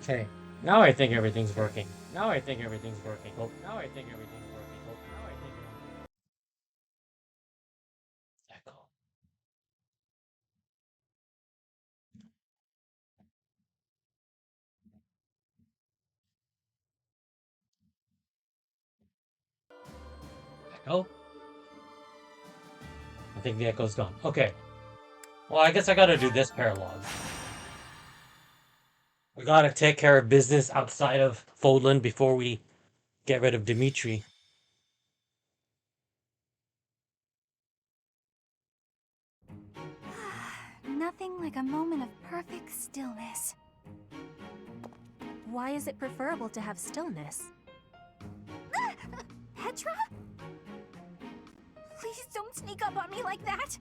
Okay. Now I think everything's working. Now I think everything's working. Oh, now I think everything's working. Oh, now I think echo. Echo? I think the echo's gone. Okay. Well, I guess I gotta do this paralogue. We gotta take care of business outside of Foldland before we get rid of Dimitri. Nothing like a moment of perfect stillness. Why is it preferable to have stillness? Petra? Please don't sneak up on me like that!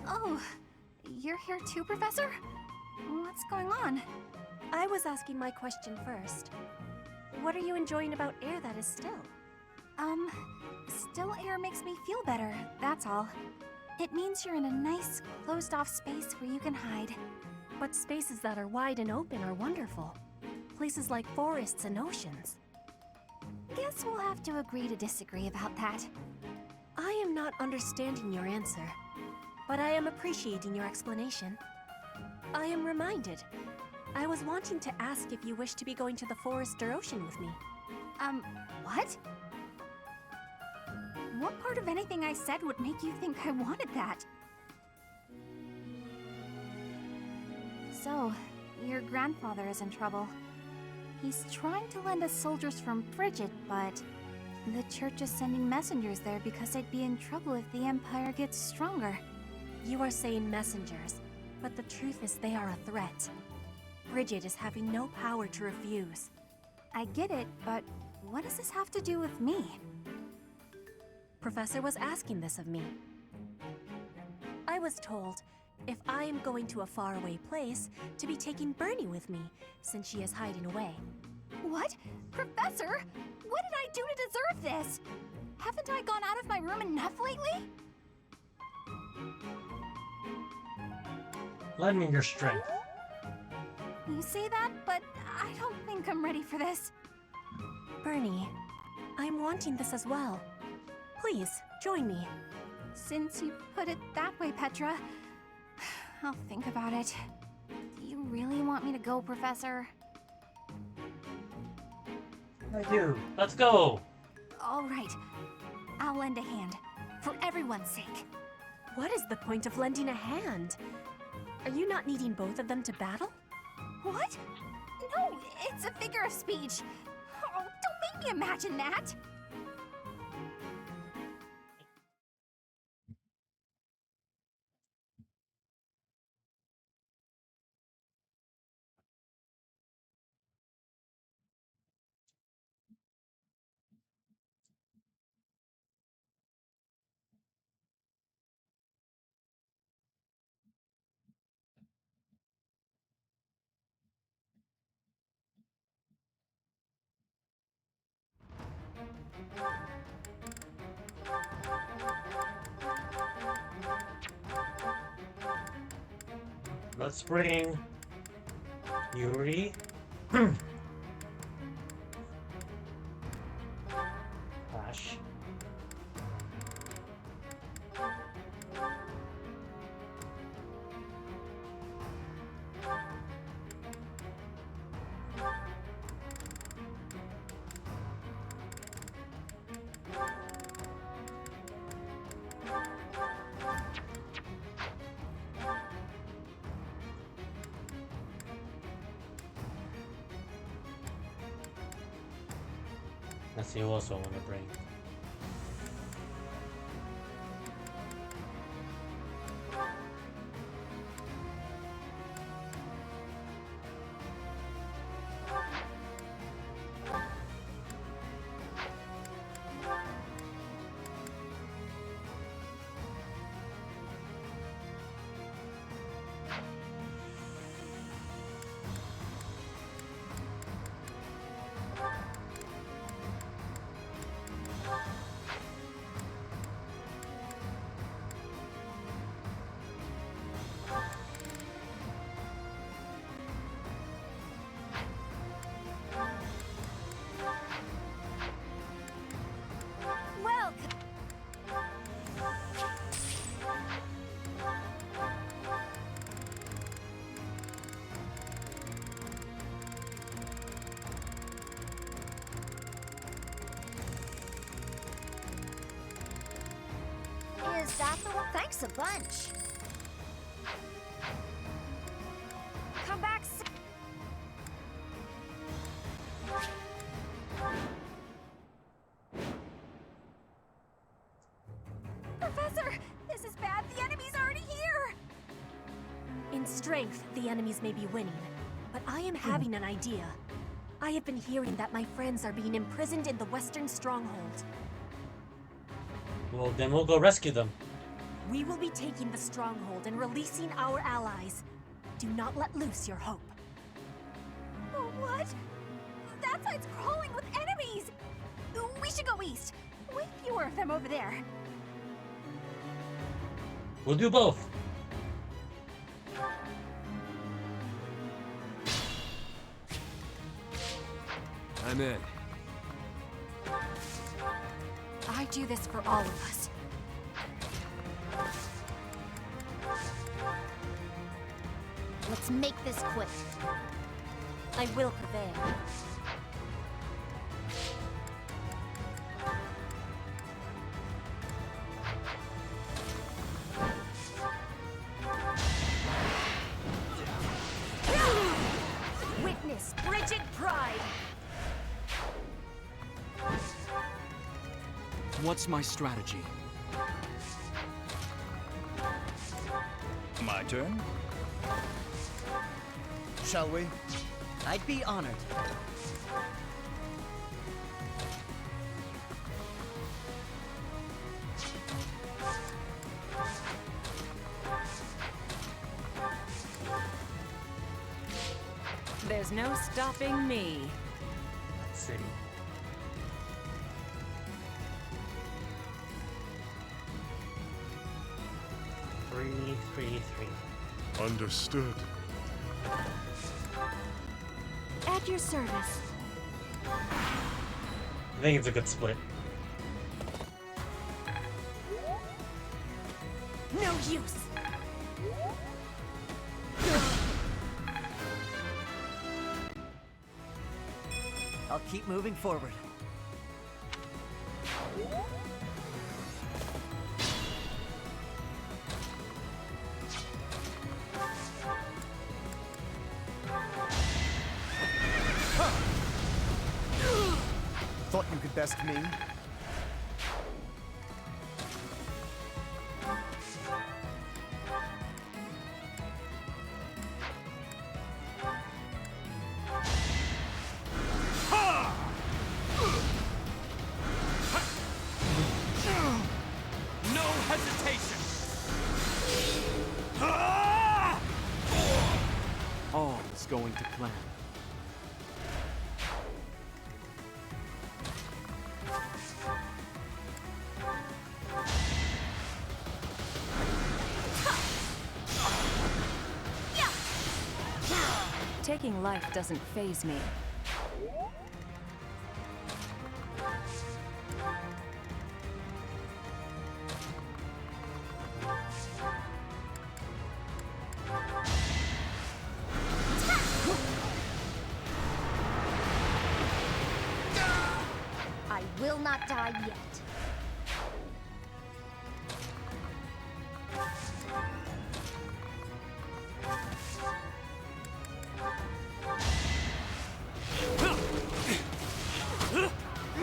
Oh, you're here too, Professor? What's going on? I was asking my question first. What are you enjoying about air that is still? Still air makes me feel better, that's all. It means you're in a nice, closed-off space where you can hide. But spaces that are wide and open are wonderful. Places like forests and oceans. Guess we'll have to agree to disagree about that. I am not understanding your answer, but I am appreciating your explanation. I am reminded. I was wanting to ask if you wish to be going to the forest or ocean with me. What? What part of anything I said would make you think I wanted that? So, your grandfather is in trouble. He's trying to lend us soldiers from Frigid, but the church is sending messengers there because they'd be in trouble if the Empire gets stronger. You are saying messengers, but the truth is they are a threat. Frigid is having no power to refuse. I get it, but what does this have to do with me? Professor was asking this of me. I was told, if I am going to a faraway place, to be taking Bernie with me, since she is hiding away. What? Professor? What did I do to deserve this? Haven't I gone out of my room enough lately? Lend me your strength. You say that, but I don't think I'm ready for this. Bernie, I'm wanting this as well. Please, join me. Since you put it that way, Petra, I'll think about it. Do you really want me to go, Professor? I do. Let's go. All right. I'll lend a hand. For everyone's sake. What is the point of lending a hand? Are you not needing both of them to battle? What? No, it's a figure of speech. Oh, don't make me imagine that. Let's bring Yuri. Flash. Let's see who else I want to bring. that the one? Thanks a bunch. Come back. Professor, this is bad. The enemy's already here. In strength, the enemies may be winning, but I am having an idea. I have been hearing that my friends are being imprisoned in the Western Stronghold. Well, then we'll go rescue them. We will be taking the Stronghold and releasing our allies. Do not let loose your hope. What? That side's crawling with enemies! We should go east. Way fewer of them over there. We'll do both. I'm in. I do this for all of us. Let's make this quick. I will prevail. Witness Bridget Pride! What's my strategy? My turn? Shall we? I'd be honored. There's no stopping me. Let's see. Three. Understood. At your service. I think it's a good split. No use! I'll keep moving forward. Thought you could best me? No hesitation! All is going to plan. Taking life doesn't faze me. I will not die yet.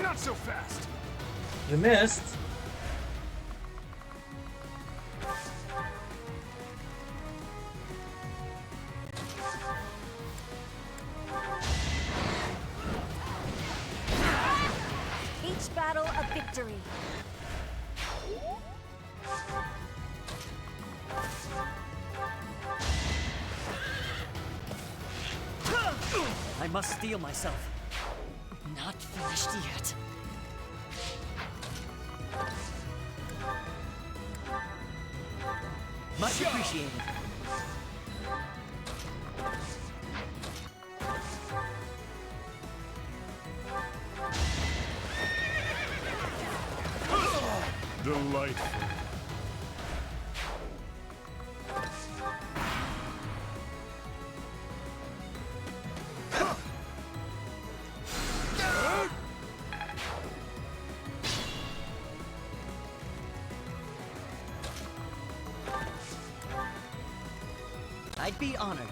Not so fast! You missed. Each battle a victory. I must steel myself. Not finished yet. Much appreciated. Delightful. I'd be honored.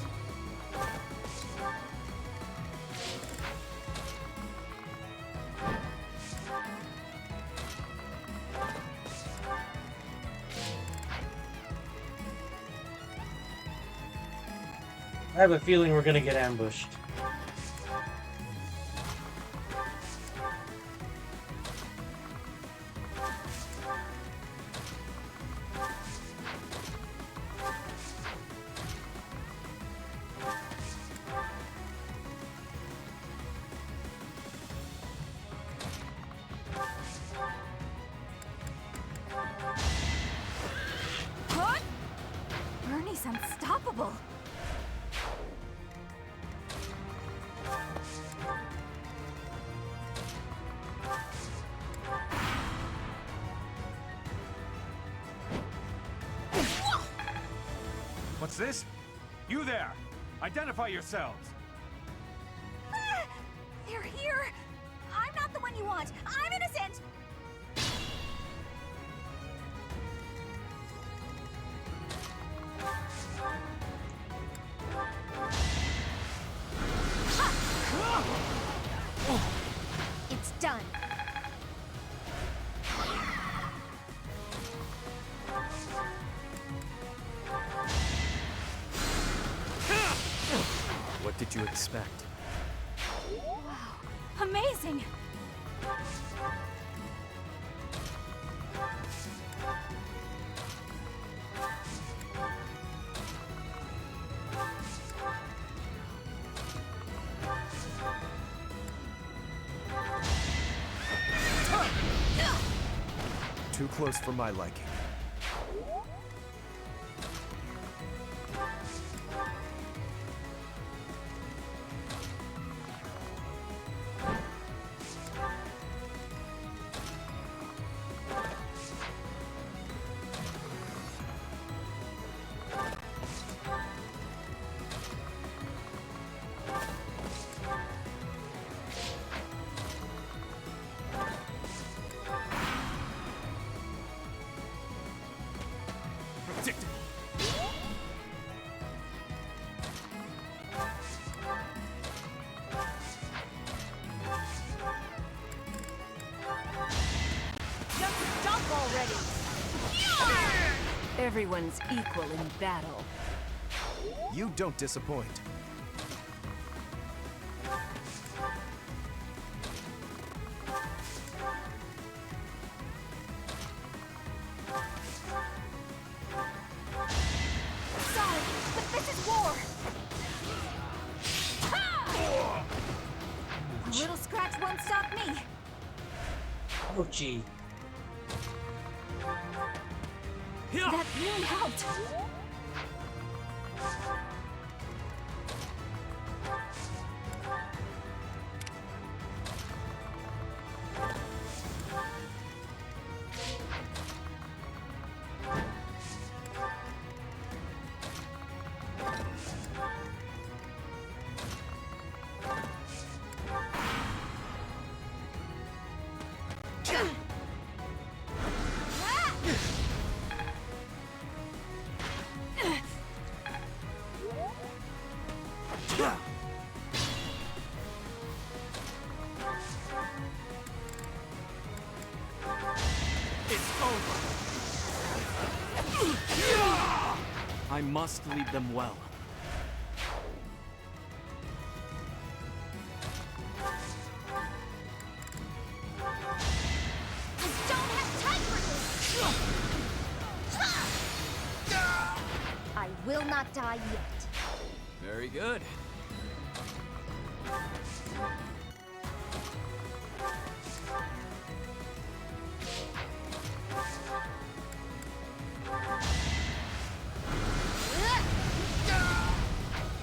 I have a feeling we're gonna get ambushed. What? Bernie's unstoppable. What's this? You there! Identify yourselves! Ah! They're here! I'm not the one you want! I'm innocent! It's done. What did you expect? Amazing! Too close for my liking. Predictable! Just jump already! Everyone's equal in battle. You don't disappoint. Sorry, but this is war! A little scratch won't stop me! Ouchie. That really helped! It's over! I must lead them well. I don't have time for this! I will not die yet. Very good.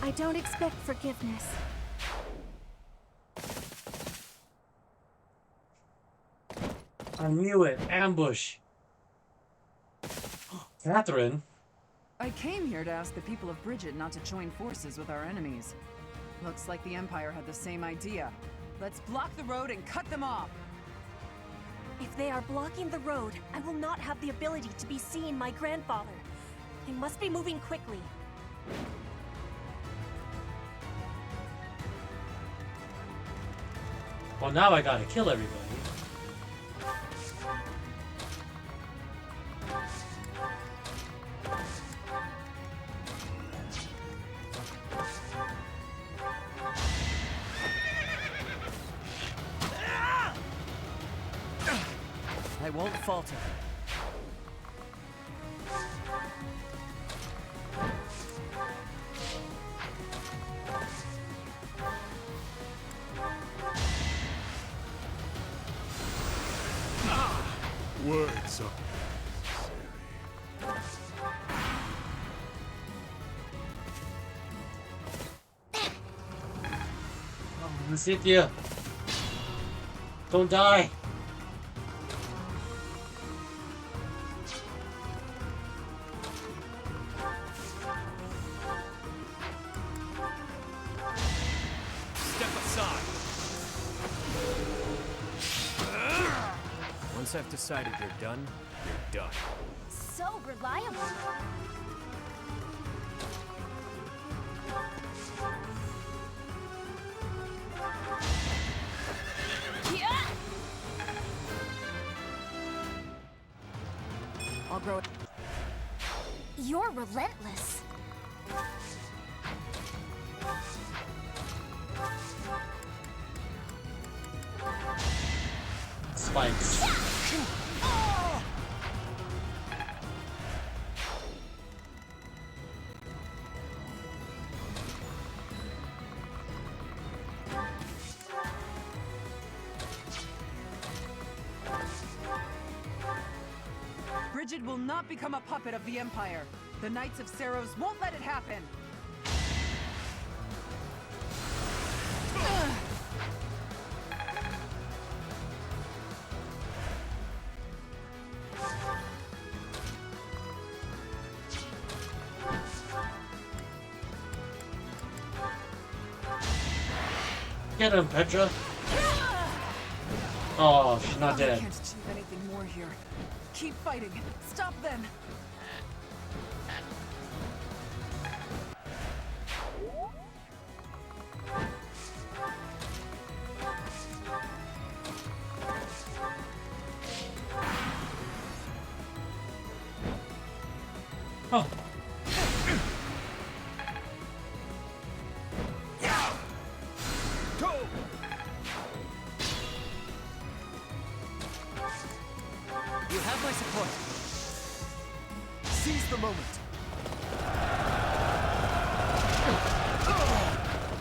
I don't expect forgiveness. I knew it. Ambush. Catherine. I came here to ask the people of Bridget not to join forces with our enemies. Looks like the Empire had the same idea. Let's block the road and cut them off! If they are blocking the road, I will not have the ability to be seeing my grandfather. They must be moving quickly. Well, now I gotta kill everybody. I won't falter. Words are Cynthia, don't die. Step aside. Once I've decided you're done, you're done. So reliable. I'll grow. You're relentless. Spikes. Bridget will not become a puppet of the Empire. The Knights of Saros won't let it happen. Get him, Petra. Oh, she's not I dead. can't achieve anything more here. Keep fighting. Stop them. Oh. You have my support. Seize the moment.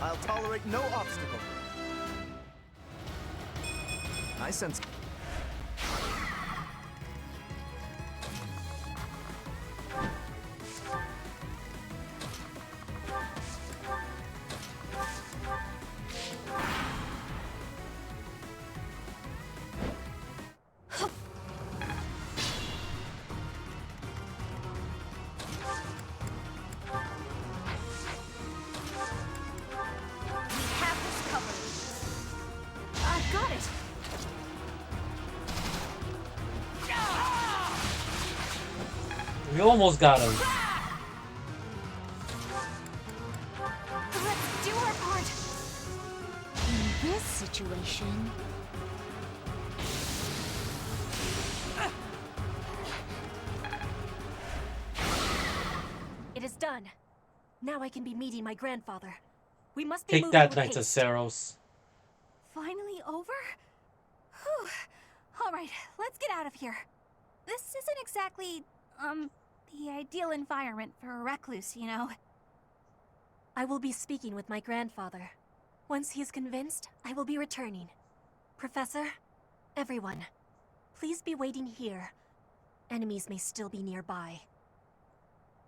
I'll tolerate no obstacle. I sense. I've got it. We almost got him. Let's do our part. In this situation, It is done. Now I can be meeting my grandfather. We must be Take moving that, with Knights of haste. Saros. finally over? Whew. All right, let's get out of here. This isn't exactly, the ideal environment for a recluse, you know. I will be speaking with my grandfather. Once he is convinced, I will be returning. Professor, everyone, please be waiting here. Enemies may still be nearby.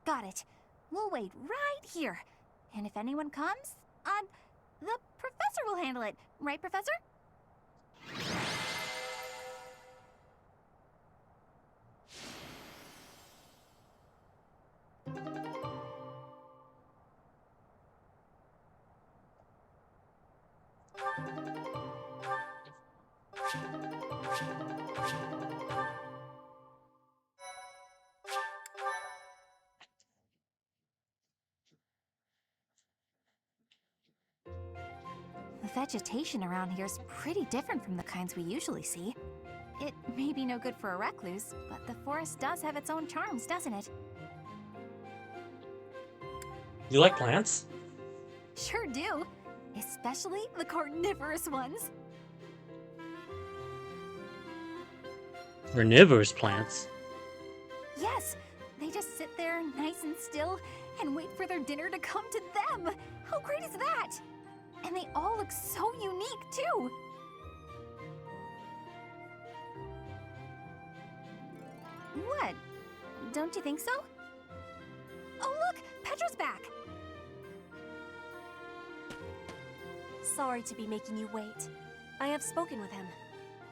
Got it. We'll wait right here. And if anyone comes, the professor will handle it. Right, Professor? vegetation around here is pretty different from the kinds we usually see. It may be no good for a recluse, but the forest does have its own charms, doesn't it? You like plants? Sure do. Especially the carnivorous ones. Carnivorous plants? Yes, they just sit there nice and still and wait for their dinner to come to them. How great is that? And they all look so unique, too. What? Don't you think so? Oh, look! Petra's back! Sorry to be making you wait. I have spoken with him.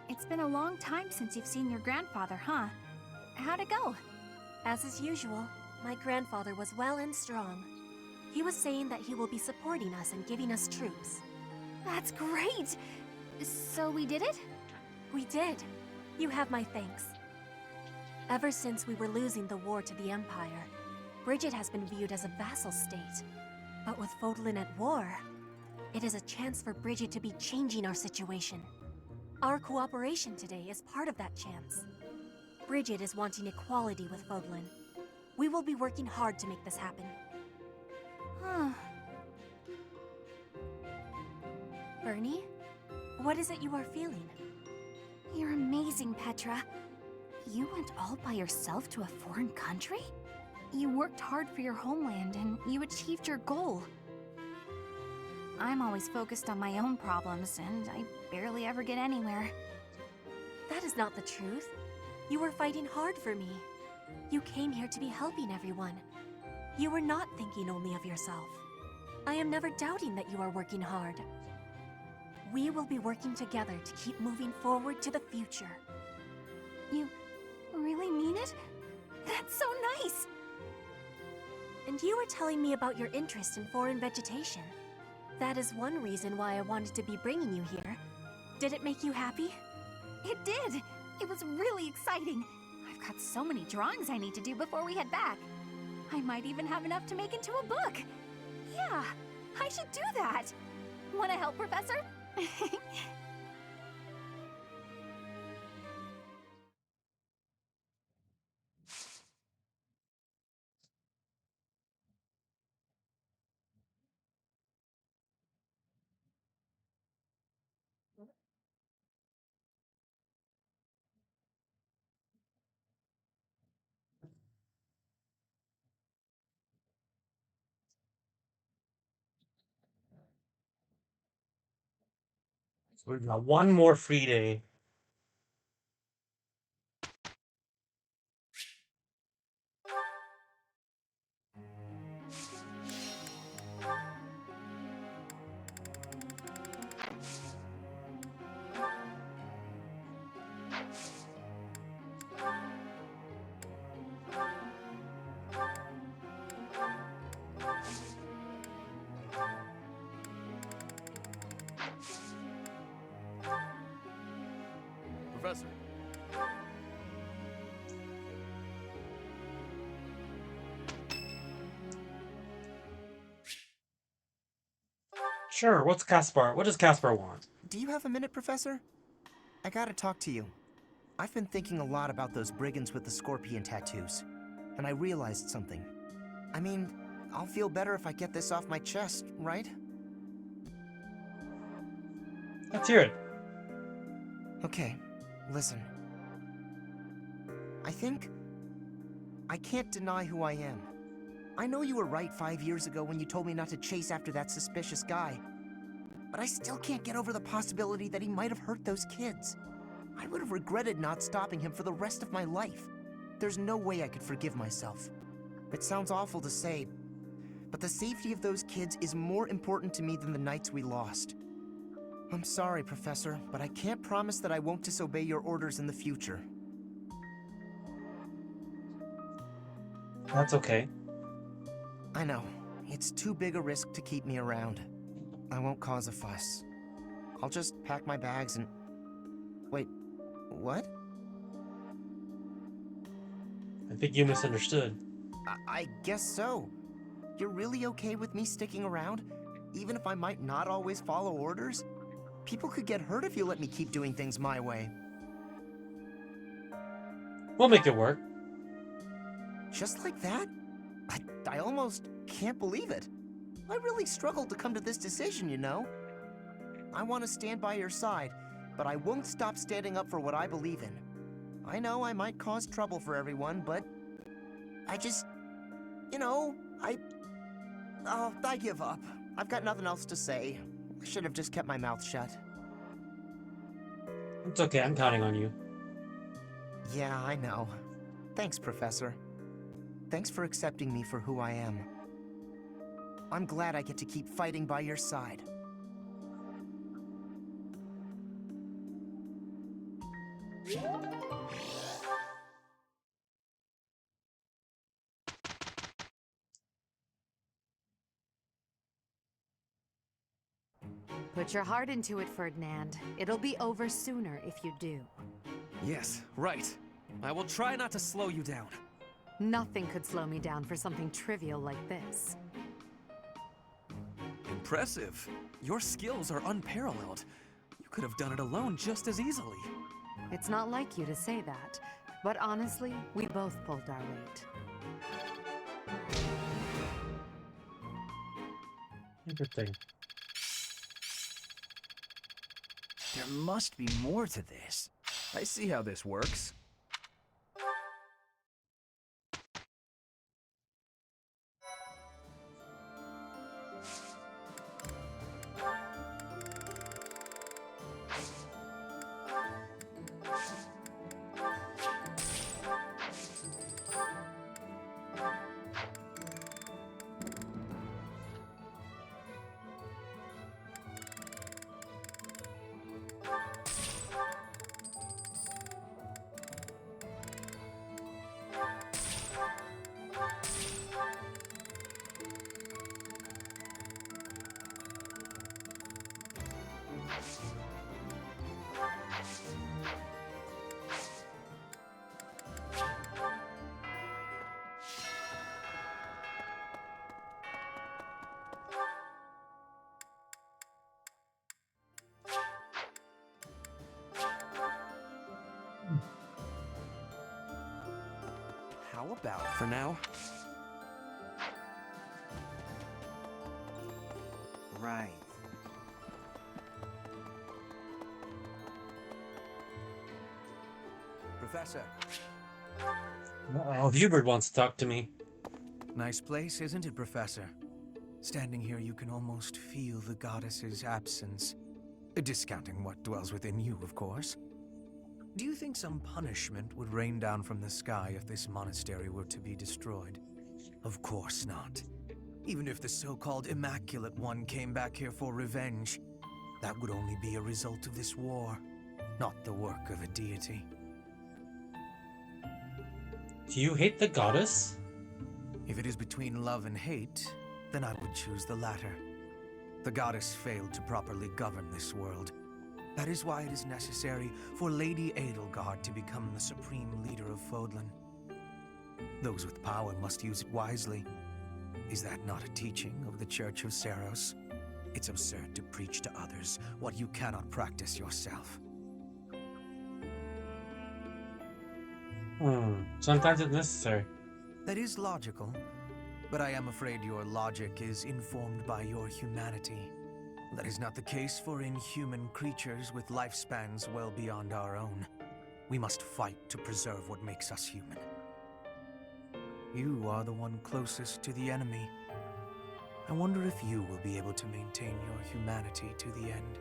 It's been a long time since you've seen your grandfather, huh? How'd it go? As is usual, my grandfather was well and strong. He was saying that he will be supporting us and giving us troops. That's great! So we did it? We did. You have my thanks. Ever since we were losing the war to the Empire, Bridget has been viewed as a vassal state. But with Fodlan at war, it is a chance for Bridget to be changing our situation. Our cooperation today is part of that chance. Bridget is wanting equality with Fodlan. We will be working hard to make this happen. Huh. Bernie, what is it you are feeling? You're amazing, Petra. You went all by yourself to a foreign country? You worked hard for your homeland and you achieved your goal. I'm always focused on my own problems and I barely ever get anywhere. That is not the truth. You were fighting hard for me. You came here to be helping everyone. You were not thinking only of yourself. I am never doubting that you are working hard. We will be working together to keep moving forward to the future. You really mean it? That's so nice! And you were telling me about your interest in foreign vegetation. That is one reason why I wanted to be bringing you here. Did it make you happy? It did! It was really exciting. I've got so many drawings I need to do before we head back. I might even have enough to make into a book. Yeah, I should do that. Want to help, Professor? We've got one more free day. Professor. Sure, what's Caspar? What does Caspar want? Do you have a minute, Professor? I gotta talk to you. I've been thinking a lot about those brigands with the scorpion tattoos, and I realized something. I mean, I'll feel better if I get this off my chest, right? Let's hear it. Okay, listen. I can't deny who I am. I know you were right 5 years ago when you told me not to chase after that suspicious guy. But I still can't get over the possibility that he might have hurt those kids. I would have regretted not stopping him for the rest of my life. There's no way I could forgive myself. It sounds awful to say, but the safety of those kids is more important to me than the knights we lost. I'm sorry, Professor, but I can't promise that I won't disobey your orders in the future. That's okay. I know. It's too big a risk to keep me around. I won't cause a fuss. I'll just pack my bags and... Wait, what? I think you misunderstood. I guess so. You're really okay with me sticking around? Even if I might not always follow orders? People could get hurt if you let me keep doing things my way. We'll make it work. Just like that? I almost can't believe it. I really struggled to come to this decision, you know? I want to stand by your side, but I won't stop standing up for what I believe in. I know I might cause trouble for everyone, but I just... You know, I give up. I've got nothing else to say. I should have just kept my mouth shut. It's okay, I'm counting on you. Yeah, I know. Thanks, Professor. Thanks for accepting me for who I am. I'm glad I get to keep fighting by your side. Put your heart into it, Ferdinand. It'll be over sooner if you do. Yes, right. I will try not to slow you down. Nothing could slow me down for something trivial like this. Impressive. Your skills are unparalleled. You could have done it alone just as easily. It's not like you to say that, but honestly, we both pulled our weight. Interesting. There must be more to this. I see how this works. How about for now? Right. Professor. Oh, Hubert wants to talk to me. Nice place, isn't it, Professor? Standing here, you can almost feel the goddess's absence. Discounting what dwells within you, of course. Do you think some punishment would rain down from the sky if this monastery were to be destroyed? Of course not. Even if the so-called Immaculate One came back here for revenge, that would only be a result of this war, not the work of a deity. Do you hate the goddess? If it is between love and hate, then I would choose the latter. The goddess failed to properly govern this world. That is why it is necessary for Lady Edelgard to become the supreme leader of Fodlan. Those with power must use it wisely. Is that not a teaching of the Church of Seros? It's absurd to preach to others what you cannot practice yourself. Sometimes it's necessary. That is logical, but I am afraid your logic is informed by your humanity. That is not the case for inhuman creatures with lifespans well beyond our own. We must fight to preserve what makes us human. You are the one closest to the enemy. I wonder if you will be able to maintain your humanity to the end.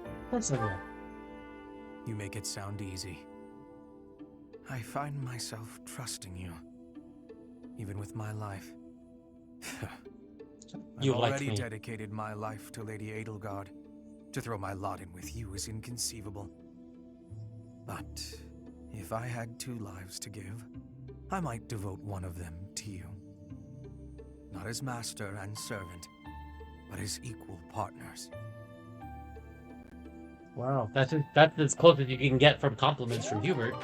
Of course I will. You make it sound easy. I find myself trusting you, even with my life. You I've like already me. dedicated my life to Lady Edelgard. To throw my lot in with you is inconceivable. But if I had 2 lives to give, I might devote one of them to you. Not as master and servant, but as equal partners. Wow, that's as close as you can get from compliments from Hubert.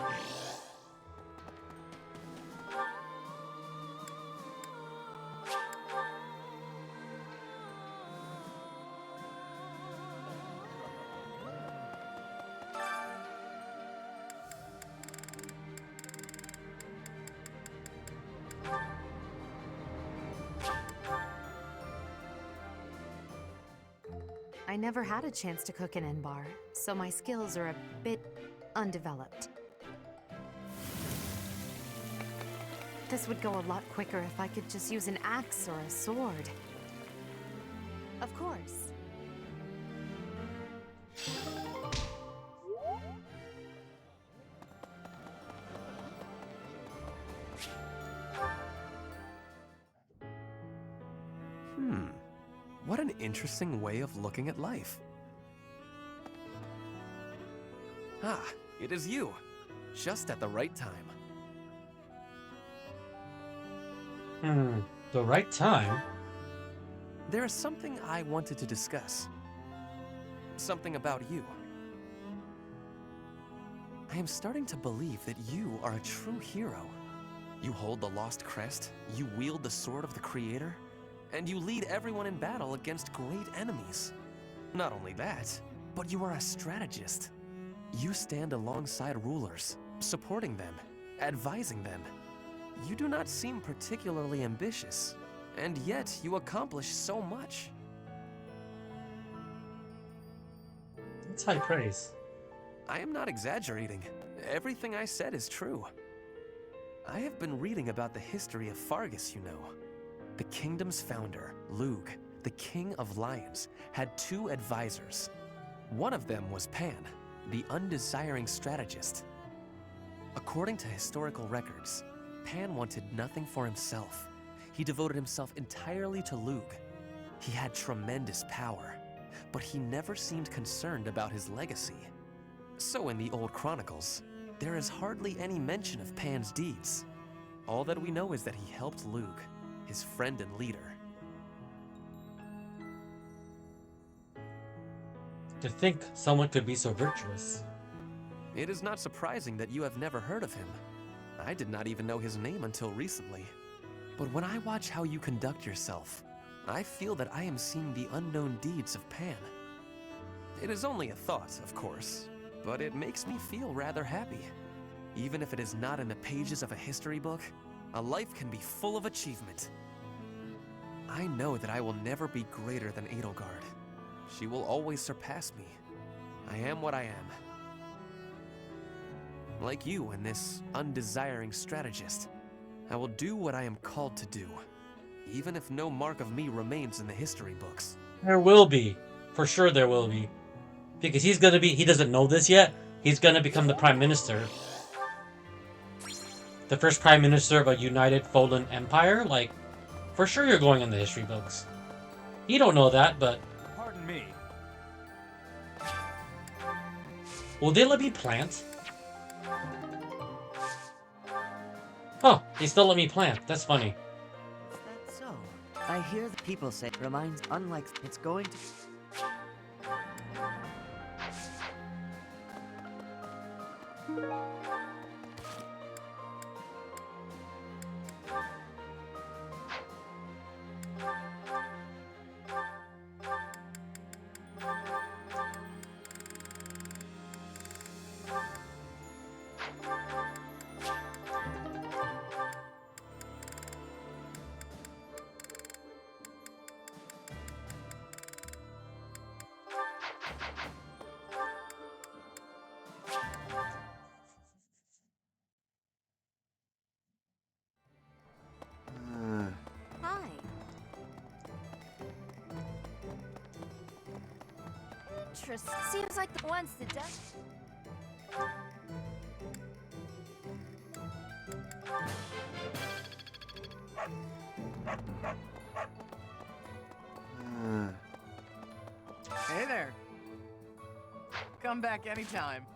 I never had a chance to cook an N-bar, so my skills are a bit undeveloped. This would go a lot quicker if I could just use an axe or a sword. Of course. What an interesting way of looking at life. Ah, it is you. Just at the right time. The right time? There is something I wanted to discuss. Something about you. I am starting to believe that you are a true hero. You hold the Lost Crest, you wield the Sword of the Creator, and you lead everyone in battle against great enemies. Not only that, but you are a strategist. You stand alongside rulers, supporting them, advising them. You do not seem particularly ambitious, and yet you accomplish so much. That's high praise. I am not exaggerating. Everything I said is true. I have been reading about the history of Fargus, you know. The kingdom's founder, Lug, the king of lions, had 2 advisors. One of them was Pan, the undesiring strategist. According to historical records, Pan wanted nothing for himself. He devoted himself entirely to Lug. He had tremendous power, but he never seemed concerned about his legacy. So in the old chronicles, there is hardly any mention of Pan's deeds. All that we know is that he helped Lug, his friend and leader. To think someone could be so virtuous. It is not surprising that you have never heard of him. I did not even know his name until recently. But when I watch how you conduct yourself, I feel that I am seeing the unknown deeds of Pan. It is only a thought, of course, but it makes me feel rather happy. Even if it is not in the pages of a history book, a life can be full of achievement. I know that I will never be greater than Edelgard. She will always surpass me. I am what I am. Like you and this undesiring strategist, I will do what I am called to do, even if no mark of me remains in the history books. There will be. For sure there will be. Because he doesn't know this yet, he's gonna become the Prime Minister. The first Prime Minister of a united fallen empire? Like, for sure you're going in the history books. You don't know that, but... Pardon me. Will they let me plant? Oh, they still let me plant. That's funny. Is that so? I hear the people say it reminds unlike it's going to... Hi. Trist seems like the ones that does. Hey there. Come back anytime.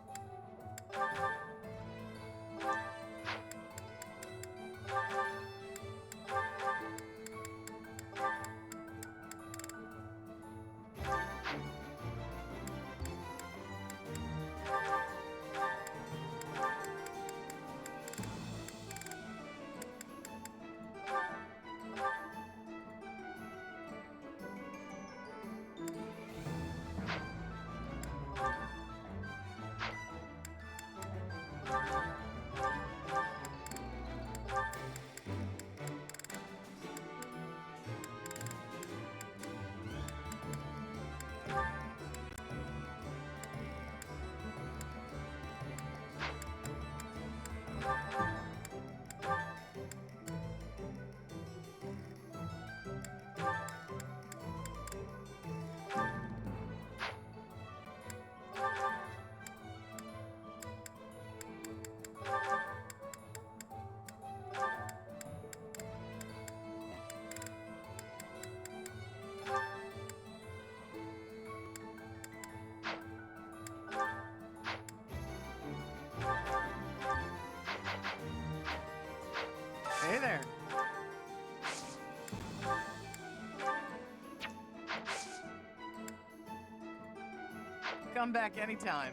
Come back anytime.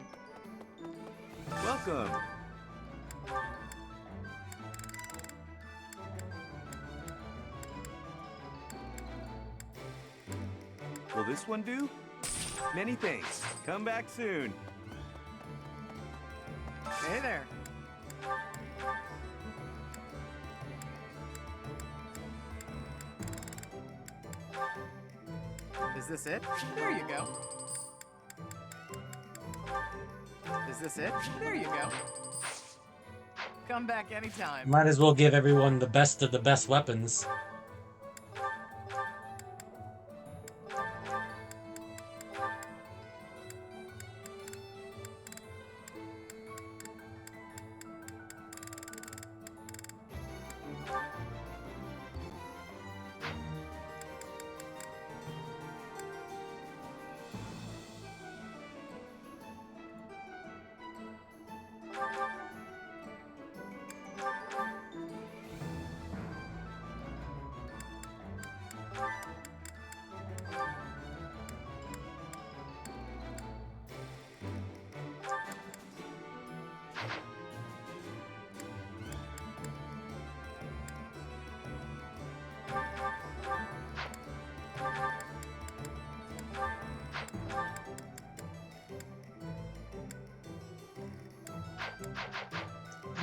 Welcome. Will this one do? Many thanks. Come back soon. Hey there. Is this it? There you go. Is this it? There you go. Come back anytime. Might as well give everyone the best of the best weapons.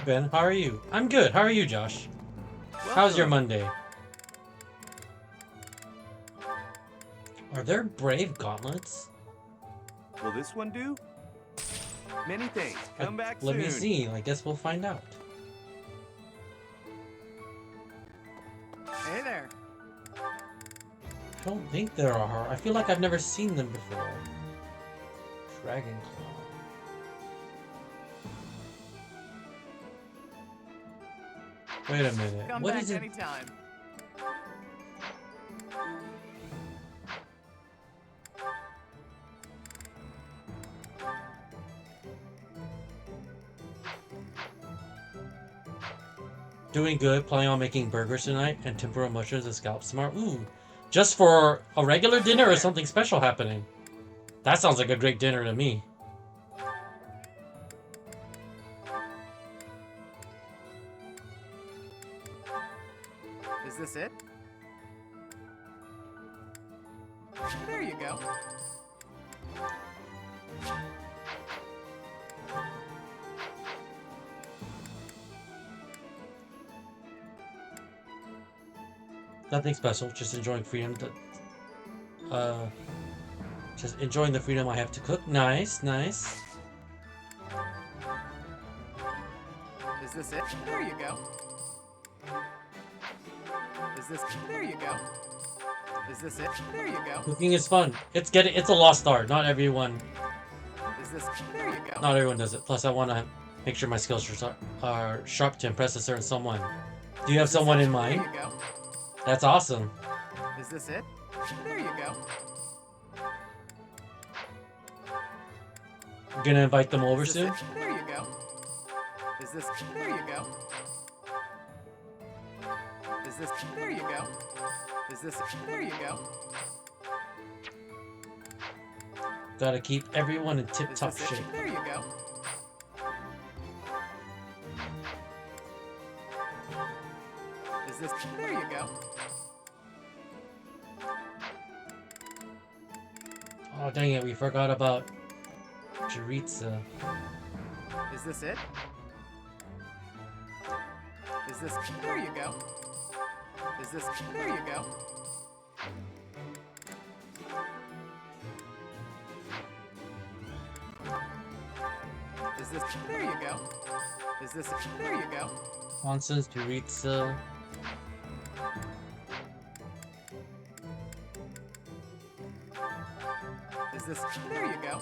Ben, how are you? I'm good. How are you, Josh? How's your Monday? Are there brave gauntlets? Will this one do? Many thanks. Come back Let soon. me see. I guess we'll find out. Hey there. I don't think there are. I feel like I've never seen them before. Dragon Claw. Wait a minute. Come What back is it? anytime. Doing good. Planning on making burgers tonight and tempura mushrooms and scallop smart. Ooh. Just for a regular dinner or something special happening? That sounds like a great dinner to me. Is this it? There you go. Nothing special, just enjoying freedom just enjoying the freedom I have to cook. Nice, nice. Is this it? There you go. Is this? There you go. Is this it? There you go. Cooking is fun. It's a lost art. Not everyone There you go. Not everyone does it. Plus, I want to make sure my skills are sharp to impress a certain someone. Do you have someone in mind? There you go. That's awesome. Is this it? There you go. You gonna invite them over Is this soon? it? There you go. Is this? There you go. Is this? There you go. Is this? There you go. Gotta keep everyone in tip-top Is this it? shape. There you go. Is this? There you go. Oh, dang it, we forgot about Jaritza. Is this it? Is this? There you go. Is this? There you go. Is this? There you go. Is this? There you go. Constance, Jaritza. Is this? There you go.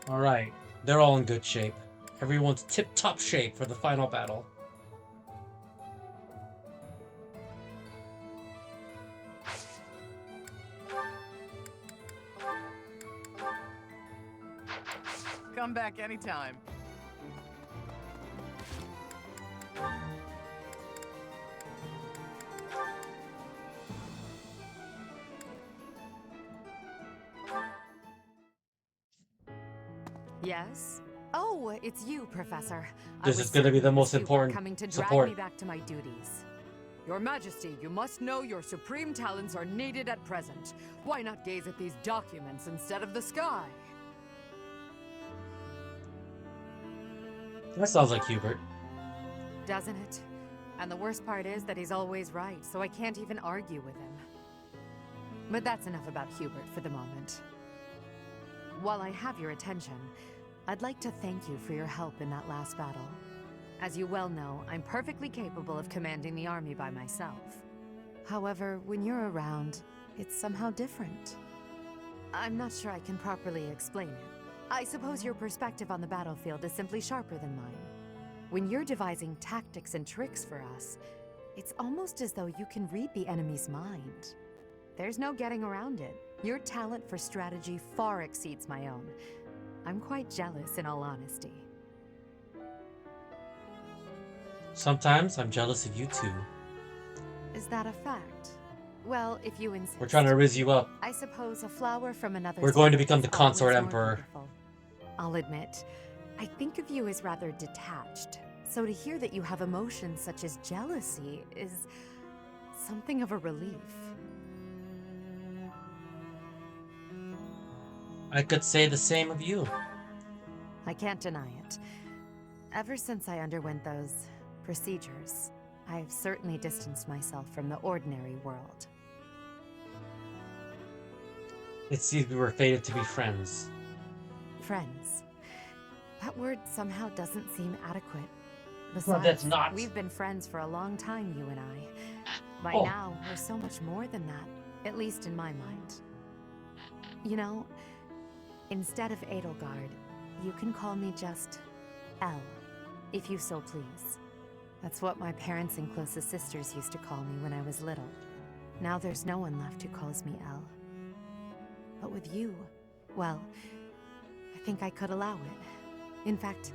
Alright, they're all in good shape. Everyone's tip-top shape for the final battle. Come back anytime. Yes? Oh, it's you, Professor. This is going to be the most important coming to drag support. me back to my duties. Your Majesty, you must know your supreme talents are needed at present. Why not gaze at these documents instead of the sky? That sounds like Hubert. Doesn't it? And the worst part is that he's always right, so I can't even argue with him. But that's enough about Hubert for the moment. While I have your attention, I'd like to thank you for your help in that last battle. As you well know, I'm perfectly capable of commanding the army by myself. However, when you're around, it's somehow different. I'm not sure I can properly explain it. I suppose your perspective on the battlefield is simply sharper than mine. When you're devising tactics and tricks for us, it's almost as though you can read the enemy's mind. There's no getting around it. Your talent for strategy far exceeds my own. I'm quite jealous, in all honesty. Sometimes I'm jealous of you too. Is that a fact? Well, if you insist. We're trying to riz you up. I suppose a flower from another. We're going to become the state is always consort more emperor. beautiful. I'll admit, I think of you as rather detached. So to hear that you have emotions such as jealousy is something of a relief. I could say the same of you. I can't deny it. Ever since I underwent those procedures, I've certainly distanced myself from the ordinary world. It seems we were fated to be friends. Friends. That word somehow doesn't seem adequate. Besides, Well, that's not. We've been friends for a long time, you and I. By Oh. now, we're so much more than that, at least in my mind. You know, instead of Edelgard, you can call me just Elle, if you so please. That's what my parents and closest sisters used to call me when I was little. Now there's no one left who calls me Elle. But with you, well, I think I could allow it. In fact,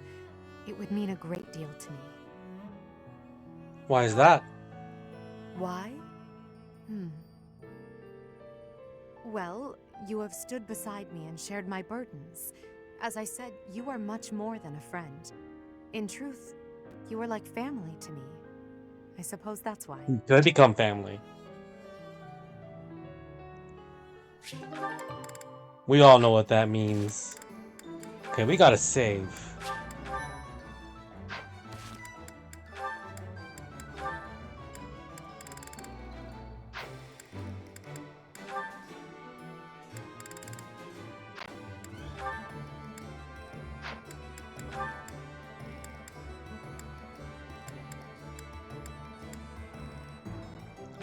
it would mean a great deal to me. Why is that? Why? Well, you have stood beside me and shared my burdens. As I said, you are much more than a friend. In truth, you are like family to me. I suppose that's why. We could become family. We all know what that means. Okay, we gotta save.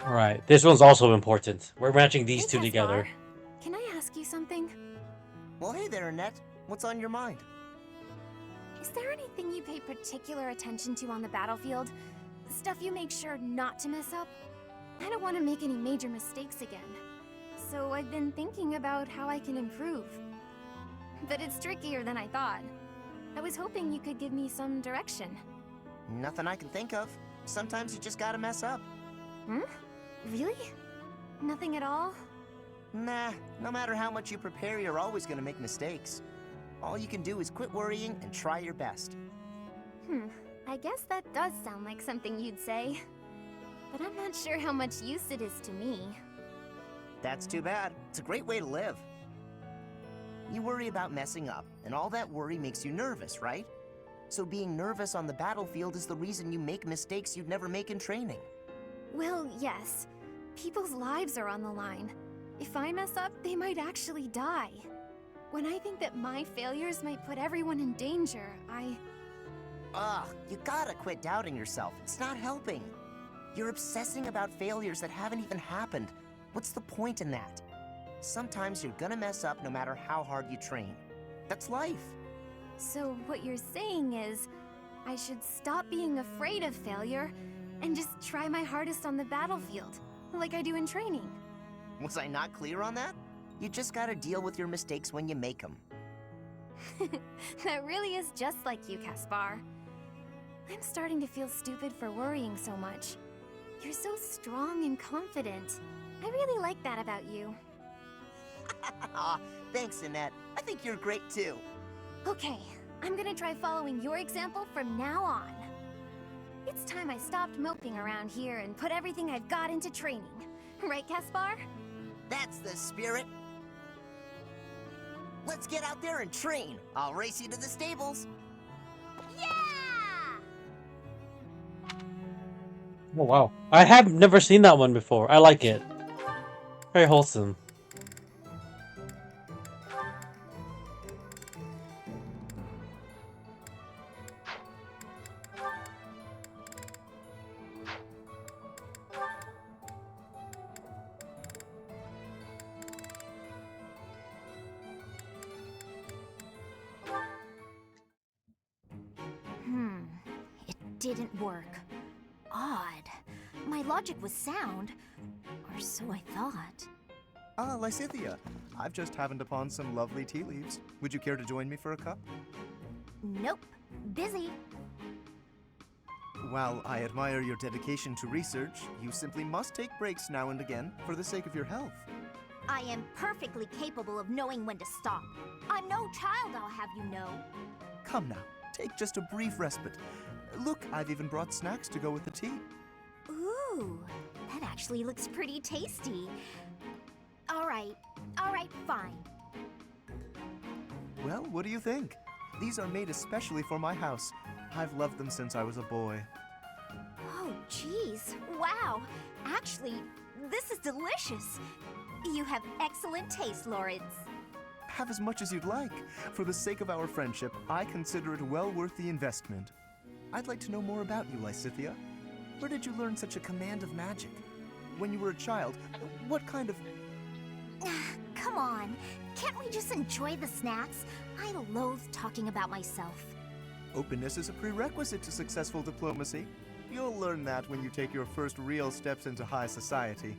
Alright, this one's also important. We're matching these two together. Can I ask you something? Well, hey there, Annette. What's on your mind? Is there anything you pay particular attention to on the battlefield? Stuff you make sure not to mess up? I don't want to make any major mistakes again. So I've been thinking about how I can improve. But it's trickier than I thought. I was hoping you could give me some direction. Nothing I can think of. Sometimes you just gotta mess up. Really? Nothing at all? Nah, no matter how much you prepare, you're always gonna make mistakes. All you can do is quit worrying and try your best. I guess that does sound like something you'd say. But I'm not sure how much use it is to me. That's too bad. It's a great way to live. You worry about messing up, and all that worry makes you nervous, right? So being nervous on the battlefield is the reason you make mistakes you'd never make in training. Well, yes. People's lives are on the line. If I mess up, they might actually die. When I think that my failures might put everyone in danger, Ugh, you gotta quit doubting yourself. It's not helping. You're obsessing about failures that haven't even happened. What's the point in that? Sometimes you're gonna mess up no matter how hard you train. That's life. So what you're saying is, I should stop being afraid of failure and just try my hardest on the battlefield, like I do in training. Was I not clear on that? You just gotta deal with your mistakes when you make them. That really is just like you, Caspar. I'm starting to feel stupid for worrying so much. You're so strong and confident. I really like that about you. Aw, thanks, Annette. I think you're great too. Okay, I'm gonna try following your example from now on. It's time I stopped moping around here and put everything I've got into training. Right, Caspar? That's the spirit. Let's get out there and train. I'll race you to the stables. Yeah! Oh wow. I have never seen that one before. I like it. Very wholesome. It didn't work. Odd. My logic was sound, or so I thought. Ah, Lysithea. I've just happened upon some lovely tea leaves. Would you care to join me for a cup? Nope. Busy. While I admire your dedication to research, you simply must take breaks now and again for the sake of your health. I am perfectly capable of knowing when to stop. I'm no child, I'll have you know. Come now, take just a brief respite. Look, I've even brought snacks to go with the tea. Ooh, that actually looks pretty tasty. All right, fine. Well, what do you think? These are made especially for my house. I've loved them since I was a boy. Oh, geez, wow. Actually, this is delicious. You have excellent taste, Lawrence. Have as much as you'd like. For the sake of our friendship, I consider it well worth the investment. I'd like to know more about you, Lysithea. Where did you learn such a command of magic? When you were a child, what kind of... Come on, can't we just enjoy the snacks? I loathe talking about myself. Openness is a prerequisite to successful diplomacy. You'll learn that when you take your first real steps into high society.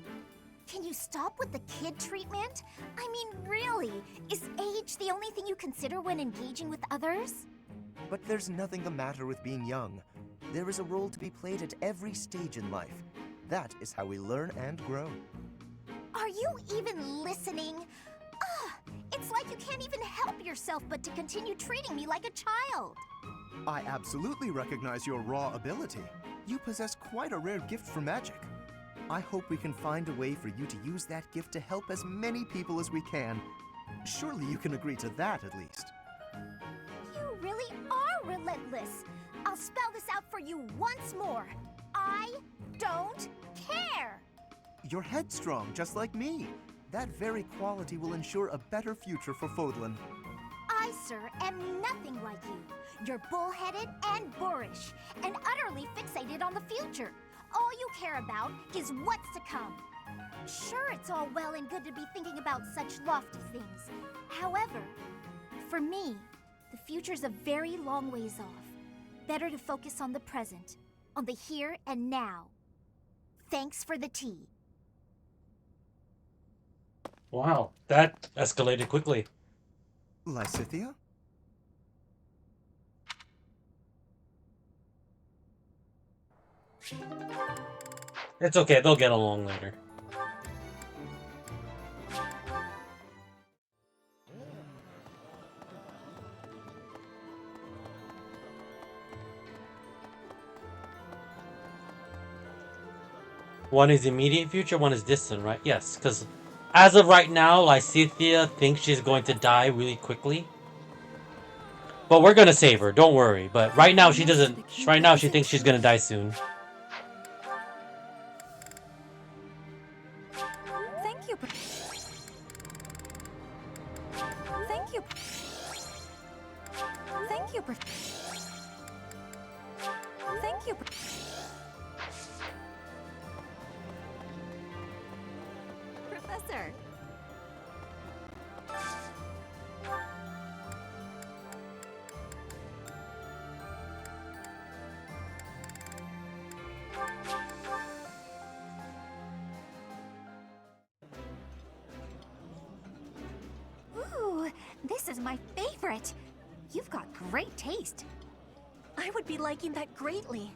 Can you stop with the kid treatment? I mean, really, is age the only thing you consider when engaging with others? But there's nothing the matter with being young. There is a role to be played at every stage in life. That is how we learn and grow. Are you even listening? It's like you can't even help yourself but to continue treating me like a child. I absolutely recognize your raw ability. You possess quite a rare gift for magic. I hope we can find a way for you to use that gift to help as many people as we can. Surely you can agree to that at least. You really are relentless. I'll spell this out for you once more. I don't care. You're headstrong, just like me. That very quality will ensure a better future for Fodlan. I, sir, am nothing like you. You're bullheaded and boorish, and utterly fixated on the future. All you care about is what's to come. Sure, it's all well and good to be thinking about such lofty things. However, for me, the future's a very long ways off. Better to focus on the present, on the here and now. Thanks for the tea. Wow, that escalated quickly. Lysithea? It's okay, they'll get along later. One is immediate future, one is distant, right? Yes, because as of right now, Lysithea thinks she's going to die really quickly. But we're gonna save her, don't worry. But right now she doesn't. Right now she thinks she's gonna die soon. Thank you. Thank you. Thank you. Thank you. Professor. Ooh, this is my favorite. You've got great taste. I would be liking that greatly.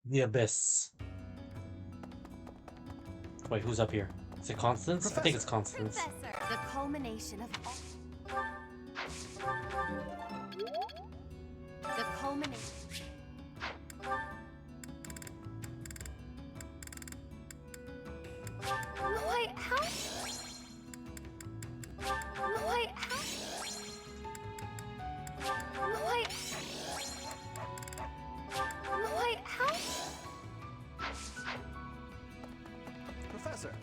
The Abyss. Wait, who's up here? Is it Constance? I think it's Constance. Professor, the culmination of all. The culmination. Why, how? Why, how? Why? Why, how? Professor!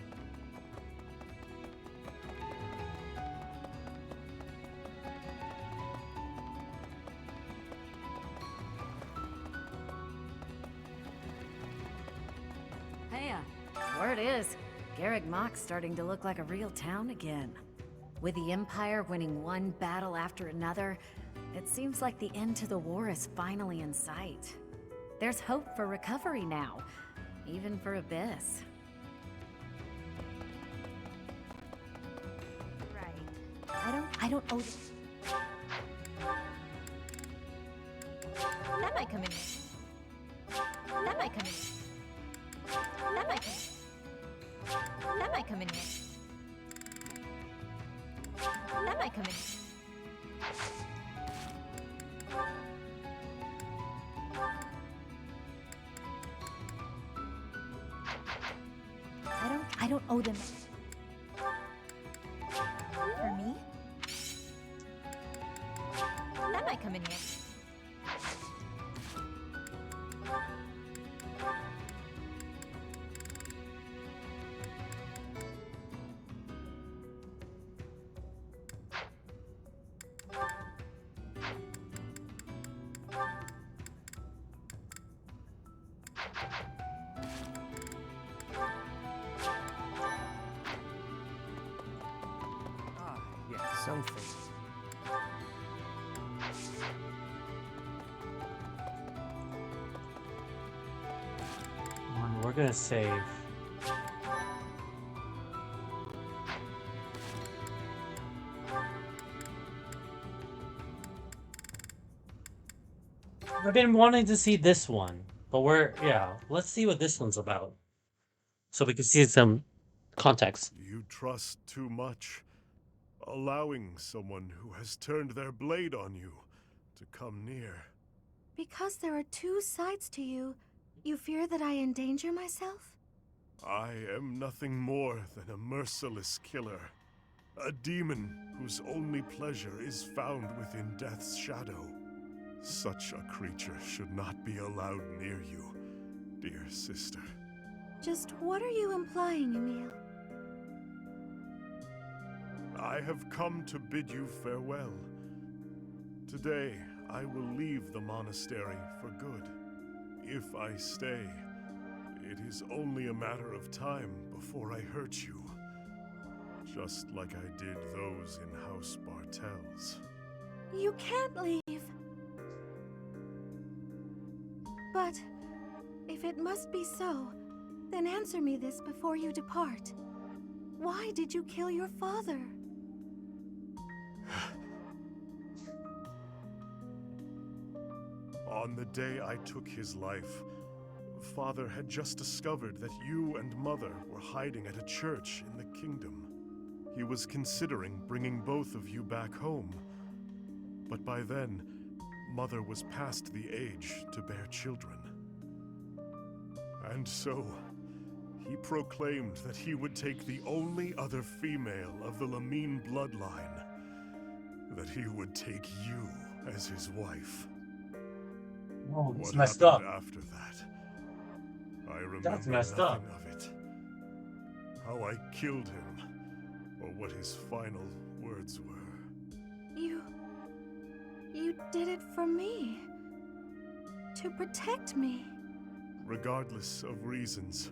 Hey, word is, Garreg Mach's starting to look like a real town again. With the Empire winning one battle after another, it seems like the end to the war is finally in sight. There's hope for recovery now, even for Abyss. Right. I don't owe. That might come in. That might come in. That might come. That might come in. That might come in. I don't owe them. For me? That might come in here. Yeah, something. We're gonna save. I've been wanting to see this one, but let's see what this one's about. So we can see some context. You trust too much, allowing someone who has turned their blade on you to come near. Because there are two sides to you, you fear that I endanger myself? I am nothing more than a merciless killer. A demon whose only pleasure is found within death's shadow. Such a creature should not be allowed near you, dear sister. Just what are you implying, Emil? I have come to bid you farewell. Today, I will leave the monastery for good. If I stay, it is only a matter of time before I hurt you. Just like I did those in House Bartels. You can't leave. But if it must be so, then answer me this before you depart. Why did you kill your father? On the day I took his life, Father had just discovered that you and Mother were hiding at a church in the kingdom. He was considering bringing both of you back home. But by then, Mother was past the age to bear children. And so, he proclaimed that he would take the only other female of the Lamine bloodline. That he would take you as his wife. Oh, it's What messed up. happened after that? I remember That's messed nothing up. of it. How I killed him, or what his final words were. You did it for me. To protect me. Regardless of reasons,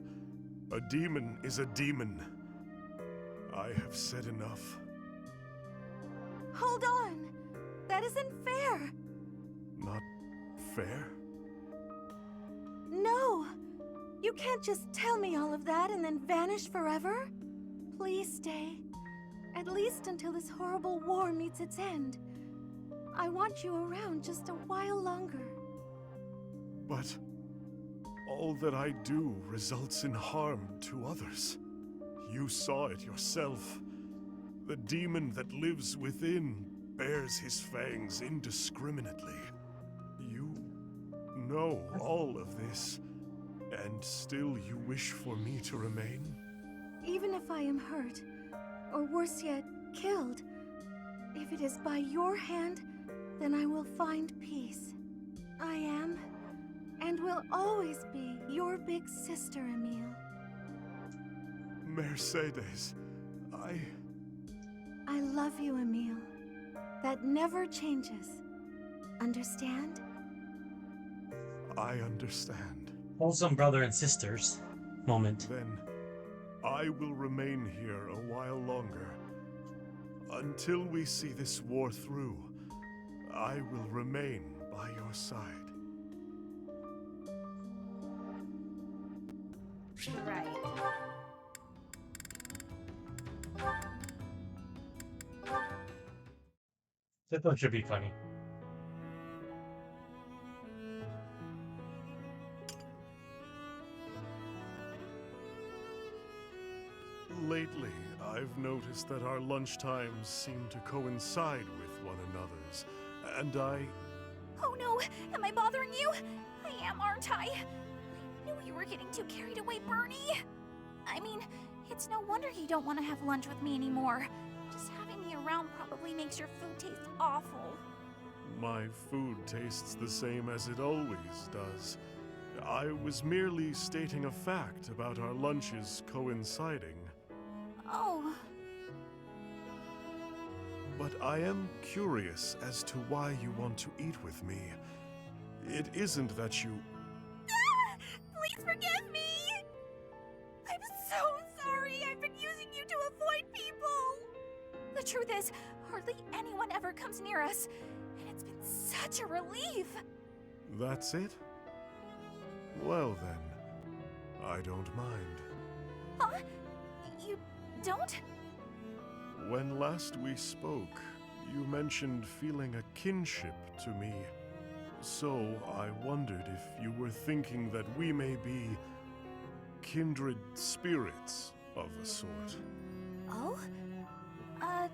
a demon is a demon. I have said enough. Hold on! That isn't fair! Not fair? No! You can't just tell me all of that and then vanish forever. Please stay. At least until this horrible war meets its end. I want you around just a while longer. But all that I do results in harm to others. You saw it yourself. The demon that lives within bears his fangs indiscriminately. You know all of this, and still you wish for me to remain? Even if I am hurt, or worse yet, killed, if it is by your hand, then I will find peace. I am, and will always be, your big sister, Emile. Mercedes, I love you, Emile. That never changes. Understand? I understand. Wholesome brother and sisters moment. Then, I will remain here a while longer. Until we see this war through, I will remain by your side. Right. That one should be funny. Lately, I've noticed that our lunch times seem to coincide with one another's, and Oh no! Am I bothering you? I am, aren't I? I knew you were getting too carried away, Bernie! I mean, it's no wonder you don't want to have lunch with me anymore. Just having me around probably makes your food taste awful. My food tastes the same as it always does. I was merely stating a fact about our lunches coinciding. Oh. But I am curious as to why you want to eat with me. It isn't that you... Please forgive me! I'm so sorry I've been using you to avoid people! The truth is, hardly anyone ever comes near us, and it's been such a relief! That's it? Well then, I don't mind. Huh? You don't? When last we spoke, you mentioned feeling a kinship to me. So I wondered if you were thinking that we may be kindred spirits of a sort. Oh? I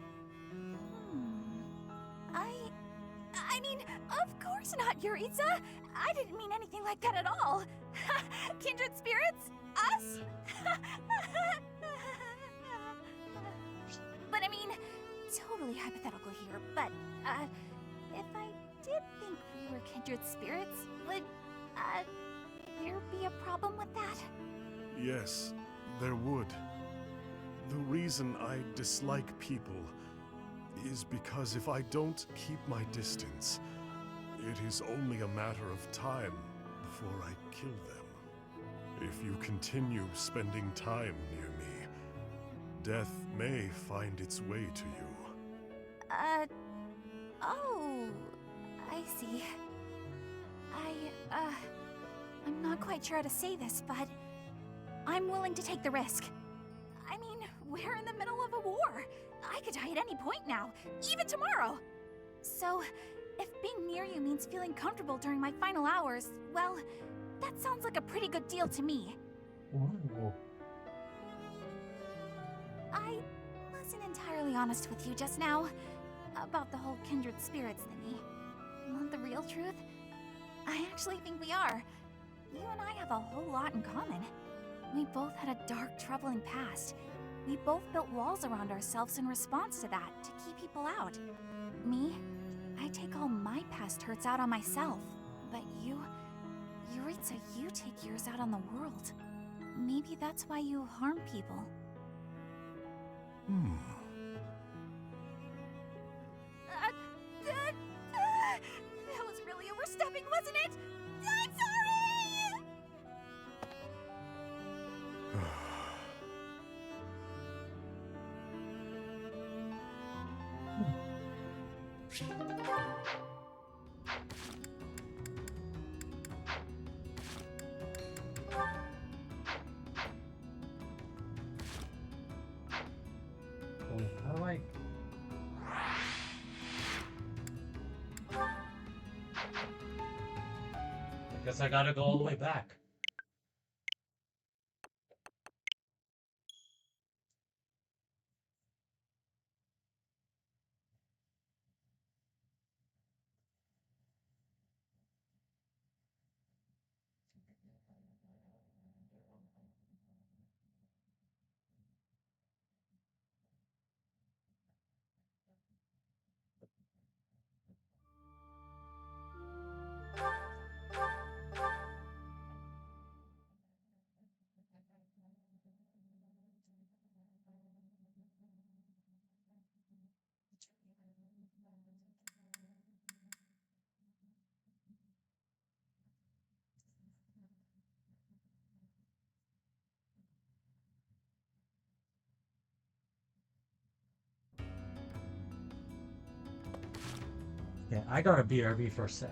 mean, of course not, Yuritsa! I didn't mean anything like that at all! Kindred spirits? Us? But I mean, totally hypothetical here, but, if I did think we were kindred spirits, would, there be a problem with that? Yes, there would. The reason I dislike people is because if I don't keep my distance, it is only a matter of time before I kill them. If you continue spending time near me, death may find its way to you. Oh, I see. I'm not quite sure how to say this, but I'm willing to take the risk. I mean, we're in the middle of a war. I could die at any point now, even tomorrow. So, if being near you means feeling comfortable during my final hours, well, that sounds like a pretty good deal to me. Ooh. I wasn't entirely honest with you just now about the whole kindred spirits thingy. Want the real truth? I actually think we are. You and I have a whole lot in common. We both had a dark, troubling past. We both built walls around ourselves in response to that, to keep people out. Me, I take all my past hurts out on myself. But you, Yuritsa, you take yours out on the world. Maybe that's why you harm people. That was really overstepping, wasn't it? I'm sorry! How do I... I guess I gotta go all the way back. Okay, I got a BRB for a sec.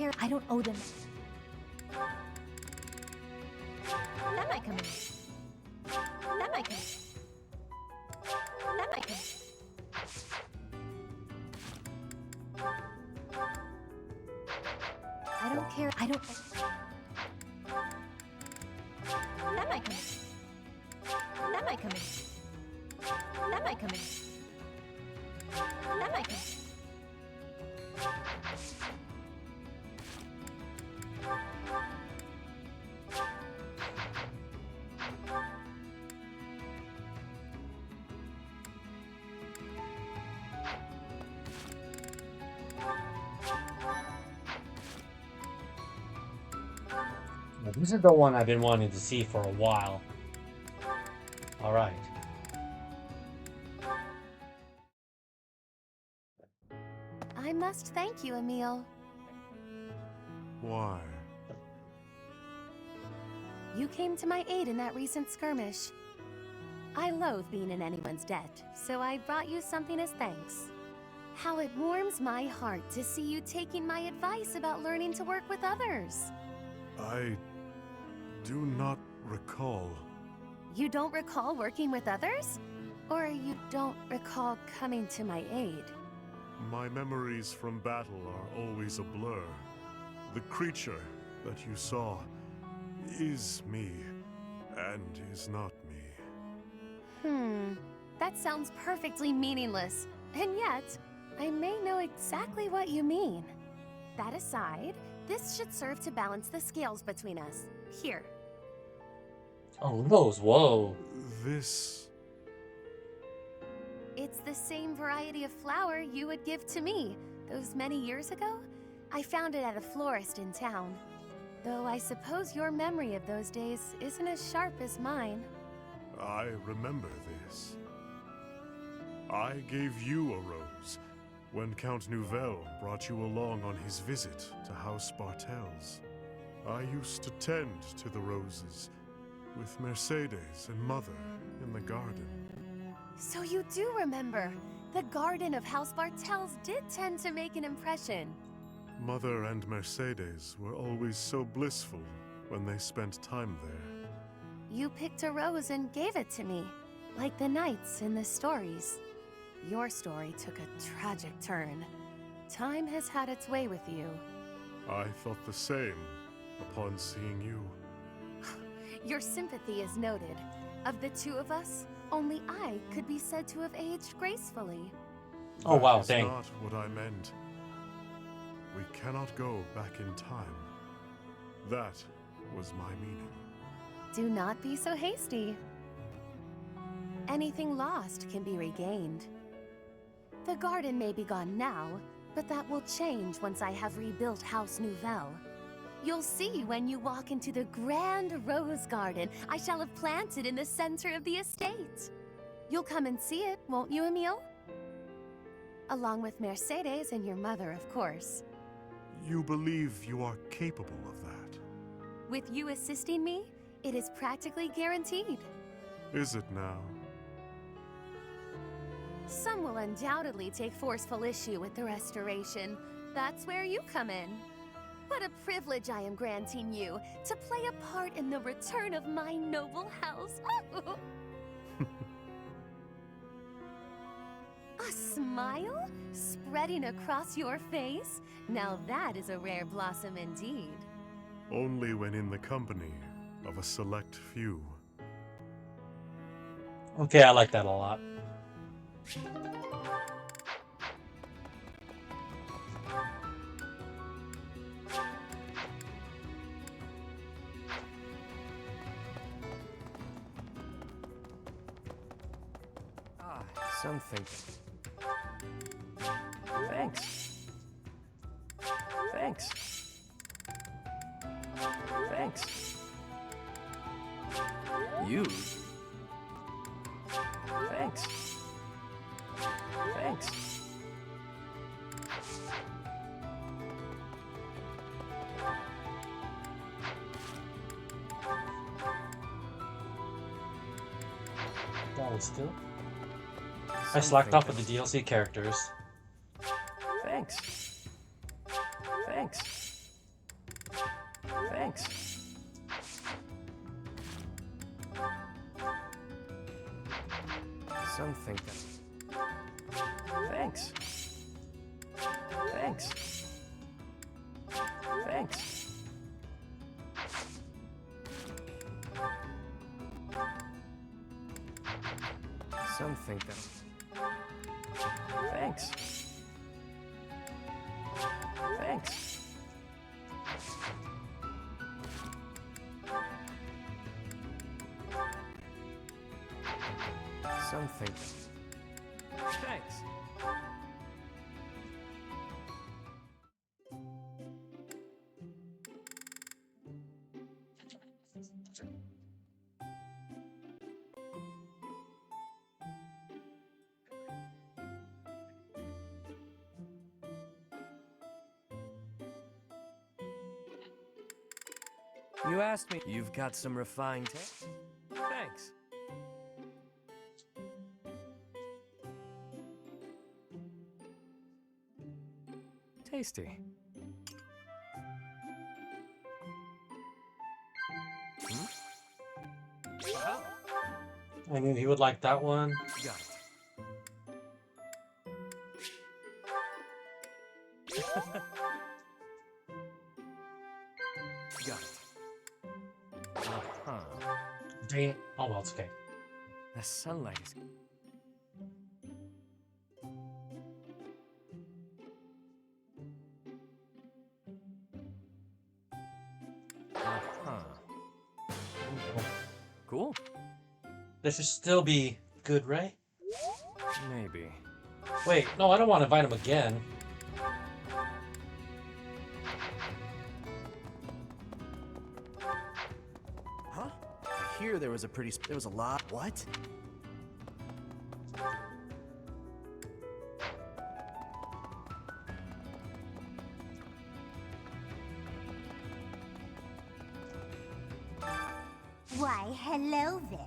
care. I don't owe them. That might come in. That might come in. That might come in. I don't care. I don't. That might come in. That might come in. That might come in. That might come in. This is the one I've been wanting to see for a while. Alright. I must thank you, Emil. Why? You came to my aid in that recent skirmish. I loathe being in anyone's debt, so I brought you something as thanks. How it warms my heart to see you taking my advice about learning to work with others. I do not recall. You don't recall working with others? Or you don't recall coming to my aid? My memories from battle are always a blur. The creature that you saw is me, and is not me. That sounds perfectly meaningless. And yet, I may know exactly what you mean. That aside, this should serve to balance the scales between us. Here. Oh, Rose, whoa. This... It's the same variety of flower you would give to me. Those many years ago, I found it at a florist in town. Though I suppose your memory of those days isn't as sharp as mine. I remember this. I gave you a rose when Count Nouvelle brought you along on his visit to House Bartels. I used to tend to the roses with Mercedes and Mother in the garden. So you do remember. The garden of House Bartels did tend to make an impression. Mother and Mercedes were always so blissful when they spent time there. You picked a rose and gave it to me, like the knights in the stories. Your story took a tragic turn. Time has had its way with you. I thought the same upon seeing you. Your sympathy is noted. Of the two of us, only I could be said to have aged gracefully. Oh wow, That is dang. not what I meant. We cannot go back in time. That was my meaning. Do not be so hasty. Anything lost can be regained. The garden may be gone now, but that will change once I have rebuilt House Nouvelle. You'll see when you walk into the grand rose garden I shall have planted in the center of the estate. You'll come and see it, won't you, Emil? Along with Mercedes and your mother, of course. You believe you are capable of that? With you assisting me, it is practically guaranteed. Is it now? Some will undoubtedly take forceful issue with the restoration. That's where you come in. What a privilege I am granting you to play a part in the return of my noble house. A smile spreading across your face? Now that is a rare blossom indeed. Only when in the company of a select few. Okay, I like that a lot. Something. Thanks. Thanks. Thanks. You. Thanks. Thanks. That was still. I slacked off with the DLC characters. Thanks. Thanks. Some think that... Thanks. Thanks. Thanks. Some think that... Thanks. Thanks. Some think that... Thanks. You asked me. You've got some refined taste. Thanks. Tasty. Hmm? Wow. I mean, he would like that one. Got it. Got it. Uh-huh. Dang it. Oh, well, it's okay. The sunlight is... Uh-huh. Cool. This should still be good, right? Maybe. Wait, no, I don't want to invite him again. Huh? I hear there was a pretty... There was a lot... What? Why, hello there.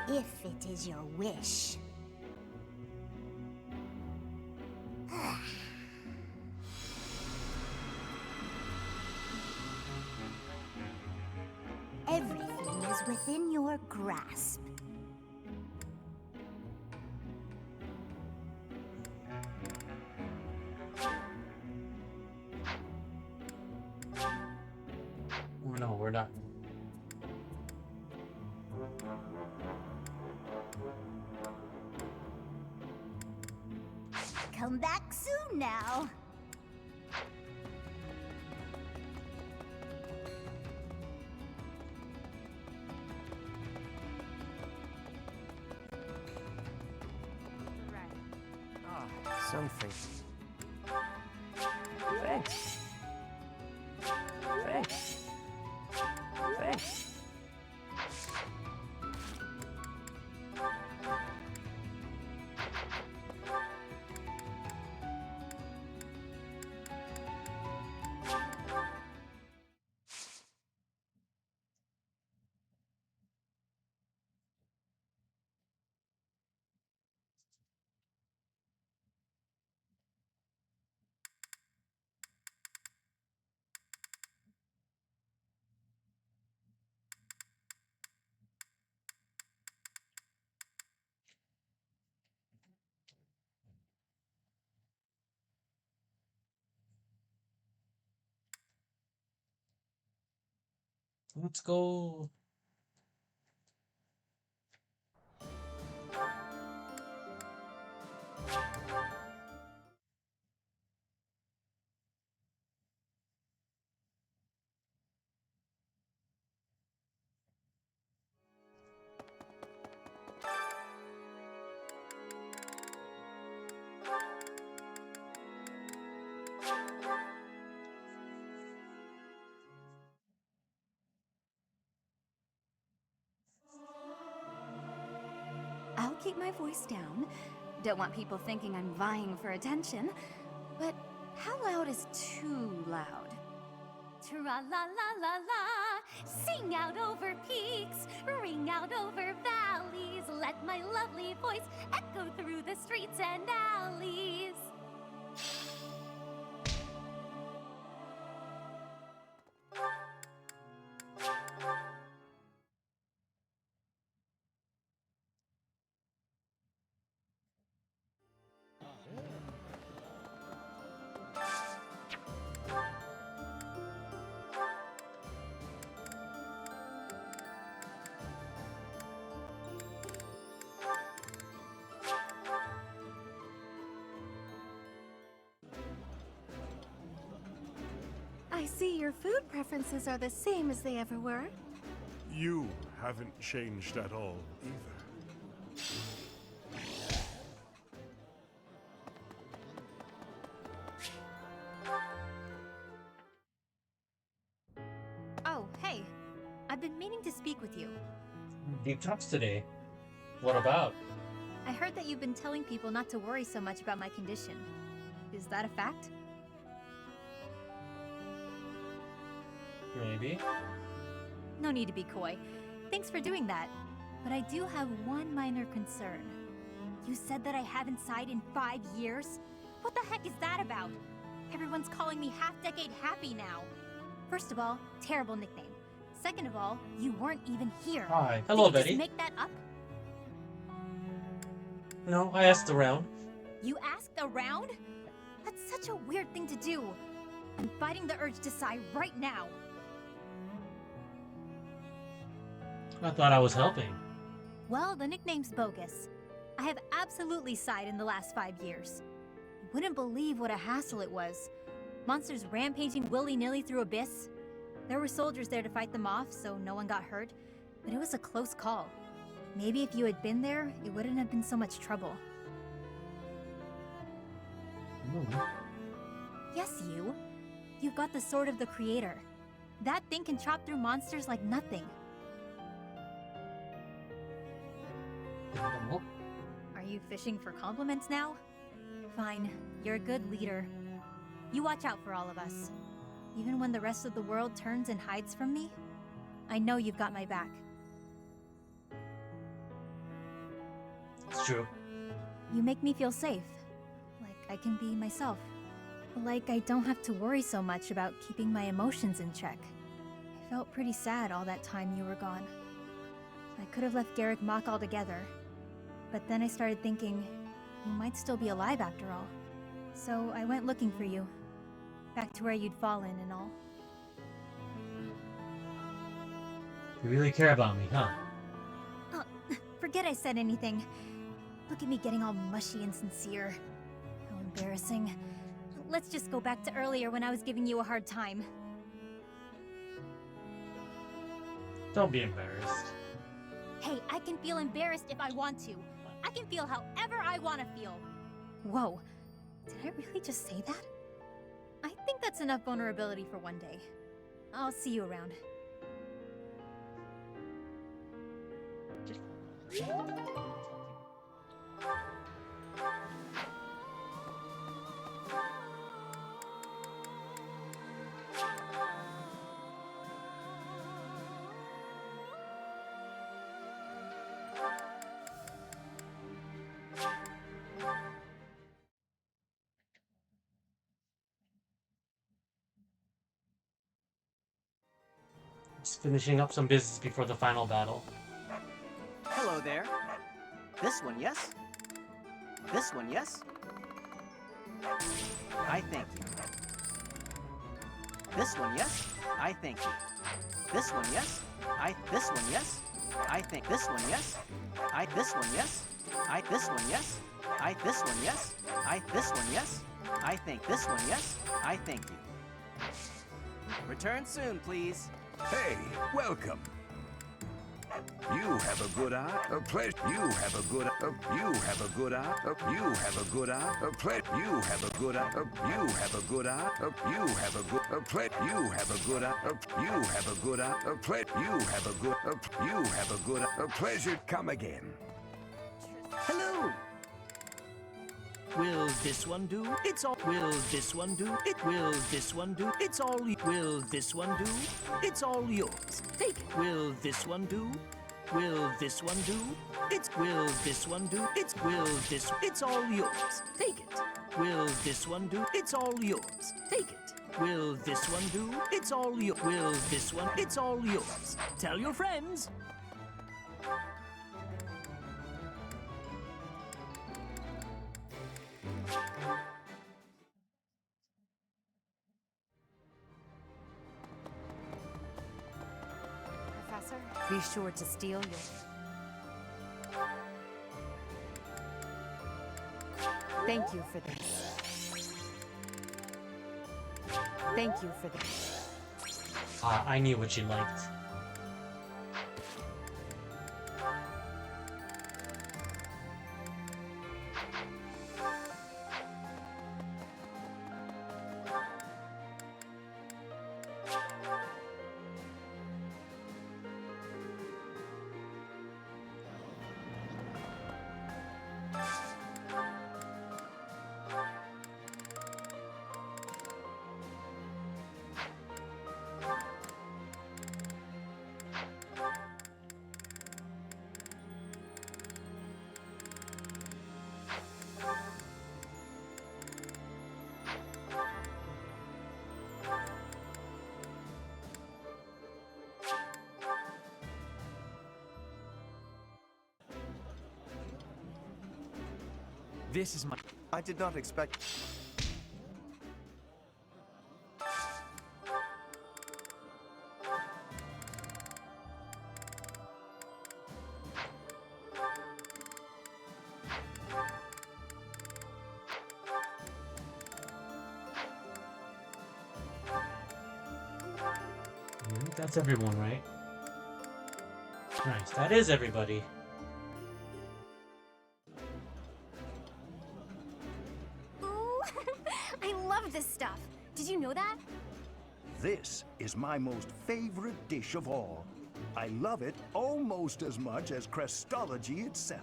If it is your wish. Everything is within your grasp. No, we're not. Come back soon now. Something. Thanks. Thanks. Thanks. Let's go. I'll keep my voice down. Don't want people thinking I'm vying for attention. But how loud is too loud? Tra-la-la-la-la, sing out over peaks, ring out over valleys. Let my lovely voice echo through the streets and alleys. see your food preferences are the same as they ever were. You haven't changed at all, either. Oh, hey. I've been meaning to speak with you. Deep talks today. What about? I heard that you've been telling people not to worry so much about my condition. Is that a fact? Maybe. No need to be coy. Thanks for doing that. But I do have one minor concern. You said that I haven't sighed in 5 years? What the heck is that about? Everyone's calling me half-decade happy now. First of all, terrible nickname. Second of all, you weren't even here. Hi. Hello, Did you Betty. just make that up? No, I asked around. You asked around? That's such a weird thing to do. I'm fighting the urge to sigh right now. I thought I was helping. Well, the nickname's bogus. I have absolutely sighed in the last 5 years. You wouldn't believe what a hassle it was. Monsters rampaging willy-nilly through Abyss. There were soldiers there to fight them off, so no one got hurt. But it was a close call. Maybe if you had been there, it wouldn't have been so much trouble. Yes, you. You've got the Sword of the Creator. That thing can chop through monsters like nothing. Are you fishing for compliments now? Fine, you're a good leader. You watch out for all of us. Even when the rest of the world turns and hides from me, I know you've got my back. It's true. You make me feel safe. Like I can be myself. Like I don't have to worry so much about keeping my emotions in check. I felt pretty sad all that time you were gone. I could have left Garrick Mach altogether. But then I started thinking, you might still be alive after all. So I went looking for you. Back to where you'd fallen and all. You really care about me, huh? Oh, forget I said anything. Look at me getting all mushy and sincere. How embarrassing. Let's just go back to earlier when I was giving you a hard time. Don't be embarrassed. Hey, I can feel embarrassed if I want to. I can feel however I want to feel. Whoa, did I really just say that? I think that's enough vulnerability for one day. I'll see you around. Just finishing up some business before the final battle. Hello there. This one, yes? This one, yes? I thank you. This one, yes? I thank you. This one, yes? This one, yes? I think this one, yes? This one, yes? This one, yes? This one, yes? This one, yes? I think this one, yes? I thank you. Return soon, please. Hey, welcome. You have a good eye, a pleasure. You have a good eye, you have a good eye, you have a good eye, a pleasure. You have a good eye, you have a good eye, you have a good pleasure. You have a good eye, you have a good eye, a pleasure. You have a good you have a good a pleasure. Come again. Hello! Will this one do? It's all. Will this one do? It will this one do? It's all. Will this one do? It's all yours. Take it. Will this one do? Will this one do? Will this one do? It's all yours. Take it. Will this one do? It's all yours. Take it. Will this one do? It's all yours. Will this one? It's all yours. Tell your friends. Professor, be sure to steal your... Thank you for this. Thank you for this. I knew what she liked. This is my... I did not expect... That's everyone, right? Nice, that is everybody. Ooh, I love this stuff. Did you know that? This is my most favorite dish of all. I love it almost as much as Crestology itself.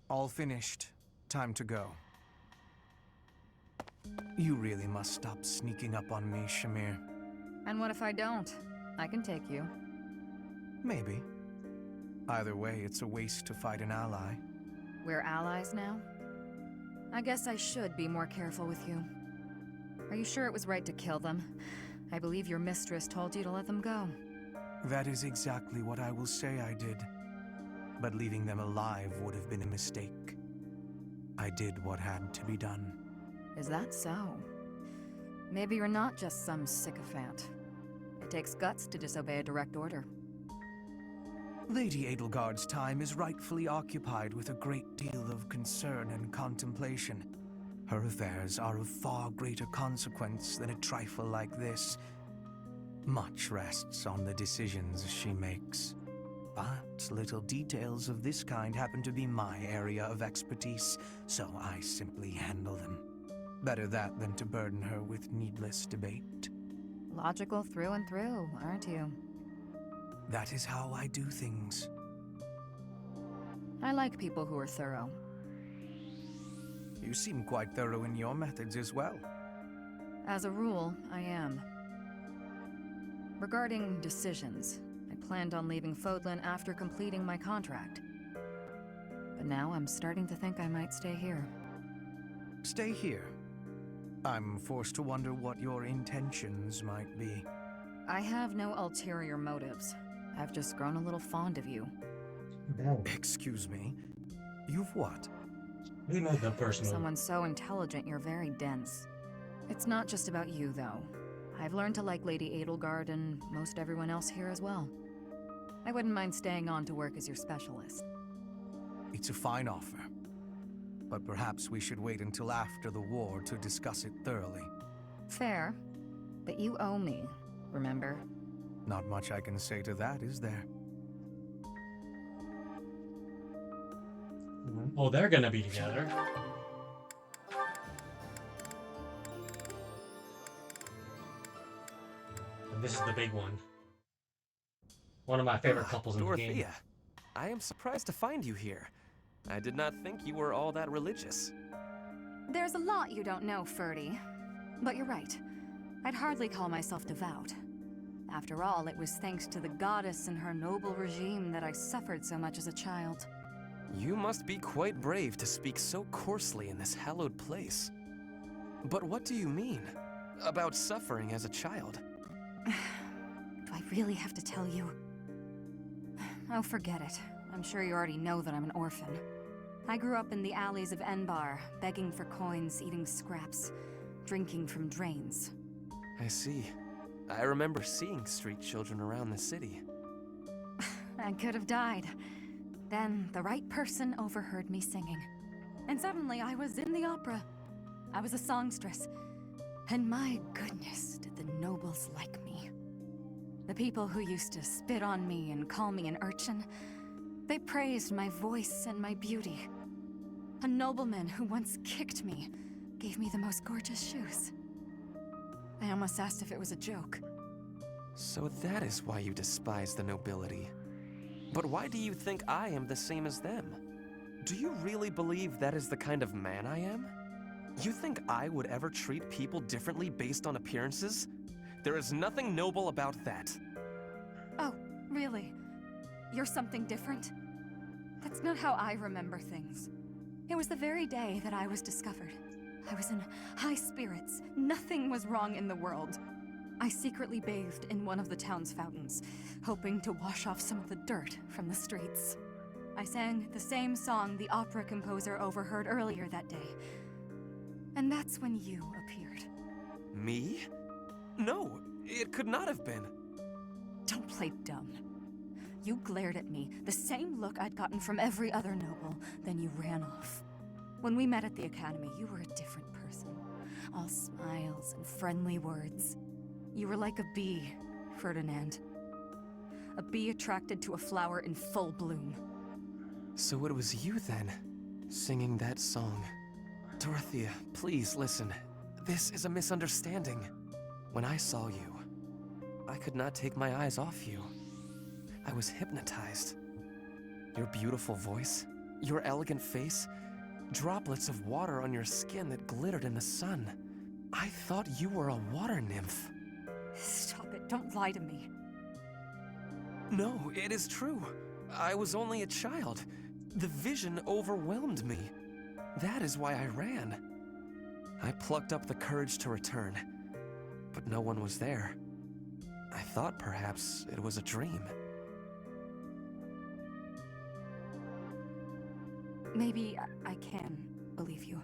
All finished. Time to go. You really must stop sneaking up on me, Shamir. And what if I don't? I can take you. Maybe. Either way, it's a waste to fight an ally. We're allies now? I guess I should be more careful with you. Are you sure it was right to kill them? I believe your mistress told you to let them go. That is exactly what I will say I did. But leaving them alive would have been a mistake. I did what had to be done. Is that so? Maybe you're not just some sycophant. It takes guts to disobey a direct order. Lady Edelgard's time is rightfully occupied with a great deal of concern and contemplation. Her affairs are of far greater consequence than a trifle like this. Much rests on the decisions she makes. But little details of this kind happen to be my area of expertise, so I simply handle them. Better that than to burden her with needless debate. Logical through and through, aren't you? That is how I do things. I like people who are thorough. You seem quite thorough in your methods as well. As a rule, I am. Regarding decisions, I planned on leaving Fodlan after completing my contract. But now I'm starting to think I might stay here. Stay here. I'm forced to wonder what your intentions might be. I have no ulterior motives. I've just grown a little fond of you. Excuse me? You've what? You know the person. Someone so intelligent, you're very dense. It's not just about you, though. I've learned to like Lady Edelgard and most everyone else here as well. I wouldn't mind staying on to work as your specialist. It's a fine offer. But perhaps we should wait until after the war to discuss it thoroughly. Fair. But you owe me, remember? Not much I can say to that, is there? Oh, they're gonna be together. And this is the big one. One of my favorite couples in the game. Dorothea, I am surprised to find you here. I did not think you were all that religious. There's a lot you don't know, Ferdy. But you're right. I'd hardly call myself devout. After all, it was thanks to the goddess and her noble regime that I suffered so much as a child. You must be quite brave to speak so coarsely in this hallowed place. But what do you mean about suffering as a child? Do I really have to tell you? Oh, forget it. I'm sure you already know that I'm an orphan. I grew up in the alleys of Enbar, begging for coins, eating scraps, drinking from drains. I see. I remember seeing street children around the city. I could have died. Then the right person overheard me singing. And suddenly I was in the opera. I was a songstress. And my goodness, did the nobles like me. The people who used to spit on me and call me an urchin, they praised my voice and my beauty. A nobleman who once kicked me gave me the most gorgeous shoes. I almost asked if it was a joke. So that is why you despise the nobility. But why do you think I am the same as them? Do you really believe that is the kind of man I am? You think I would ever treat people differently based on appearances? There is nothing noble about that. Oh, really? You're something different? That's not how I remember things. It was the very day that I was discovered. I was in high spirits. Nothing was wrong in the world. I secretly bathed in one of the town's fountains, hoping to wash off some of the dirt from the streets. I sang the same song the opera composer overheard earlier that day. And that's when you appeared. Me? No, it could not have been. Don't play dumb. You glared at me, the same look I'd gotten from every other noble, then you ran off. When we met at the academy, you were a different person. All smiles and friendly words. You were like a bee, Ferdinand. A bee attracted to a flower in full bloom. So it was you then, singing that song. Dorothea, please listen. This is a misunderstanding. When I saw you, I could not take my eyes off you. I was hypnotized. Your beautiful voice, your elegant face, droplets of water on your skin that glittered in the sun. I thought you were a water nymph. Stop it, don't lie to me. No, it is true. I was only a child. The vision overwhelmed me. That is why I ran. I plucked up the courage to return, but no one was there. I thought perhaps it was a dream. Maybe I can believe you.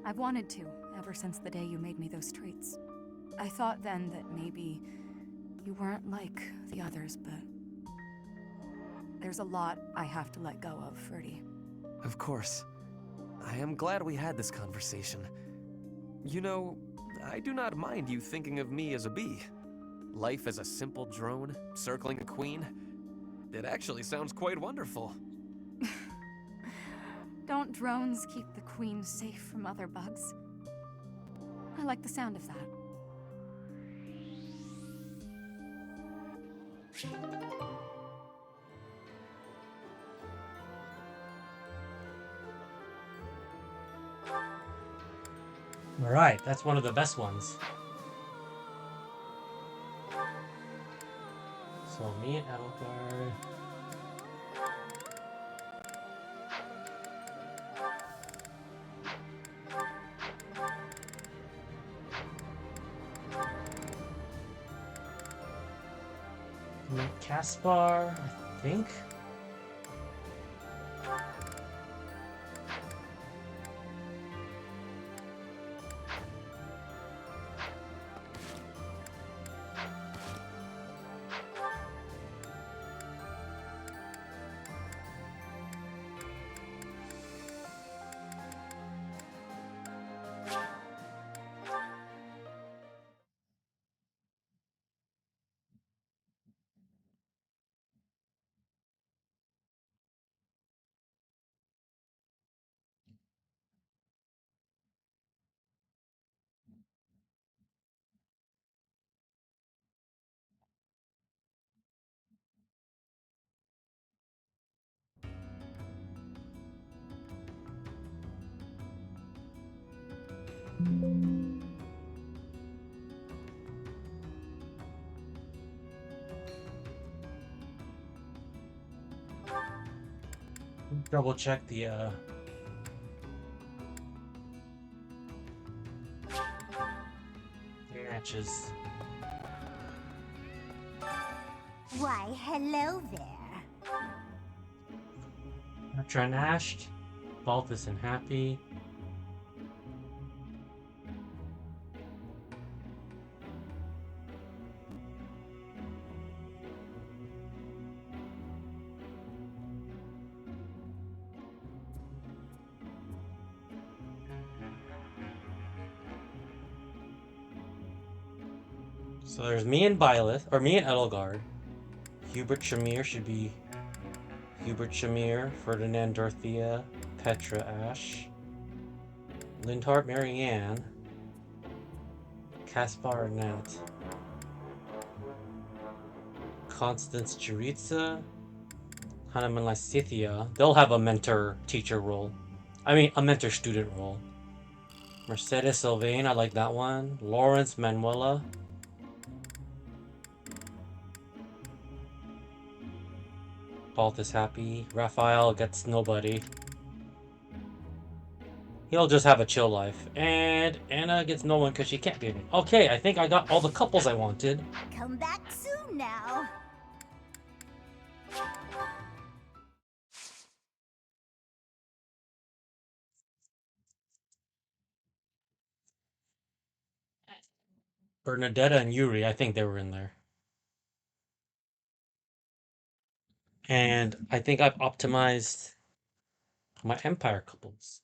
I've wanted to, ever since the day you made me those treats. I thought then that maybe you weren't like the others, but there's a lot I have to let go of, Ferdy. Of course. I am glad we had this conversation. You know, I do not mind you thinking of me as a bee. Life as a simple drone, circling a queen. It actually sounds quite wonderful. Don't drones keep the queen safe from other bugs? I like the sound of that. Alright, that's one of the best ones. So me and Edelgard. Caspar, I think. Double check the matches. Why, hello there. Trent Ashed, Balthus and Happy. So there's me and Byleth, or me and Edelgard. Hubert Shamir should be Hubert Shamir, Ferdinand Dorothea, Petra Ash, Lindhart Marianne, Caspar Nat, Constance Chiritza, Hanuman Lysithia. They'll have a mentor-teacher role. I mean, a mentor-student role. Mercedes Sylvain, I like that one. Lawrence Manuela. Paul is happy. Raphael gets nobody. He'll just have a chill life. And Anna gets no one because she can't be in it. Okay, I think I got all the couples I wanted. Come back soon now. Bernadetta and Yuri, I think they were in there. And I think I've optimized my Empire couples.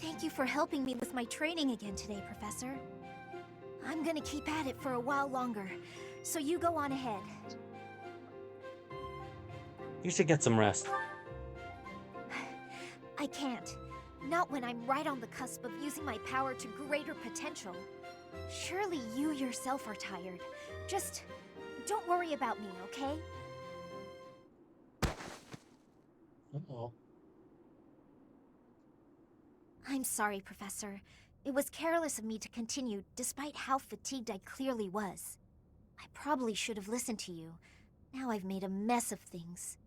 Thank you for helping me with my training again today, Professor. I'm gonna keep at it for a while longer, so you go on ahead. You should get some rest. I can't. Not when I'm right on the cusp of using my power to greater potential. Surely you yourself are tired. Just don't worry about me, okay? Uh-oh. I'm sorry, Professor. It was careless of me to continue, despite how fatigued I clearly was. I probably should have listened to you. Now I've made a mess of things.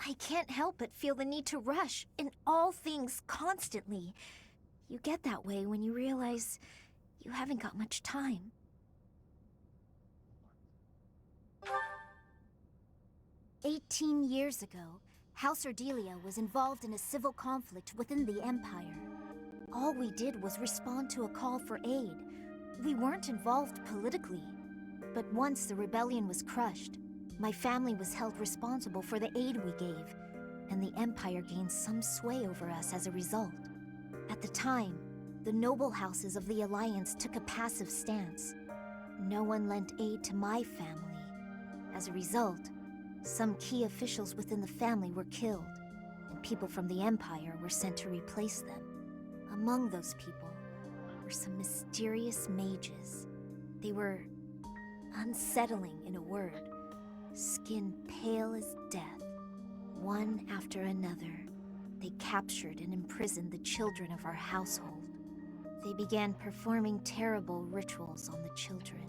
I can't help but feel the need to rush in all things constantly. You get that way when you realize you haven't got much time. "18 years ago, House Ordelia was involved in a civil conflict within the Empire. All we did was respond to a call for aid. We weren't involved politically. But once the rebellion was crushed, my family was held responsible for the aid we gave, and the Empire gained some sway over us as a result. At the time, the noble houses of the Alliance took a passive stance. No one lent aid to my family. As a result, some key officials within the family were killed, and people from the Empire were sent to replace them. Among those people were some mysterious mages. They were unsettling, in a word. Skin pale as death. One after another, they captured and imprisoned the children of our household. They began performing terrible rituals on the children,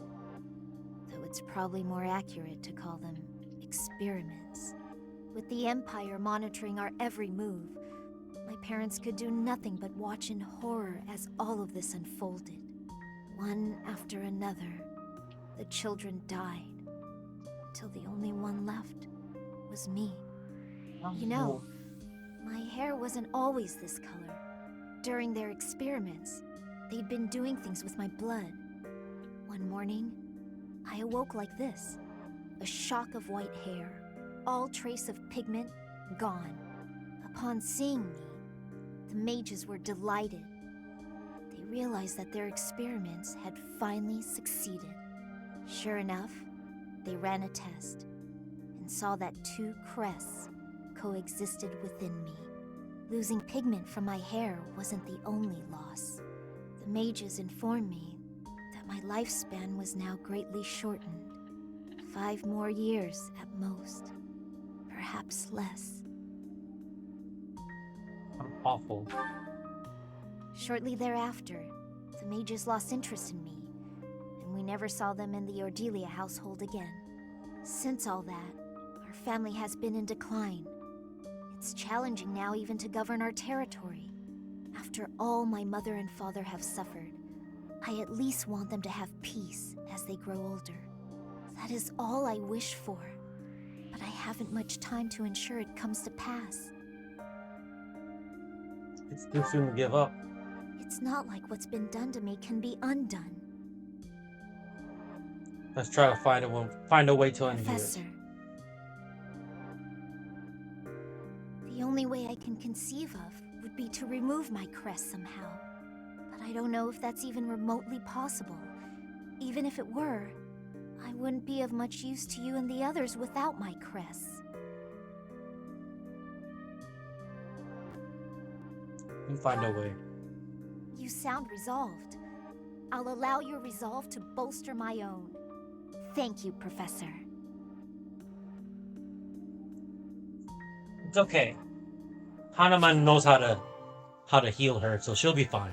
though it's probably more accurate to call them experiments. With the Empire monitoring our every move, my parents could do nothing but watch in horror as all of this unfolded. One after another, the children died, until the only one left was me. You know, my hair wasn't always this color. During their experiments, they'd been doing things with my blood. One morning, I awoke like this. A shock of white hair, all trace of pigment gone. Upon seeing me, the mages were delighted. They realized that their experiments had finally succeeded. Sure enough, they ran a test and saw that two crests coexisted within me. Losing pigment from my hair wasn't the only loss. The mages informed me that my lifespan was now greatly shortened. 5 more years at most. Perhaps less. Awful. Shortly thereafter, the mages lost interest in me, and we never saw them in the Ordelia household again. Since all that, our family has been in decline. It's challenging now even to govern our territory. After all my mother and father have suffered, I at least want them to have peace as they grow older. That is all I wish for. But I haven't much time to ensure it comes to pass. It's too soon to give up. It's not like what's been done to me can be undone. Let's try to find a way to undo it. Professor. The only way I can conceive of would be to remove my crest somehow. But I don't know if that's even remotely possible. Even if it were, I wouldn't be of much use to you and the others without my crests. We'll find a way. You sound resolved. I'll allow your resolve to bolster my own. Thank you, Professor. It's okay. Hanuman knows how to heal her, so she'll be fine.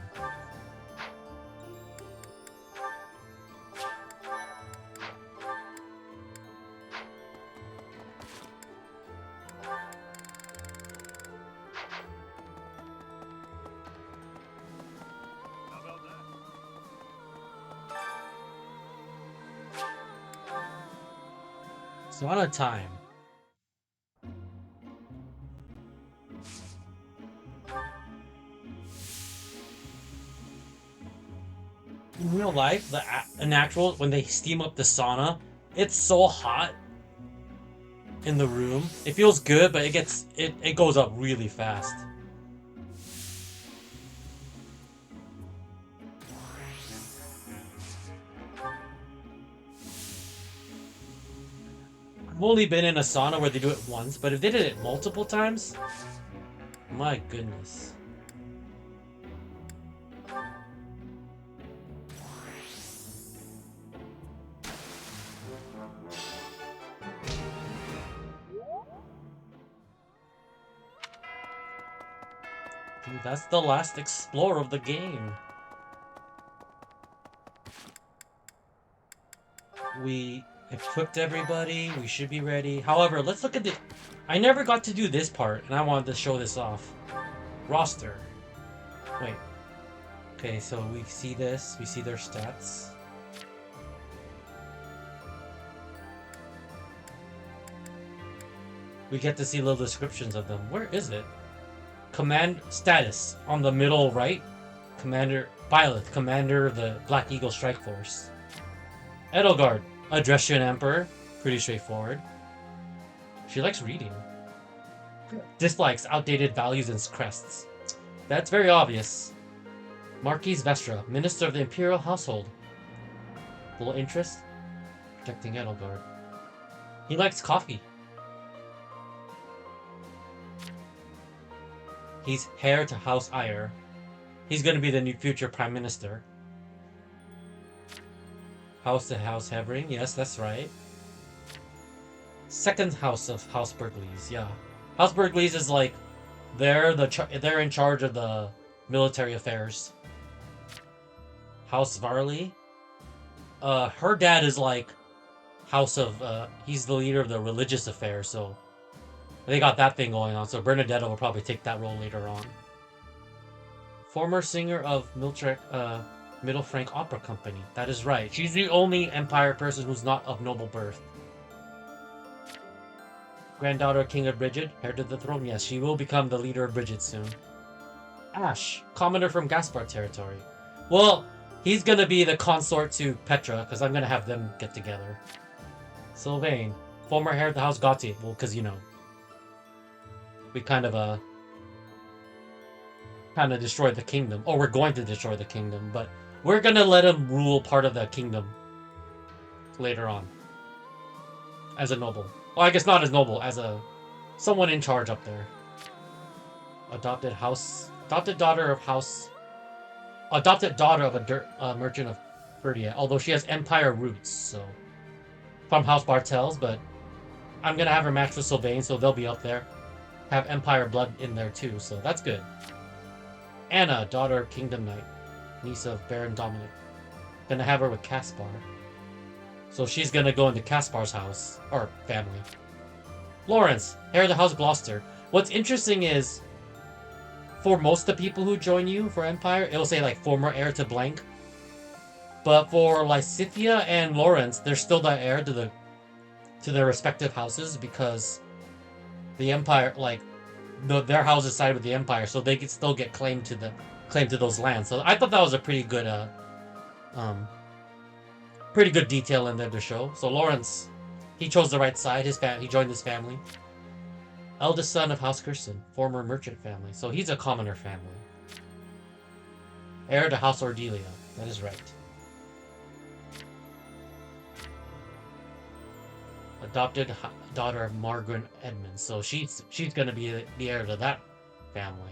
It's not a time. In real life, in actual, when they steam up the sauna, it's so hot in the room. It feels good, but it goes up really fast. I've only been in a sauna where they do it once, but if they did it multiple times, my goodness. Dude, that's the last explorer of the game. We equipped everybody. We should be ready. However, let's look at the... I never got to do this part, and I wanted to show this off. Roster. Wait. Okay, so we see this. We see their stats. We get to see little descriptions of them. Where is it? Command status on the middle right. Commander Violet, commander of the Black Eagle Strike Force. Edelgard, Adrestian Emperor. Pretty straightforward. She likes reading. Dislikes outdated values and crests. That's very obvious. Marquise Vestra, Minister of the Imperial Household. Little interest? Protecting Edelgard. He likes coffee. He's heir to House Eyre. He's gonna be the new future Prime Minister. House to House Hevering, yes, that's right. Second house of House Burgleys, yeah. House Burgleys is like they're in charge of the military affairs. House Varley, her dad is like House of he's the leader of the religious affairs, so they got that thing going on. So Bernadetta will probably take that role later on. Former singer of Middle Frank Opera Company. That is right. She's the only Empire person who's not of noble birth. Granddaughter of King of Brigid, heir to the throne. Yes, she will become the leader of Brigid soon. Ash, commoner from Gaspar territory. Well, he's gonna be the consort to Petra, because I'm gonna have them get together. Sylvain, former heir of the House Gautier. Well, because, you know, we kind of destroyed the kingdom. Or we're going to destroy the kingdom, but we're gonna let him rule part of the kingdom later on. As a noble. Well, I guess not as noble, as someone in charge up there. Adopted daughter of a merchant of Ferdia, although she has Empire roots, so from House Bartels, but I'm gonna have her match with Sylvain, so they'll be up there. Have Empire blood in there too, so that's good. Anna, daughter of Kingdom Knight, niece of Baron Dominic. Gonna have her with Caspar. So she's gonna go into Caspar's house, or family. Lawrence, heir of the House Gloucester. What's interesting is, for most of the people who join you for Empire, it'll say like former heir to blank. But for Lysithea and Lawrence, they're still the heir to their respective houses because the Empire, like their houses side with the Empire, so they could still get claim to those lands. So I thought that was a um, pretty good detail in there to show. So Lawrence, he chose the right side. He joined his family. Eldest son of House Kirsten, former merchant family. So he's a commoner family. Heir to House Ordelia. That is right. Adopted daughter of Margaret Edmonds. So she's gonna be the heir to that family.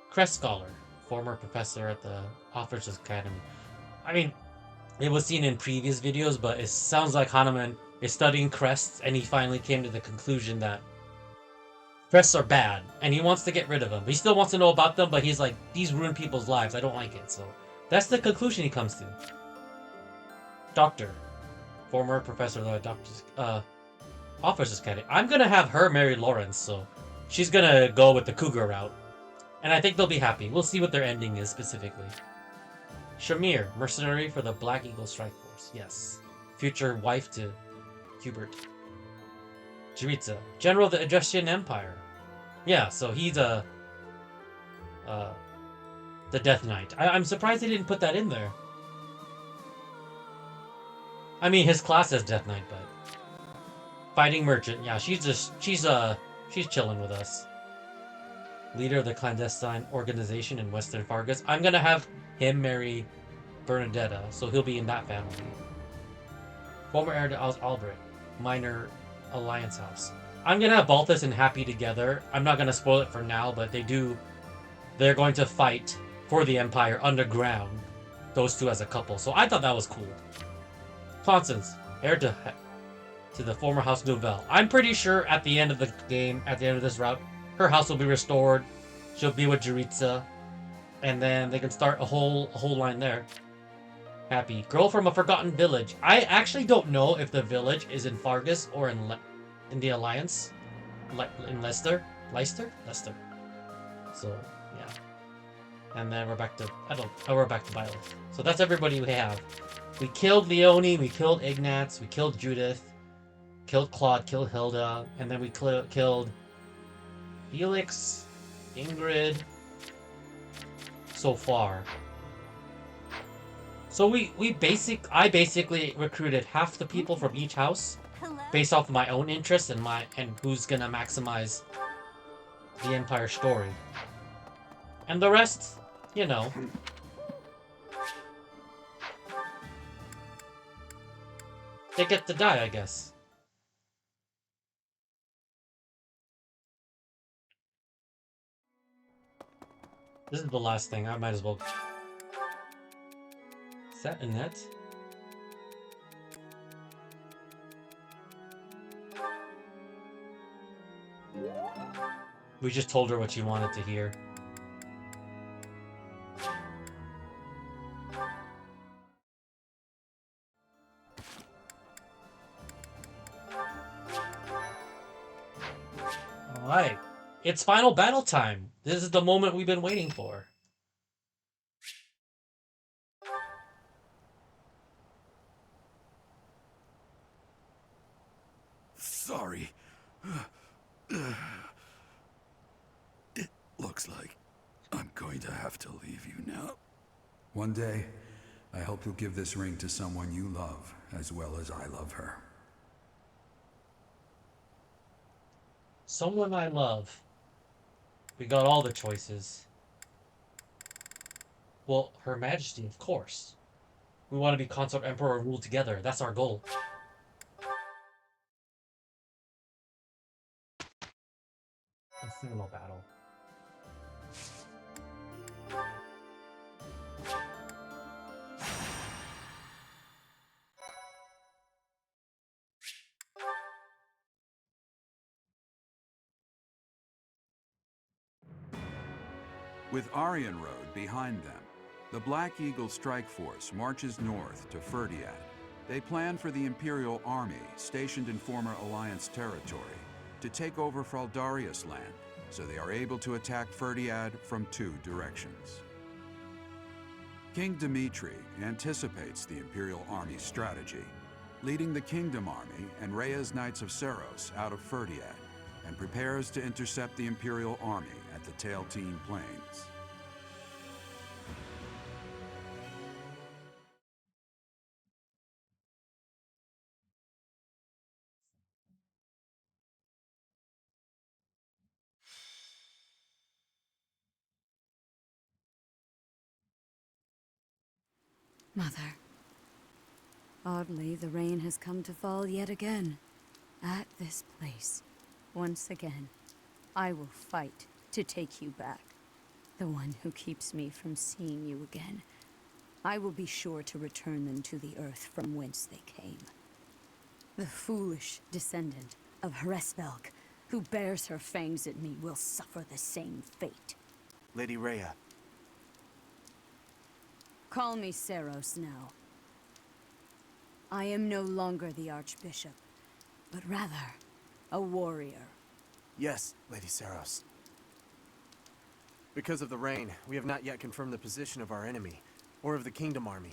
Crest Scholar, former professor at the Officers Academy. I mean, it was seen in previous videos, but it sounds like Hanuman is studying crests, and he finally came to the conclusion that crests are bad, and he wants to get rid of them. He still wants to know about them, but he's like, these ruin people's lives. I don't like it. So that's the conclusion he comes to. Doctor, former professor of the Officers Academy. I'm gonna have her marry Lawrence, so she's gonna go with the cougar route. And I think they'll be happy. We'll see what their ending is specifically. Shamir, mercenary for the Black Eagle Strike Force. Yes. Future wife to Hubert. Jiritsa, general of the Adrestian Empire. Yeah, so he's the Death Knight. I'm surprised they didn't put that in there. I mean, his class is Death Knight, but fighting merchant. Yeah, she's chilling with us. Leader of the clandestine organization in Western Fargus. I'm gonna have him marry Bernadetta, so he'll be in that family. Former heir to Albrecht, minor alliance house. I'm gonna have Balthus and Happy together. I'm not gonna spoil it for now, but they're going to fight for the Empire underground. Those two as a couple, so I thought that was cool. Constance, heir to the former House Nouvelle. I'm pretty sure at the end of the game, at the end of this route, her house will be restored. She'll be with Jiritsa, and then they can start a whole line there. Happy, girl from a forgotten village. I actually don't know if the village is in Fargus or in the Alliance, in Leicester. So yeah, and then we're back to Byleth. So that's everybody we have. We killed Leonie, we killed Ignatz, we killed Judith, killed Claude, killed Hilda, and then we killed Felix, Ingrid, so far. So I basically recruited half the people from each house based off of my own interests and who's gonna maximize the Empire story. And the rest, you know. They get to die, I guess. This is the last thing. I might as well. Is that Annette? We just told her what she wanted to hear. Alright. It's final battle time. This is the moment we've been waiting for. Sorry. It looks like I'm going to have to leave you now. One day, I hope you'll give this ring to someone you love as well as I love her. Someone I love. We got all the choices. Well, Her Majesty, of course. We want to be Consort Emperor and rule together. That's our goal. Final battle. With Aryan Road behind them, the Black Eagle Strike Force marches north to Ferdiad. They plan for the Imperial Army, stationed in former Alliance territory, to take over Fraldarius land, so they are able to attack Ferdiad from two directions. King Dimitri anticipates the Imperial Army's strategy, leading the Kingdom Army and Rhea's Knights of Seros out of Ferdiad, and prepares to intercept the Imperial Army at the Tailtean Plains. Mother. Oddly, the rain has come to fall yet again. At this place. Once again, I will fight to take you back. The one who keeps me from seeing you again. I will be sure to return them to the earth from whence they came. The foolish descendant of Hresvelg, who bears her fangs at me, will suffer the same fate. Lady Rhea. Call me Seros now. I am no longer the Archbishop, but rather a warrior. Yes, Lady Seros. Because of the rain, we have not yet confirmed the position of our enemy, or of the Kingdom Army.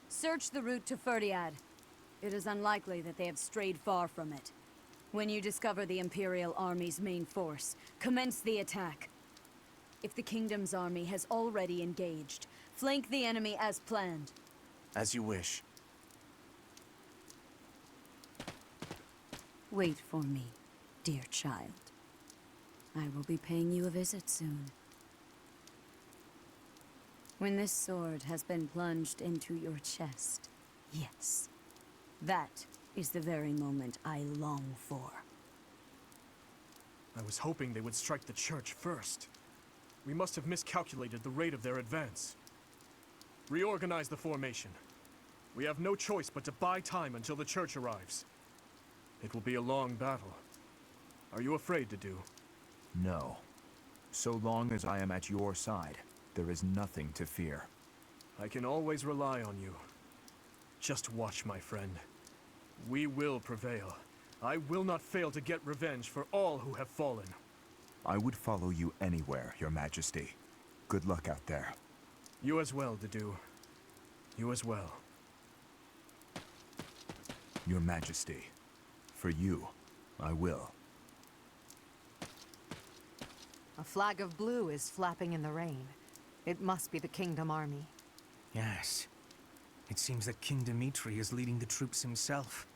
Search the route to Ferdiad. It is unlikely that they have strayed far from it. When you discover the Imperial Army's main force, commence the attack. If the Kingdom's army has already engaged, flank the enemy as planned. As you wish. Wait for me, dear child. I will be paying you a visit soon. When this sword has been plunged into your chest, yes, that is the very moment I long for. I was hoping they would strike the church first. We must have miscalculated the rate of their advance. Reorganize the formation. We have no choice but to buy time until the church arrives. It will be a long battle. Are you afraid to do? No. So long as I am at your side, there is nothing to fear. I can always rely on you. Just watch, my friend. We will prevail. I will not fail to get revenge for all who have fallen. I would follow you anywhere, Your Majesty. Good luck out there. You as well, Dedu. You as well. Your Majesty. For you, I will. A flag of blue is flapping in the rain. It must be the Kingdom Army. Yes. It seems that King Dimitri is leading the troops himself.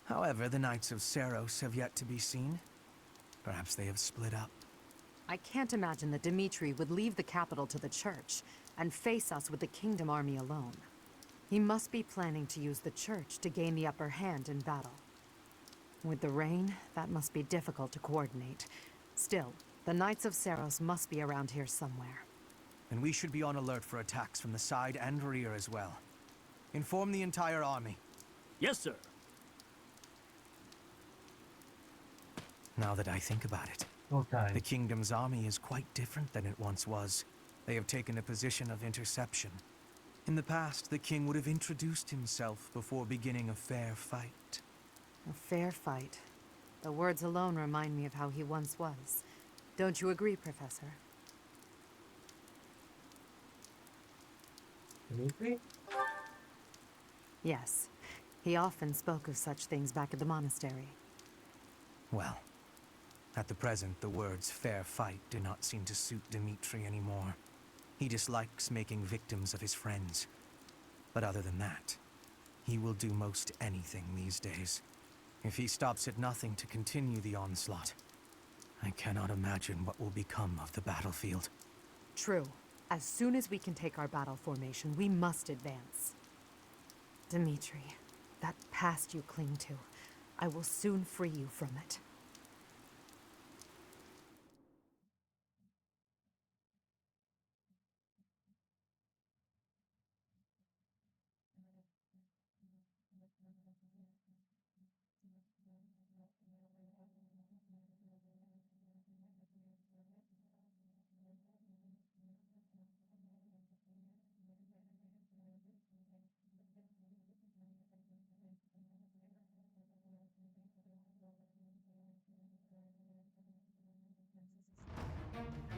However, the Knights of Seros have yet to be seen. Perhaps they have split up. I can't imagine that Dimitri would leave the capital to the church and face us with the Kingdom Army alone. He must be planning to use the church to gain the upper hand in battle. With the rain, that must be difficult to coordinate. Still, the Knights of Seros must be around here somewhere. And we should be on alert for attacks from the side and rear as well. Inform the entire army. Yes, sir. Now that I think about it, the Kingdom's army is quite different than it once was. They have taken a position of interception. In the past, the king would have introduced himself before beginning a fair fight. A fair fight. The words alone remind me of how he once was. Don't you agree, Professor? Dimitri? Yes. He often spoke of such things back at the monastery. Well, at the present, the words fair fight do not seem to suit Dimitri anymore. He dislikes making victims of his friends. But other than that, he will do most anything these days. If he stops at nothing to continue the onslaught, I cannot imagine what will become of the battlefield. True. As soon as we can take our battle formation, we must advance. Dimitri, that past you cling to, I will soon free you from it.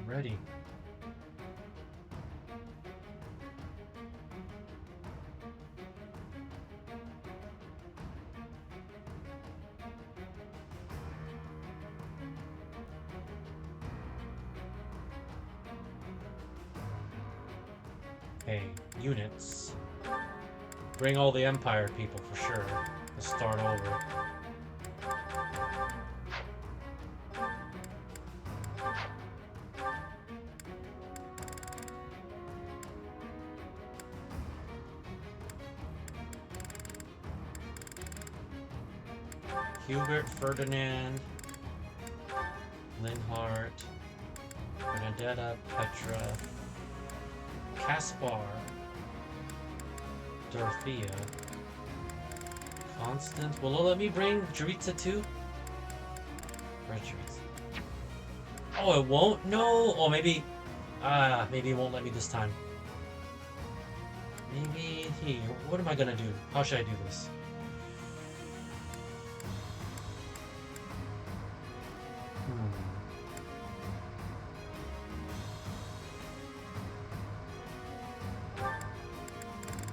Ready. Okay, units. Bring all the Empire people for sure. Let's start over. Hubert, Ferdinand, Linhart, Bernadetta, Petra, Caspar, Dorothea, Constant. Will it let me bring Jaritza too? Where's Jaritza? Oh, it won't? No! Oh, maybe... maybe it won't let me this time. Maybe here. What am I gonna do? How should I do this?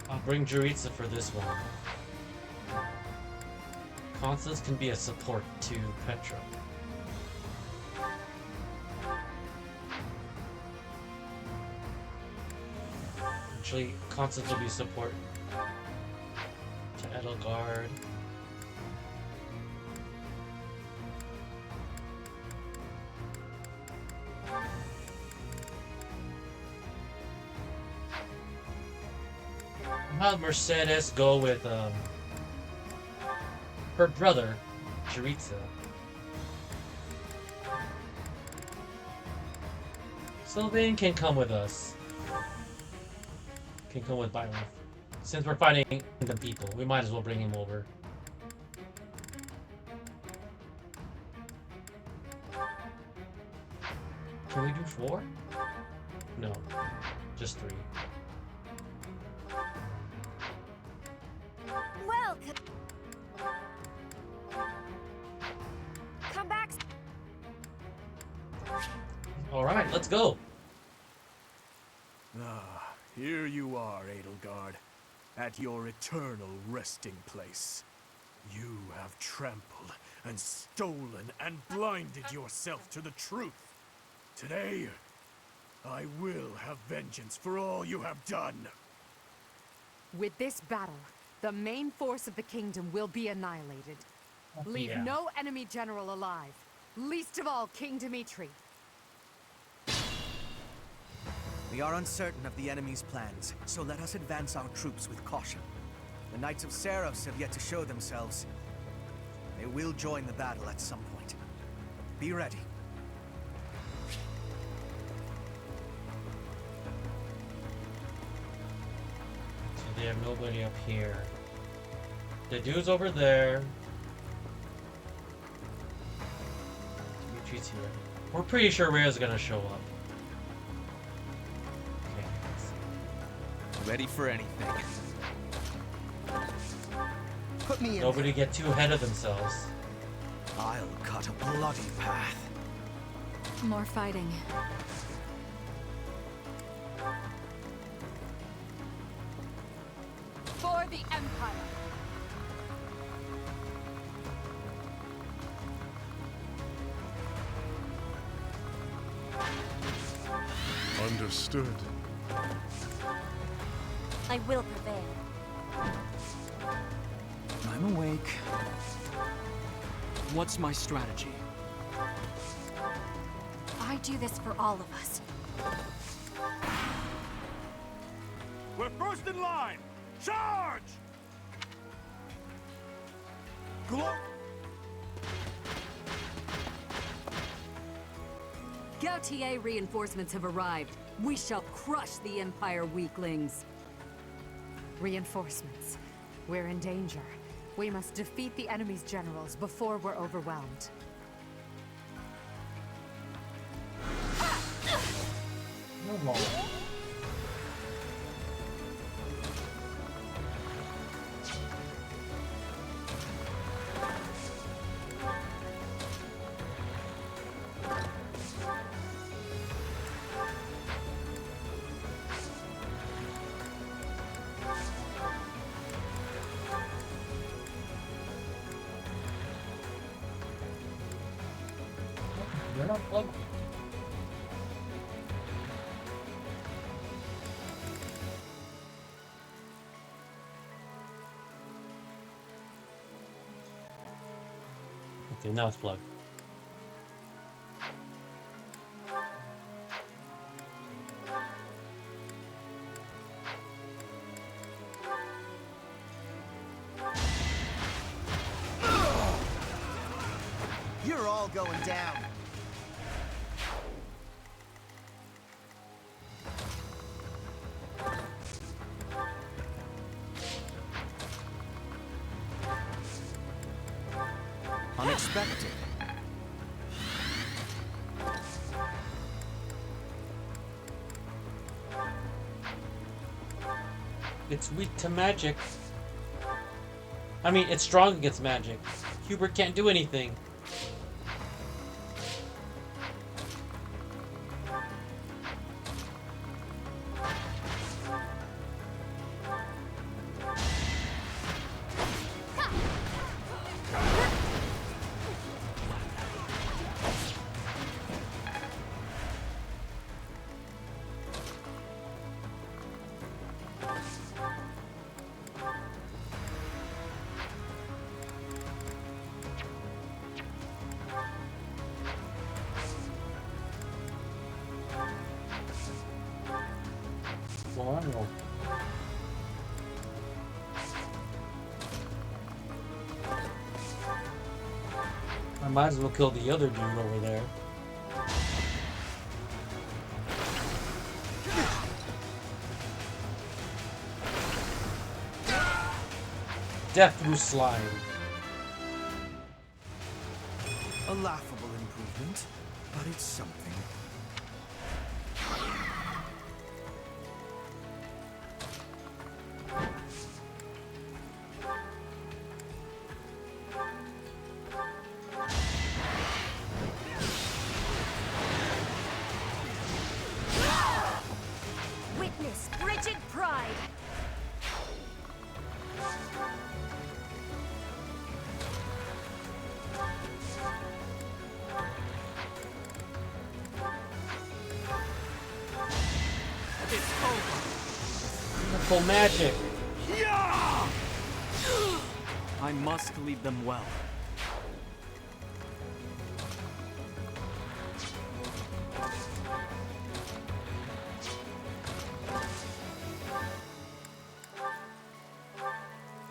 I'll bring Jaritza for this one. Constance can be a support to Petra. Actually, Constance will be support to Edelgard. I'll have Mercedes go with her brother, Jaritza. Sylvain can come with us. Can come with Byron. Since we're fighting the people, we might as well bring him over. Can we do 4? No, just 3. Welcome. Come back. All right, let's go. Ah, here you are, Edelgard, at your eternal resting place. You have trampled and stolen and blinded yourself to the truth. Today, I will have vengeance for all you have done. With this battle, the main force of the kingdom will be annihilated. Leave Yeah. no enemy general alive, least of all King Dimitri. We are uncertain of the enemy's plans, so let us advance our troops with caution. The Knights of Seros have yet to show themselves. They will join the battle at some point. Be ready. So they have nobody up here. The dude's over there. Dimitri's here. We're pretty sure Rhea's gonna show up. Okay, let's see. Ready for anything. Put me in. Nobody get too ahead of themselves. I'll cut a bloody path. More fighting. For the Empire! Understood. I will prevail. I'm awake. What's my strategy? I do this for all of us. We're first in line! Charge! Gautier reinforcements have arrived. We shall crush the Empire weaklings. Reinforcements. We're in danger. We must defeat the enemy's generals before we're overwhelmed. You're not plugged. Okay, now it's plugged. You're all going down. Unexpected. It's weak to magic. I mean, it's strong against magic. Hubert can't do anything. Wow. I might as well kill the other dude over there. Death through slime. A laughable improvement, but it's something. Witness frigid pride. It's over. Miracle magic. I must lead them well.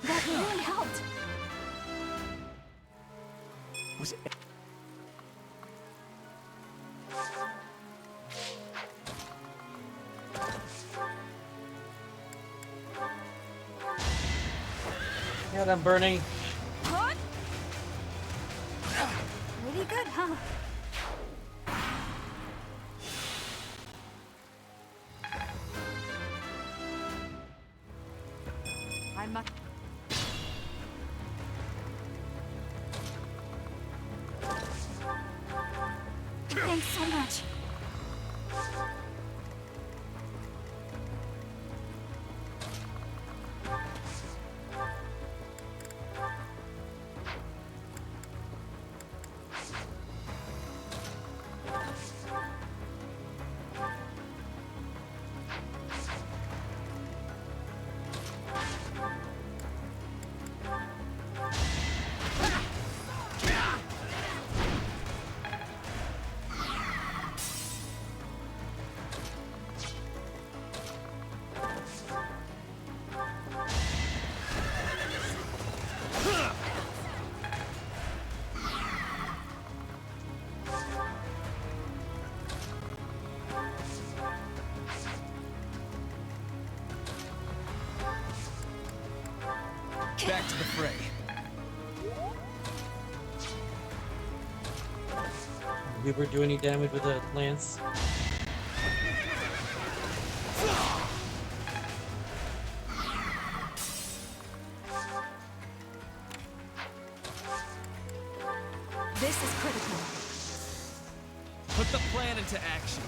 That really helped. Was it? Yeah, I'm burning. Huh? Pretty good, huh? I must. Thanks so much. Back to the fray. Did Hubert do any damage with the lance? This is critical. Put the plan into action.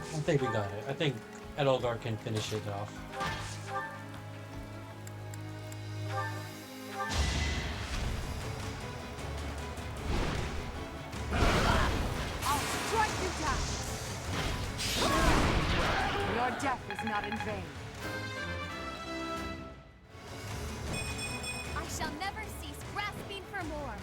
I think we got it. I think Edelgar can finish it off. I'll strike you down. not in vain. I shall never cease grasping for more.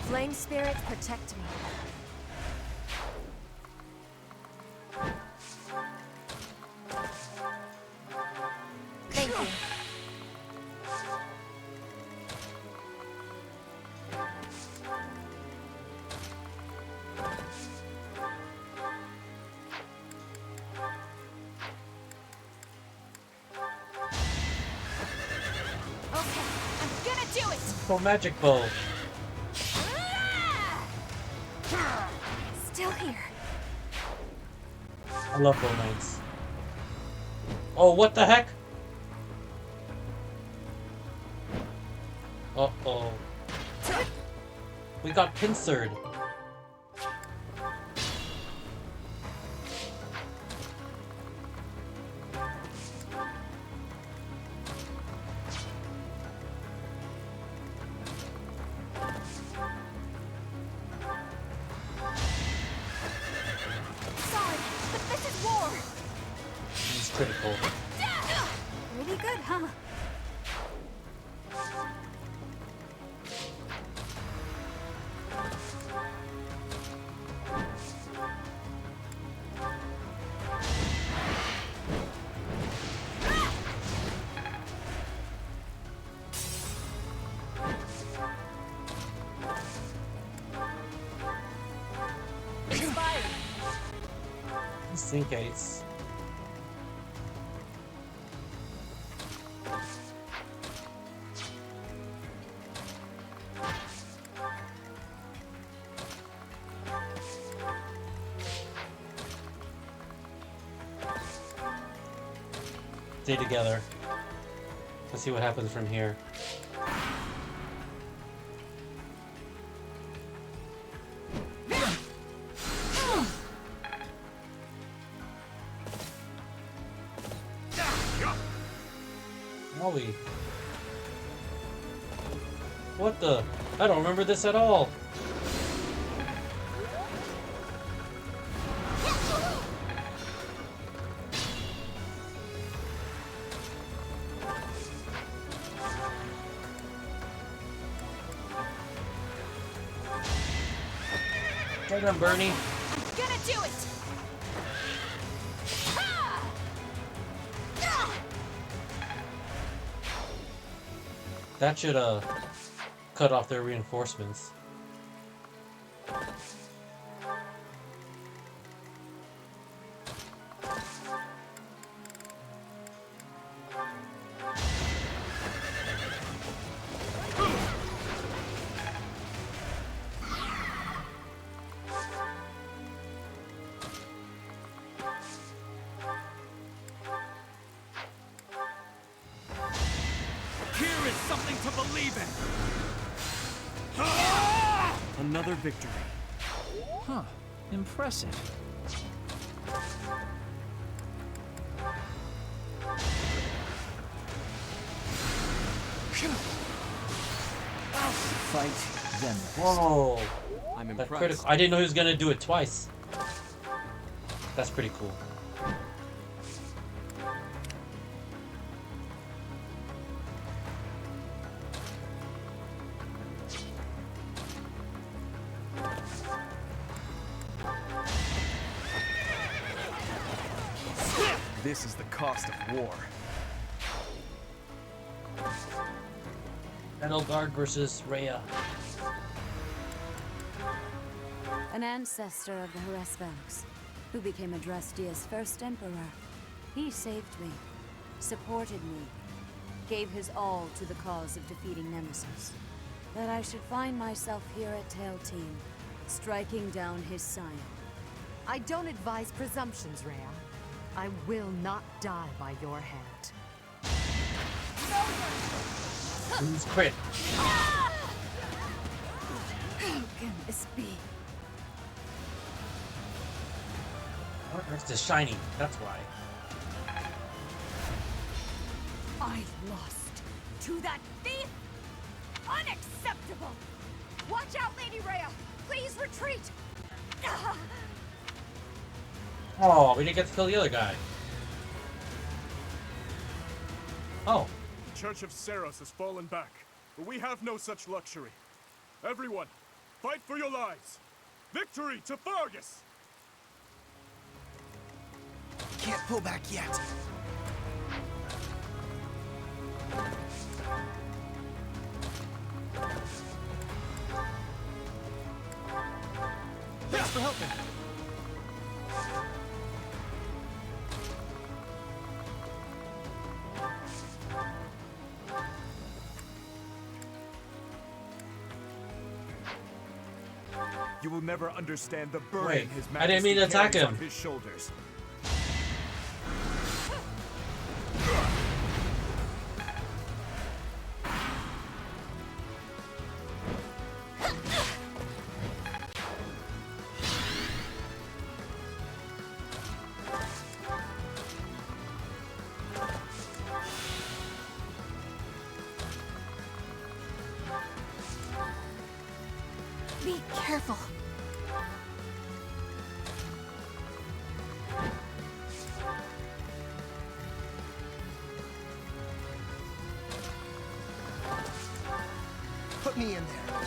Flame spirit, protect me. Thank you. Okay, I'm gonna do it! For magic bow. Still here. I love bow knights. Oh, what the heck? Uh-oh. We got pincered. Sorry, but this is war. It's critical. Pretty good, huh? Inspired. Sync Ace. Stay together. Let's see what happens from here. Molly. What the? I don't remember this at all. Get him, Bernie. I'm gonna do it! That should cut off their reinforcements. Here is something to believe in! Another victory. Huh. Impressive. Fight them. Whoa! I'm That impressed. critical. I didn't know he was gonna do it twice. That's pretty cool. This is the cost of war. Edelgard versus Rhea. An ancestor of the Harassvales, who became Adrastia's first emperor. He saved me, supported me, gave his all to the cause of defeating Nemesis. That I should find myself here at Tail Team, striking down his scion. I don't advise presumptions, Rhea. I will not die by your hand. Who's crit? How can this be? It's just shiny. That's why. I lost to that thief? Unacceptable! Watch out, Lady Rhea! Please retreat! Oh, we didn't get to kill the other guy. Oh. The Church of Seros has fallen back, but we have no such luxury. Everyone, fight for your lives! Victory to Fargus! Can't pull back yet. Thanks for helping. You will never understand the burden Wait, his I didn't mean to majesty attack carries him. on his shoulders. Be careful. Put me in there.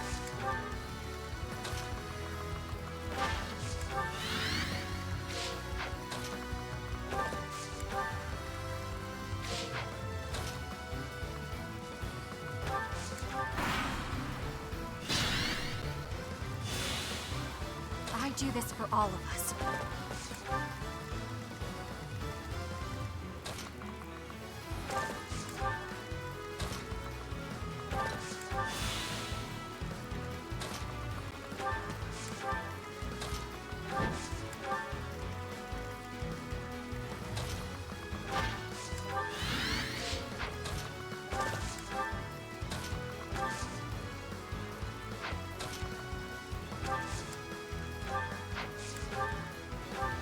I do this for all of us.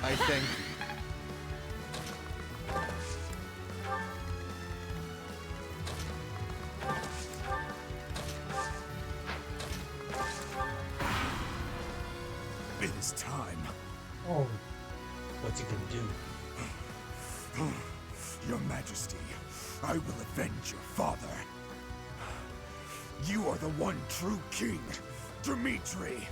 I thank you. It is time. Oh. What's he gonna do? Your Majesty, I will avenge your father. You are the one true king, Dimitri.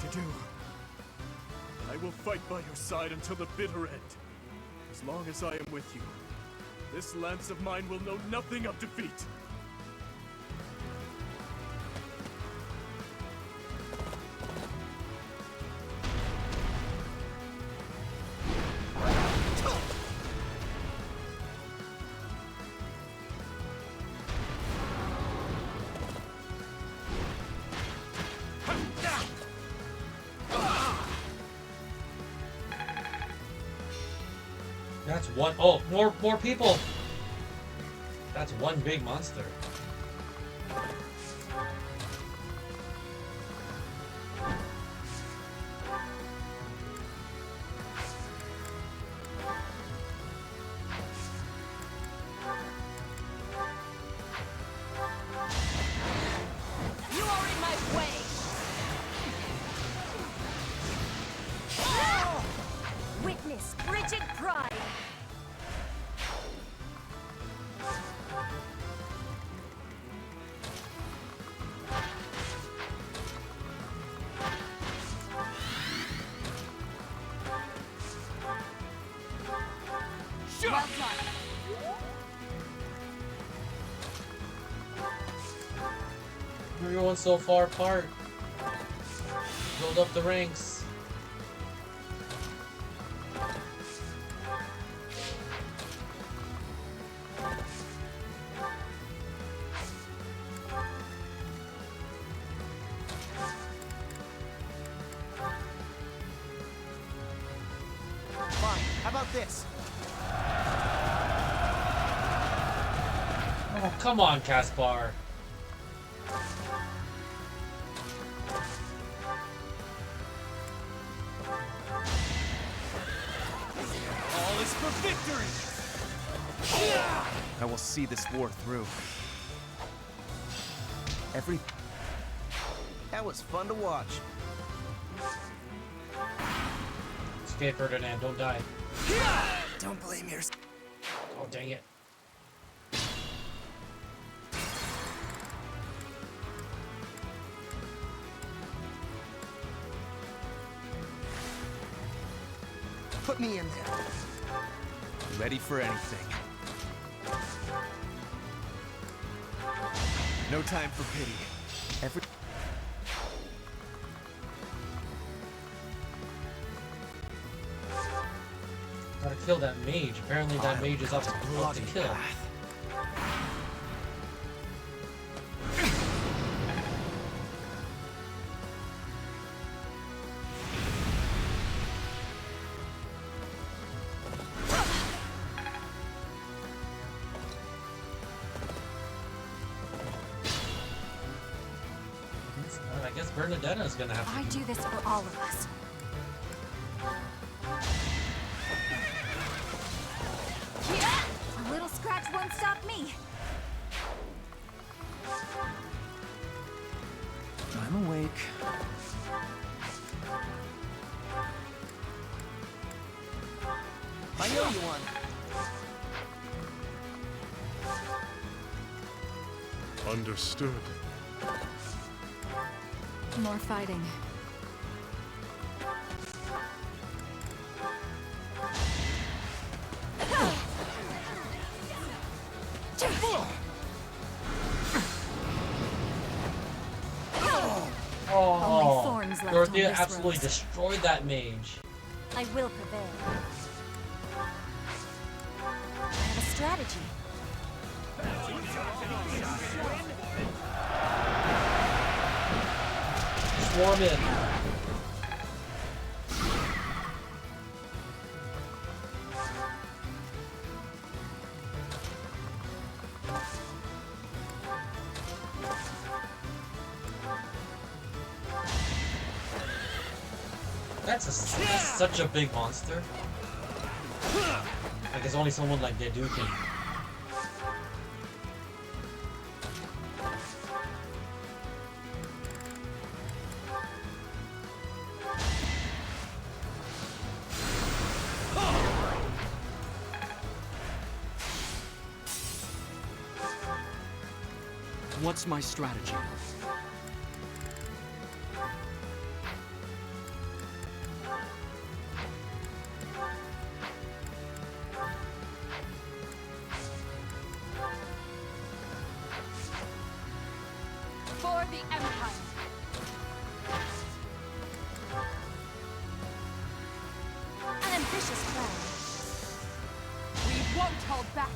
To do. I will fight by your side until the bitter end. As long as I am with you, this lance of mine will know nothing of defeat. That's one. Oh, more people. That's one big monster. You are in my way! Witness Bridget Pride! Well done. Everyone's so far apart. Build up the ranks. Fine. How about this? Oh, come on, Caspar. victory! I will see this war through. That was fun to watch. Escape, Ferdinand. Don't die. Don't blame yourself. Oh, dang it. Put me in there. Ready for anything. No time for pity. Gotta kill that mage. Apparently that mage is up to kill. I guess Bernadetta's gonna have to. I do this for all of us. A little scratch won't stop me. I'm awake. I know you won. Understood. More fighting. Oh, thorns left Dorothea on this absolutely rose. destroyed that mage. I will prevail. I have a strategy. Swarm in. That's such a big monster. I guess only someone like Dedu can. What's my strategy? For the Empire. An ambitious plan. We won't hold back.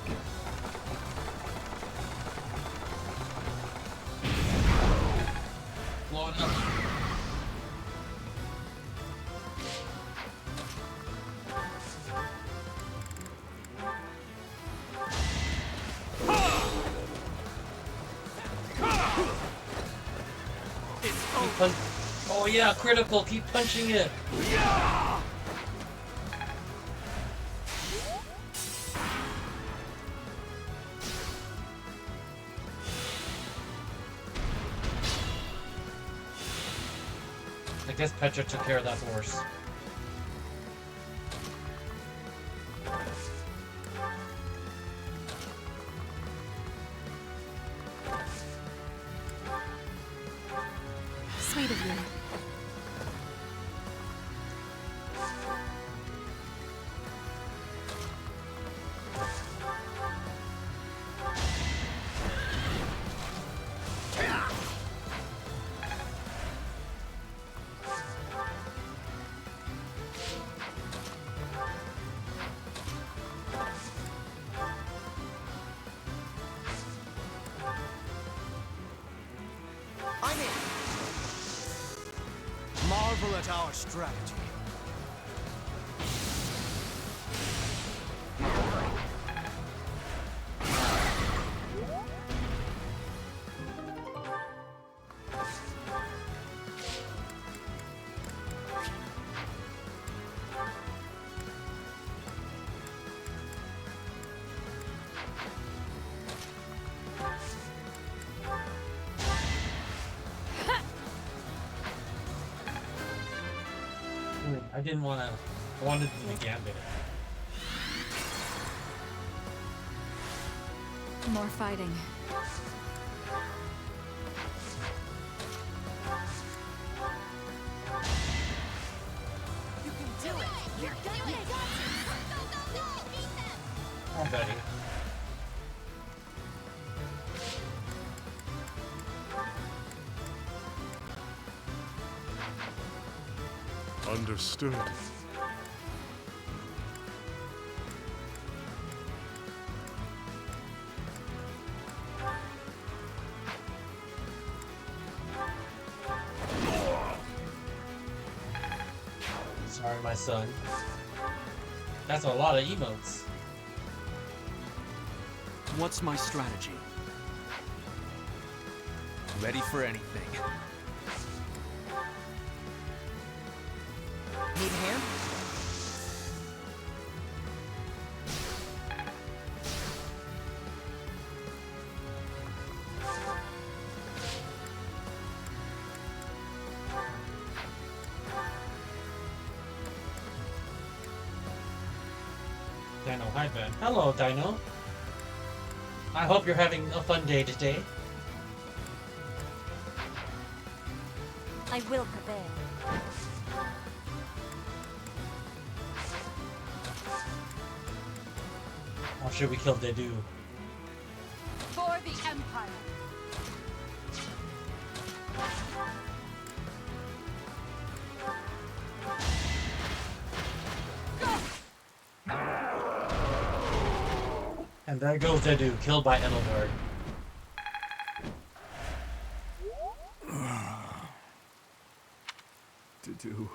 Blow it up. Oh yeah, critical. Keep punching it. I guess Petra took care of that horse. Sweet of you. I'm in. Marvel at our strategy. I didn't want to. I wanted to do the gambit. More fighting. You can do it! You're doing it! Go, go, go! Beat them! Hi, buddy. Understood. Sorry, my son. That's a lot of emotes. What's my strategy? Ready for anything. Need a hand? Dino, hi Ben. Hello, Dino. I hope you're having a fun day today. I will prevail. Or should we kill Dedu? For the Empire! And there goes Dedu, killed by Edelgard. Dedu,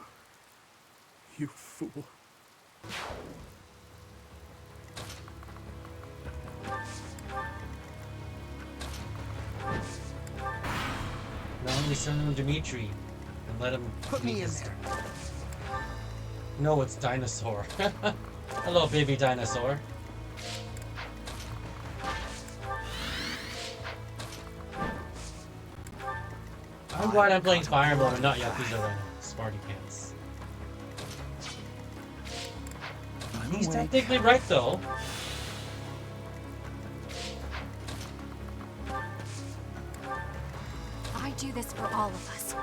you fool. Now we send him Dimitri and let him Put me in there. No, it's Dinosaur. Hello, baby dinosaur. I'm glad I'm playing Fire Emblem and not Yakuza right now. Smarty pants. He's technically right though. I do this for all of us.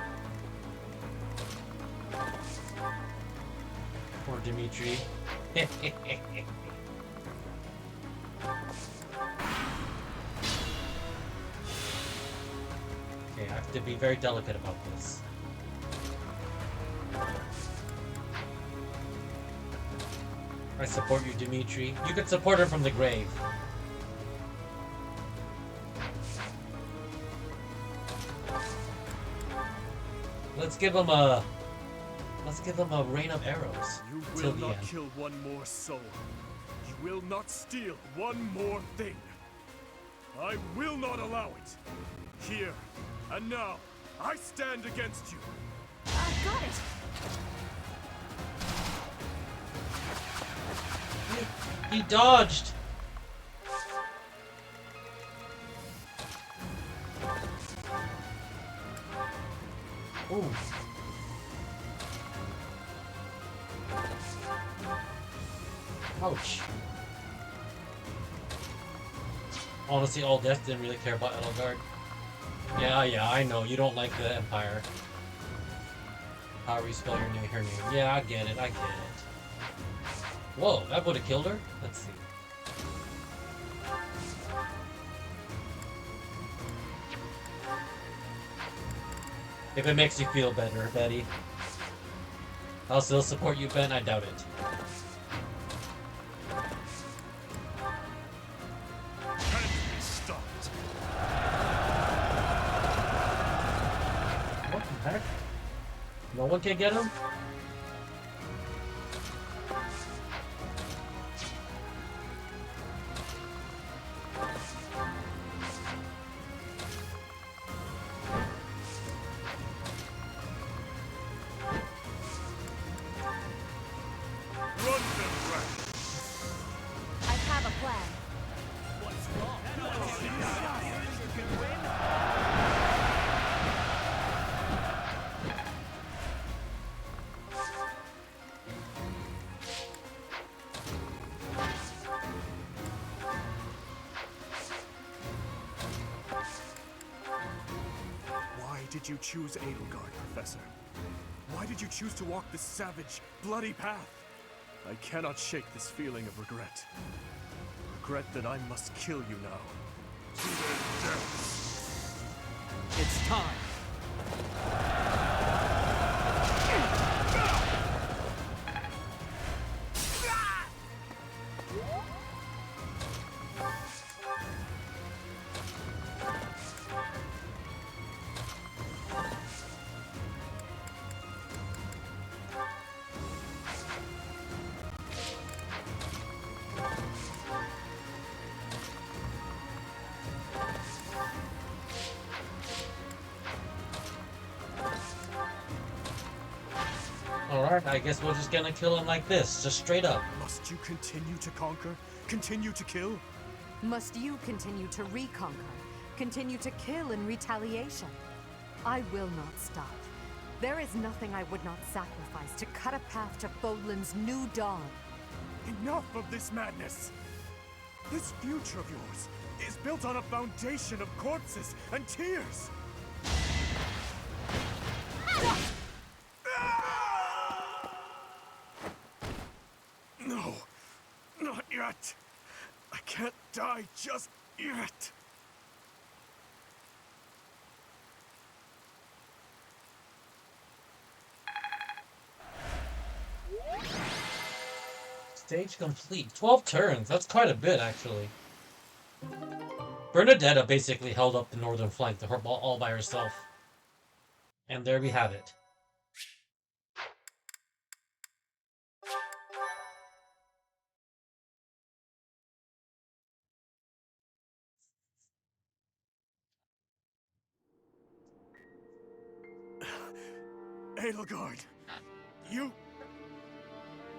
Poor Dimitri. Okay, I have to be very delicate about this. I support you, Dimitri. You can support her from the grave. Let's give him a rain of arrows. You till will the not end. kill one more soul. You will not steal one more thing. I will not allow it. Here and now, I stand against you. I've got it! He dodged. Ooh. Ouch. Honestly, All Death didn't really care about Edelgard. Yeah, I know. You don't like the Empire. However you spell your name, her name. Yeah, I get it. Whoa, that would have killed her? Let's see. If it makes you feel better, Betty. I'll still support you, Ben. I doubt it. Can't be stopped. What the heck? No one can get him? Run them, Rat. I have a plan. did you choose Edelgard, Professor? Why did you choose to walk this savage, bloody path? I cannot shake this feeling of regret. Regret that I must kill you now. To their deaths. It's time. Alright, I guess we're just gonna kill him like this, just straight up. Must you continue to conquer? Continue to kill? Must you continue to reconquer? Continue to kill in retaliation? I will not stop. There is nothing I would not sacrifice to cut a path to Fodlan's new dawn. Enough of this madness! This future of yours is built on a foundation of corpses and tears! No, not yet. I can't die just yet. Stage complete. 12 turns. That's quite a bit, actually. Bernadetta basically held up the northern flank all by herself. And there we have it. Edelgard, you...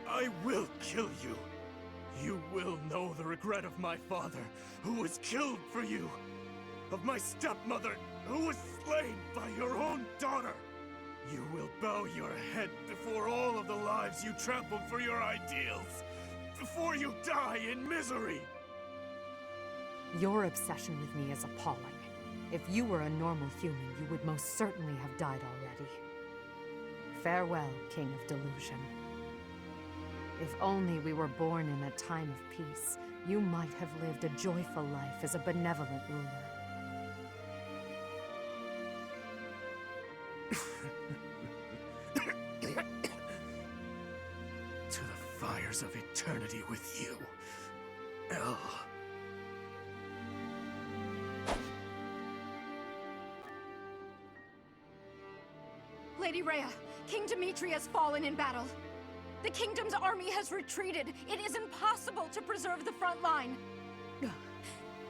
I will kill you. You will know the regret of my father, who was killed for you. Of my stepmother, who was slain by your own daughter. You will bow your head before all of the lives you trampled for your ideals. Before you die in misery. Your obsession with me is appalling. If you were a normal human, you would most certainly have died already. Farewell, King of Delusion. If only we were born in a time of peace, you might have lived a joyful life as a benevolent ruler. To the fires of eternity with you, El. Lady Rhea, King Dimitri has fallen in battle. The kingdom's army has retreated. It is impossible to preserve the front line.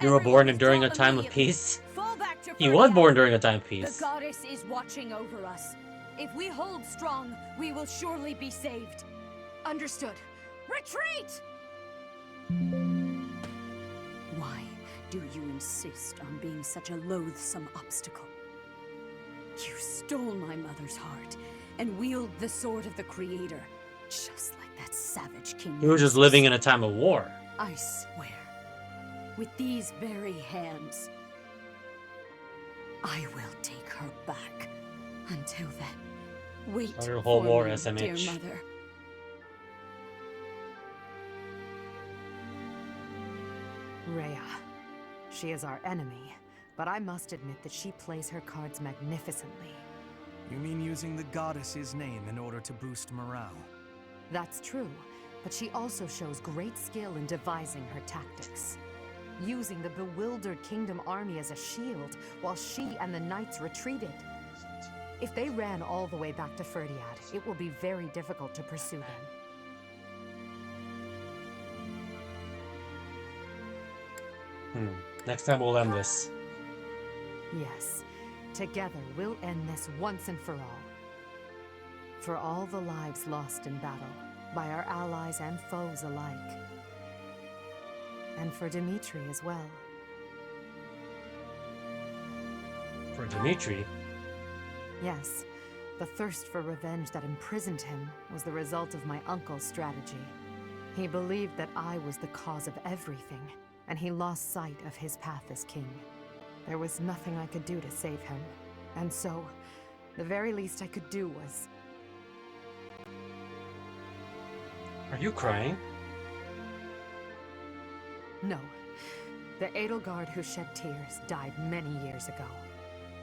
You were born during a time of peace? He was born during a time of peace. The goddess is watching over us. If we hold strong, we will surely be saved. Understood. Retreat! Why do you insist on being such a loathsome obstacle? You stole my mother's heart and wield the sword of the Creator, just like that savage king. He was just living in a time of war. I swear, with these very hands, I will take her back. Until then, wait Start your whole for war, me, SMH. dear mother. Rhea. She is our enemy, but I must admit that she plays her cards magnificently. You mean using the goddess's name in order to boost morale? That's true, but she also shows great skill in devising her tactics. Using the bewildered kingdom army as a shield while she and the knights retreated. If they ran all the way back to Ferdiad, it will be very difficult to pursue them. Next time we'll end this. Yes, together we'll end this once and for all. For all the lives lost in battle, by our allies and foes alike. And for Dimitri as well. For Dimitri? Yes, the thirst for revenge that imprisoned him was the result of my uncle's strategy. He believed that I was the cause of everything, and he lost sight of his path as king. There was nothing I could do to save him. And so, the very least I could do was... Are you crying? No. The Edelgard who shed tears died many years ago.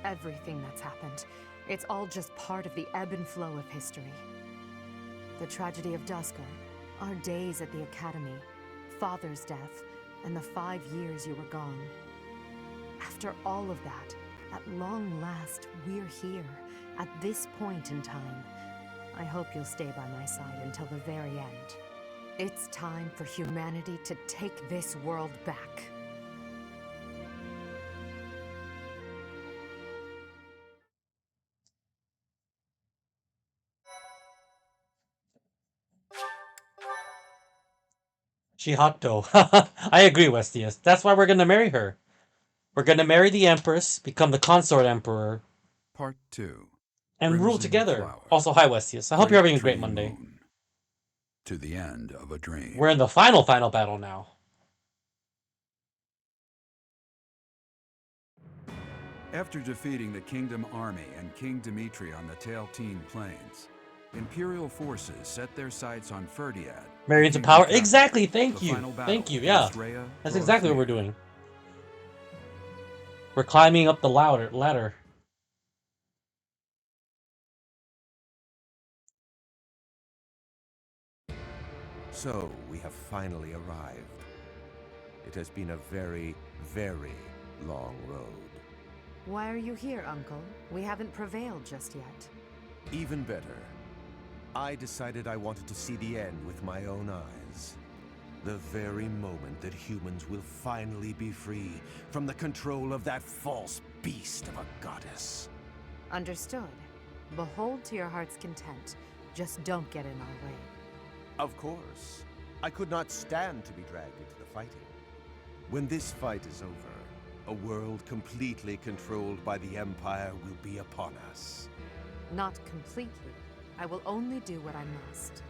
Everything that's happened, it's all just part of the ebb and flow of history. The tragedy of Dusker, our days at the Academy, Father's death, and the 5 years you were gone. After all of that, at long last, we're here, at this point in time. I hope you'll stay by my side until the very end. It's time for humanity to take this world back. She hot though. I agree, Westius. That's why we're gonna marry her. We're gonna marry the Empress, become the consort emperor, Part 2. and rule Crimson together. Flower. Also, hi Westius. I hope you're having a great Tree Monday. Moon. To the end of a dream. We're in the final battle now. After defeating the Kingdom Army and King Dimitri on the Tailteen Plains, Imperial forces set their sights on Ferdiad. Marry into power. Exactly. Thank you. Thank you. Yeah. That's exactly what we're doing. We're climbing up the ladder. So, we have finally arrived. It has been a very, very long road. Why are you here, Uncle? We haven't prevailed just yet. Even better. I decided I wanted to see the end with my own eyes. The very moment that humans will finally be free from the control of that false beast of a goddess. Understood. Behold to your heart's content. Just don't get in our way. Of course. I could not stand to be dragged into the fighting. When this fight is over, a world completely controlled by the Empire will be upon us. Not completely. I will only do what I must.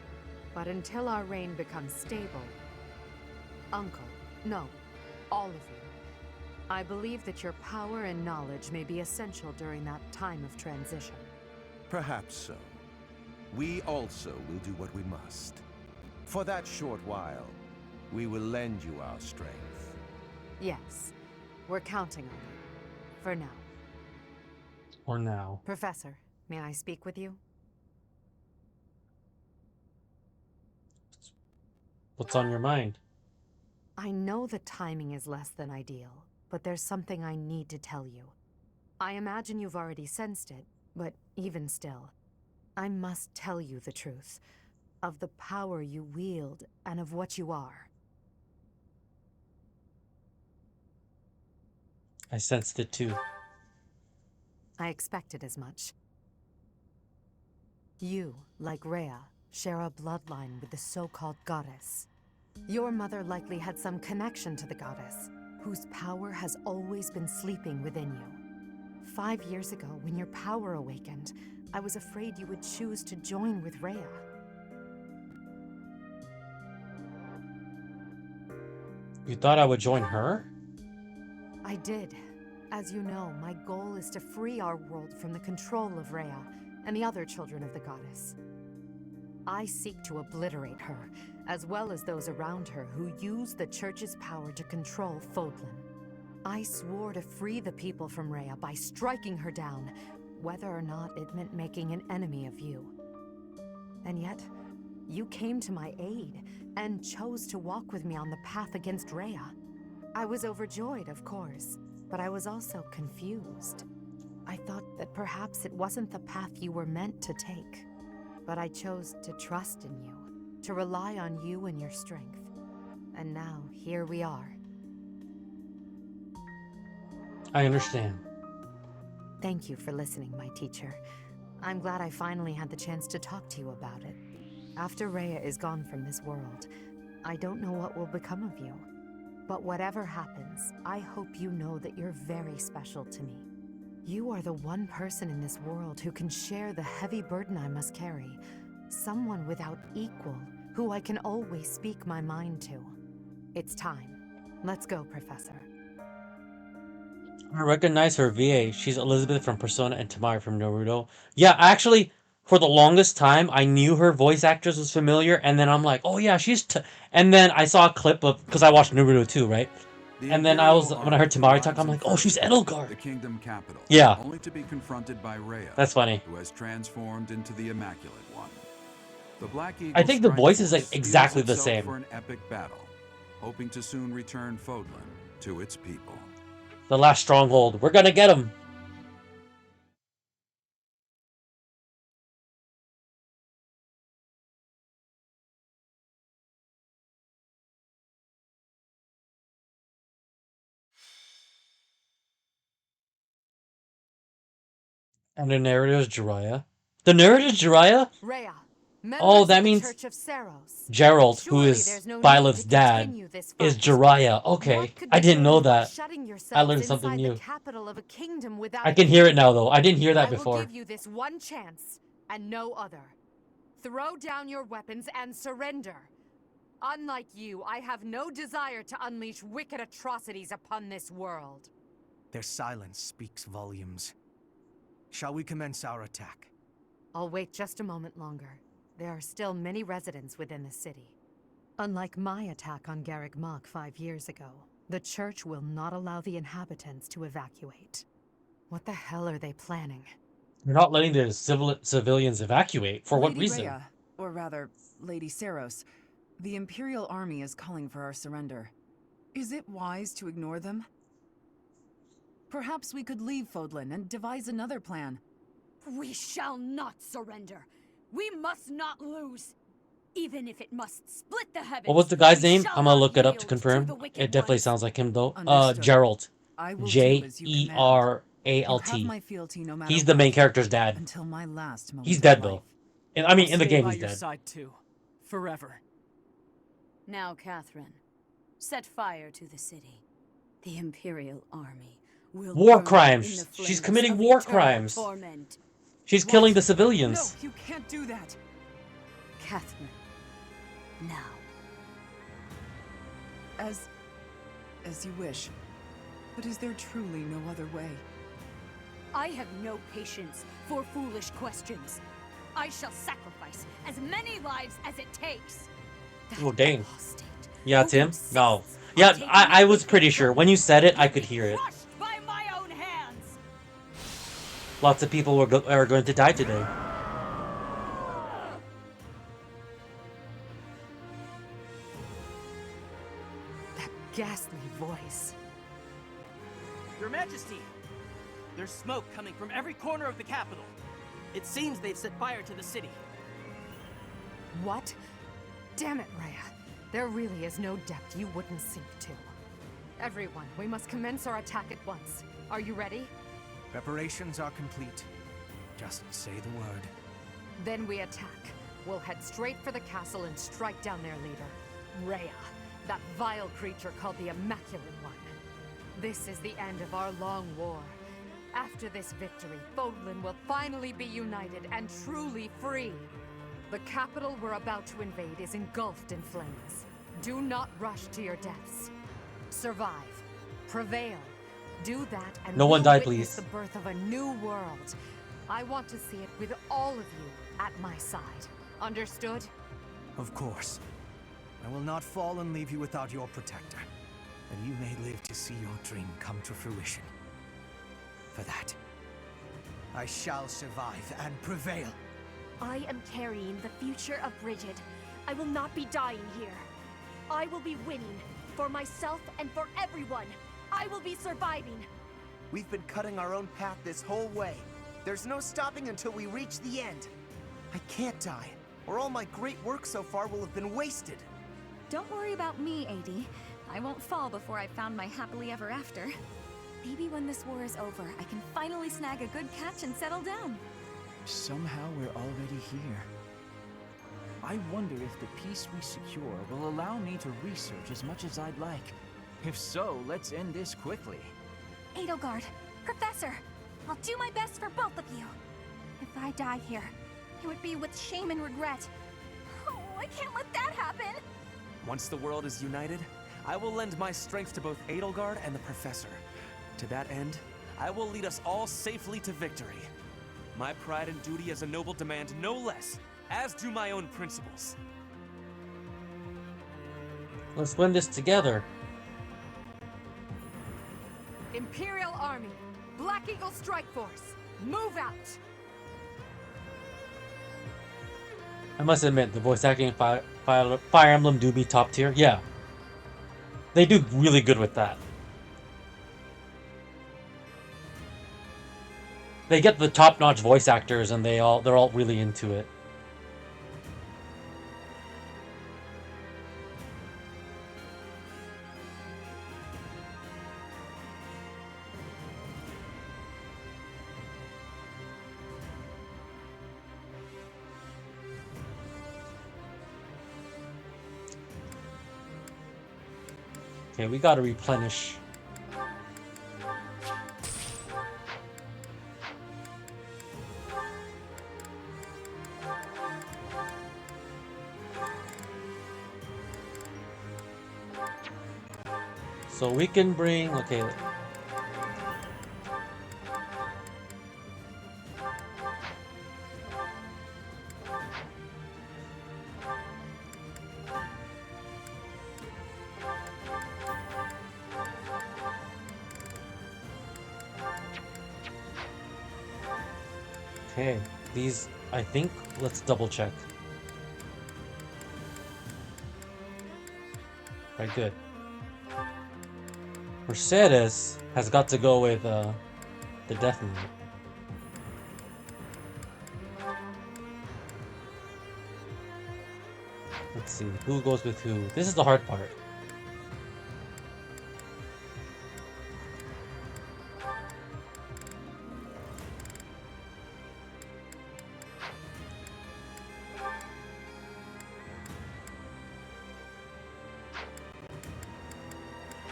But until our reign becomes stable... Uncle, no, all of you. I believe that your power and knowledge may be essential during that time of transition. Perhaps so. We also will do what we must. For that short while, we will lend you our strength. Yes, we're counting on you. For now. Or now. Professor, may I speak with you? What's on your mind? I know the timing is less than ideal, but there's something I need to tell you. I imagine you've already sensed it, but even still, I must tell you the truth of the power you wield and of what you are. I sensed it too. I expected as much. You, like Rhea, share a bloodline with the so-called goddess. Your mother likely had some connection to the goddess, whose power has always been sleeping within you. 5 years ago, when your power awakened, I was afraid you would choose to join with Rhea. You thought I would join her? I did. As you know, my goal is to free our world from the control of Rhea and the other children of the goddess. I seek to obliterate her, as well as those around her who use the Church's power to control Fodlan. I swore to free the people from Rhea by striking her down, whether or not it meant making an enemy of you. And yet, you came to my aid and chose to walk with me on the path against Rhea. I was overjoyed, of course, but I was also confused. I thought that perhaps it wasn't the path you were meant to take. But I chose to trust in you, to rely on you and your strength. And now, here we are. I understand. Thank you for listening, my teacher. I'm glad I finally had the chance to talk to you about it. After Rhea is gone from this world, I don't know what will become of you. But whatever happens, I hope you know that you're very special to me. You are the one person in this world who can share the heavy burden I must carry. Someone without equal, who I can always speak my mind to. It's time. Let's go, Professor. I recognize her VA. She's Elizabeth from Persona and Tamari from Naruto. Yeah, actually, for the longest time, I knew her voice actress was familiar, and then I'm like, oh yeah, and then I saw a clip of, because I watched Naruto too, right? The And then Imperial when I heard Army Tamari talk, arrives I'm in like, oh, she's Ferdiad, Edelgard. the kingdom capital. Yeah. Only to be confronted by Rhea. That's funny. Who has transformed into the Immaculate One. The Black Eagle I think the Strike voice is Force like exactly steels the itself same. for an epic battle, hoping to soon return Fodlan to its people. The last stronghold. We're gonna get him. And the narrator is Jiraiya. The narrator is Jiraiya? Rhea, Oh, members that of the means Church of Saros. Gerald, who Surely is there's no need Violet's to dad, continue this is fight. Jiraiya. Okay, What could I be didn't know gained by that. shutting I yourselves learned something inside new. the capital of a kingdom without I a can hear it king? now, though. I didn't hear that I will before. give you this one chance and no other. Throw down your weapons and surrender. Unlike you, I have no desire to unleash wicked atrocities upon this world. Their silence speaks volumes. Shall we commence our attack? I'll wait just a moment longer. There are still many residents within the city. Unlike my attack on Garrick Mach 5 years ago, the church will not allow the inhabitants to evacuate. What the hell are they planning? You're not letting the civilians evacuate. For what Lady reason? Rhea, or rather, Lady Saros, the Imperial Army is calling for our surrender. Is it wise to ignore them? Perhaps we could leave Fodlan and devise another plan. We shall not surrender. We must not lose. Even if it must split the heavens. What was the guy's we name? shall I'm gonna not look it up to yield confirm. the wicked It definitely ones. sounds like him, though. Understood. Gerald. I will do as you Jeralt. You have my fealty no matter He's the main what, character's dad. until my last moment He's of dead, life. though. And, I mean, I'll in the stay game, by he's your dead. side too, forever. Now, Catherine, set fire to the city. The Imperial Army will War burn crimes. in the She's flames committing of war eternal crimes. torment. She's killing the civilians. No, you can't do that. Catherine, now. As you wish. But is there truly no other way? I have no patience for foolish questions. I shall sacrifice as many lives as it takes. Oh, dang. Yeah, it's him? No. Yeah, I was pretty sure. When you said it, I could hear it. By my own hands. Lots of people are going to die today. That ghastly voice. Your Majesty! There's smoke coming from every corner of the capital. It seems they've set fire to the city. What? Damn it, Rhea. There really is no depth you wouldn't sink to. Everyone, we must commence our attack at once. Are you ready? Preparations are complete. Just say the word. Then we attack. We'll head straight for the castle and strike down their leader, Rhea, that vile creature called the Immaculate One. This is the end of our long war. After this victory, Fodlan will finally be united and truly free. The capital we're about to invade is engulfed in flames. Do not rush to your deaths. Survive. Prevail. Do that and No one we'll die, witness please. the birth of a new world. I want to see it with all of you at my side. Understood? Of course. I will not fall and leave you without your protector. And you may live to see your dream come to fruition. For that, I shall survive and prevail. I am carrying the future of Bridget. I will not be dying here. I will be winning. For myself and for everyone. I will be surviving. We've been cutting our own path this whole way. There's no stopping until we reach the end. I can't die, or all my great work so far will have been wasted. Don't worry about me, AD. I won't fall before I've found my happily ever after. Maybe when this war is over, I can finally snag a good catch and settle down. Somehow we're already here. I wonder if the peace we secure will allow me to research as much as I'd like. If so, let's end this quickly. Edelgard, Professor, I'll do my best for both of you. If I die here, it would be with shame and regret. Oh, I can't let that happen. Once the world is united, I will lend my strength to both Edelgard and the Professor. To that end, I will lead us all safely to victory. My pride and duty as a noble demand no less, as do my own principles. Let's win this together. Imperial Army, Black Eagle Strike Force, move out! I must admit, the voice acting in Fire Emblem do be top tier. Yeah. They do really good with that. They get the top-notch voice actors and they're all really into it. Okay, we gotta replenish. So we can bring, okay. Okay, these, I think, let's double check. Right, good. Mercedes has got to go with the Death Knight. Let's see, who goes with who? This is the hard part.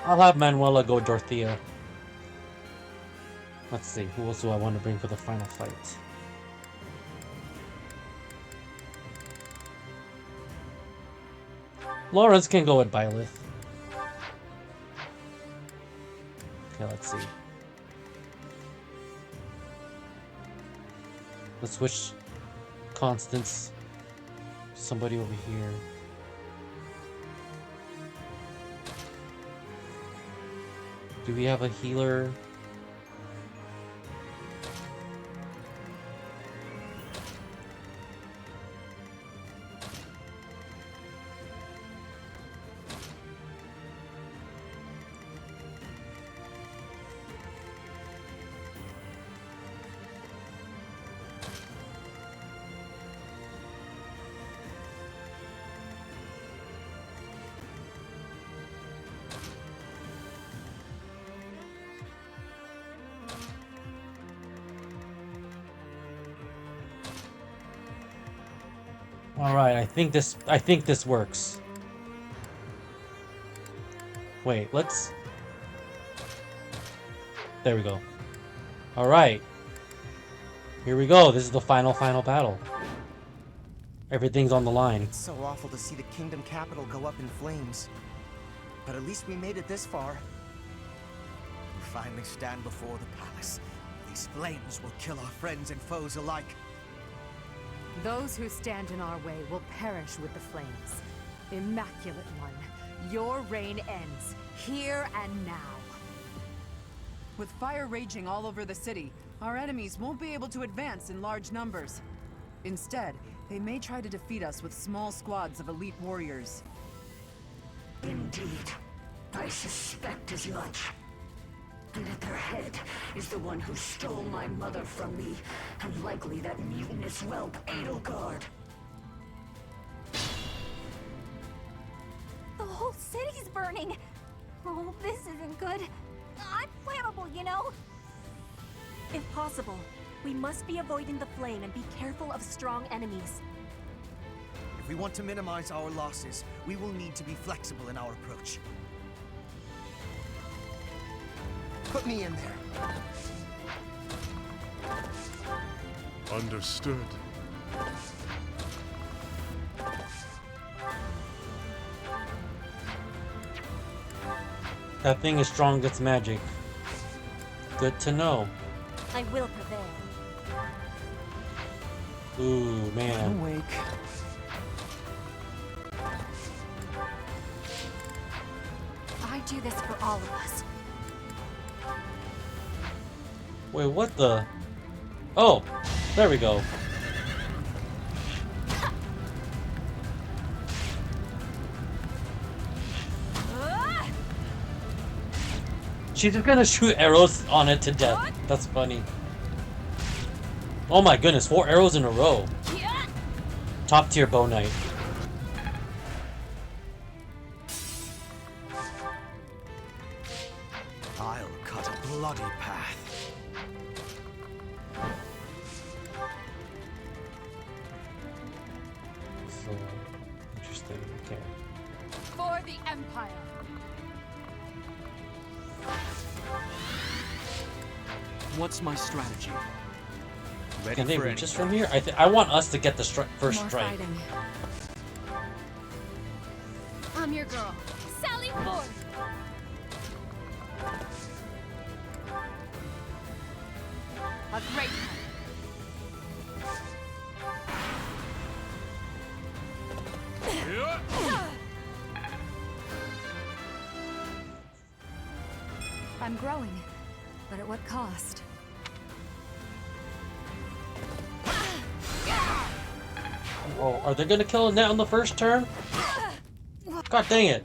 I'll have Manuela go Dorothea. Let's see, who else do I want to bring for the final fight? Lawrence can go with Byleth. Okay, let's see. Let's switch Constance. Somebody over here. Do we have a healer? Alright, I think this works. Wait, let's... There we go. Alright. Here we go. This is the final battle. Everything's on the line. It's so awful to see the kingdom capital go up in flames. But at least we made it this far. We finally stand before the palace. These flames will kill our friends and foes alike. Those who stand in our way will perish with the flames. Immaculate One, your reign ends, here and now. With fire raging all over the city, our enemies won't be able to advance in large numbers. Instead, they may try to defeat us with small squads of elite warriors. Indeed, I suspect as much. And at their head is the one who stole my mother from me, and likely that mutinous whelp, Edelgard. The whole city's burning! Oh, this isn't good. I'm flammable, you know? If possible, we must be avoiding the flame and be careful of strong enemies. If we want to minimize our losses, we will need to be flexible in our approach. Put me in there. Understood. That thing is strong, it's magic. Good to know. I will prevail. Ooh, man. Awake. I do this for all of us. Wait, what the? Oh, there we go. She's just gonna shoot arrows on it to death. That's funny. Oh my goodness, 4 arrows in a row. Top tier bow knight. I'll cut a bloody path. So interesting. Okay. For the Empire. What's my strategy? Can they reach us from here? I want us to get the first More strike. fighting. I'm your girl. Sally forth. A great I'm growing, but at what cost? Oh, are they gonna kill a net on the first turn? God dang it.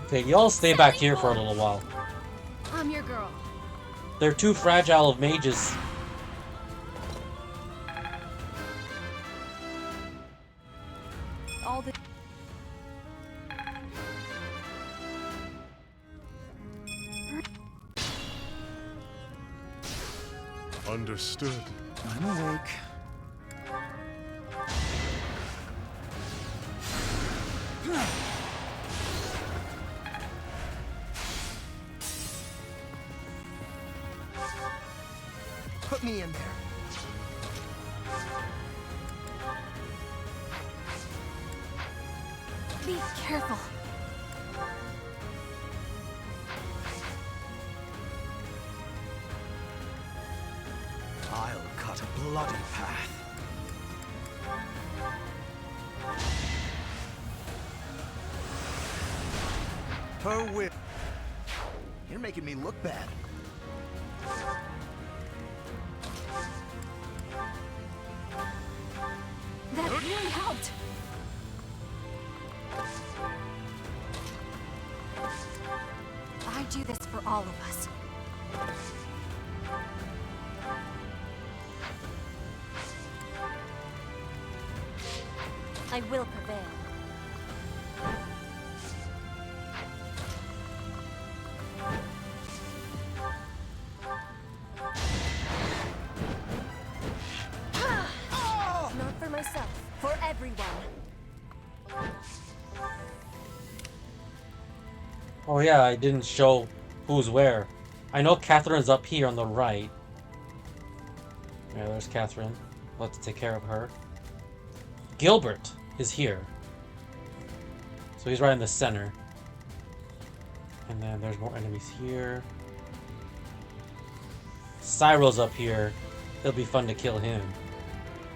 Okay, y'all stay back here for a little while. I'm your girl. They're too fragile of mages. All the Understood. I'm awake. Put me in there. Be careful. I'll cut a bloody path. Her whip. You're making me look bad. That really helped. I do this for all of us. I will prevail. Not for myself, for everyone. Oh yeah, I didn't show who's where. I know Catherine's up here on the right. Yeah, there's Catherine. Let's take care of her. Gilbert is here. So he's right in the center. And then there's more enemies here. Cyro's up here. It'll be fun to kill him.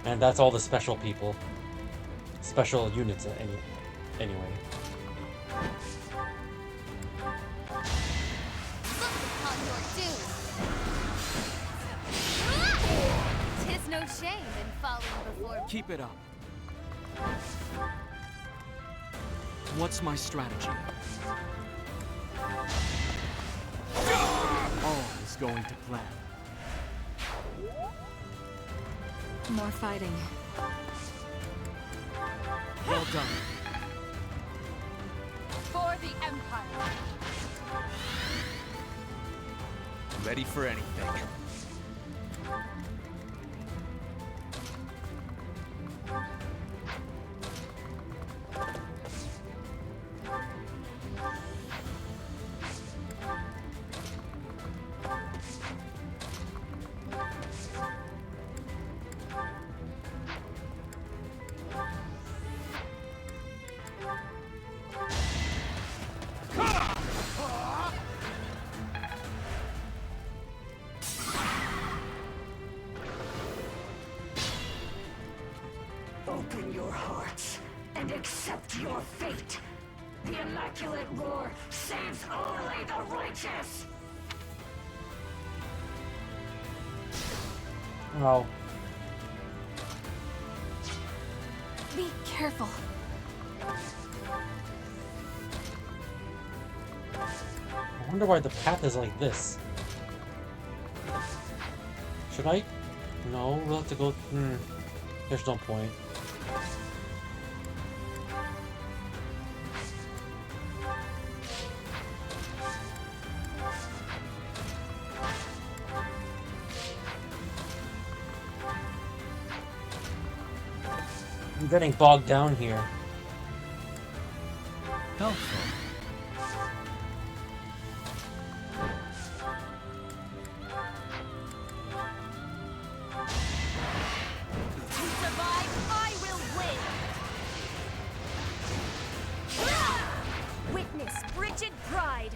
And that's all the special people. Special units anyway. Tis no shame in falling before. Keep it up. What's my strategy? All is going to plan. More fighting. Well done. For the Empire. Ready for anything. your hearts and accept your fate. The Immaculate Roar saves only the righteous! Oh. Be careful. I wonder why the path is like this. Should I? No, we'll have to go. There's no point. I'm getting bogged down here. Helpful. To survive, I will win! Witness frigid pride.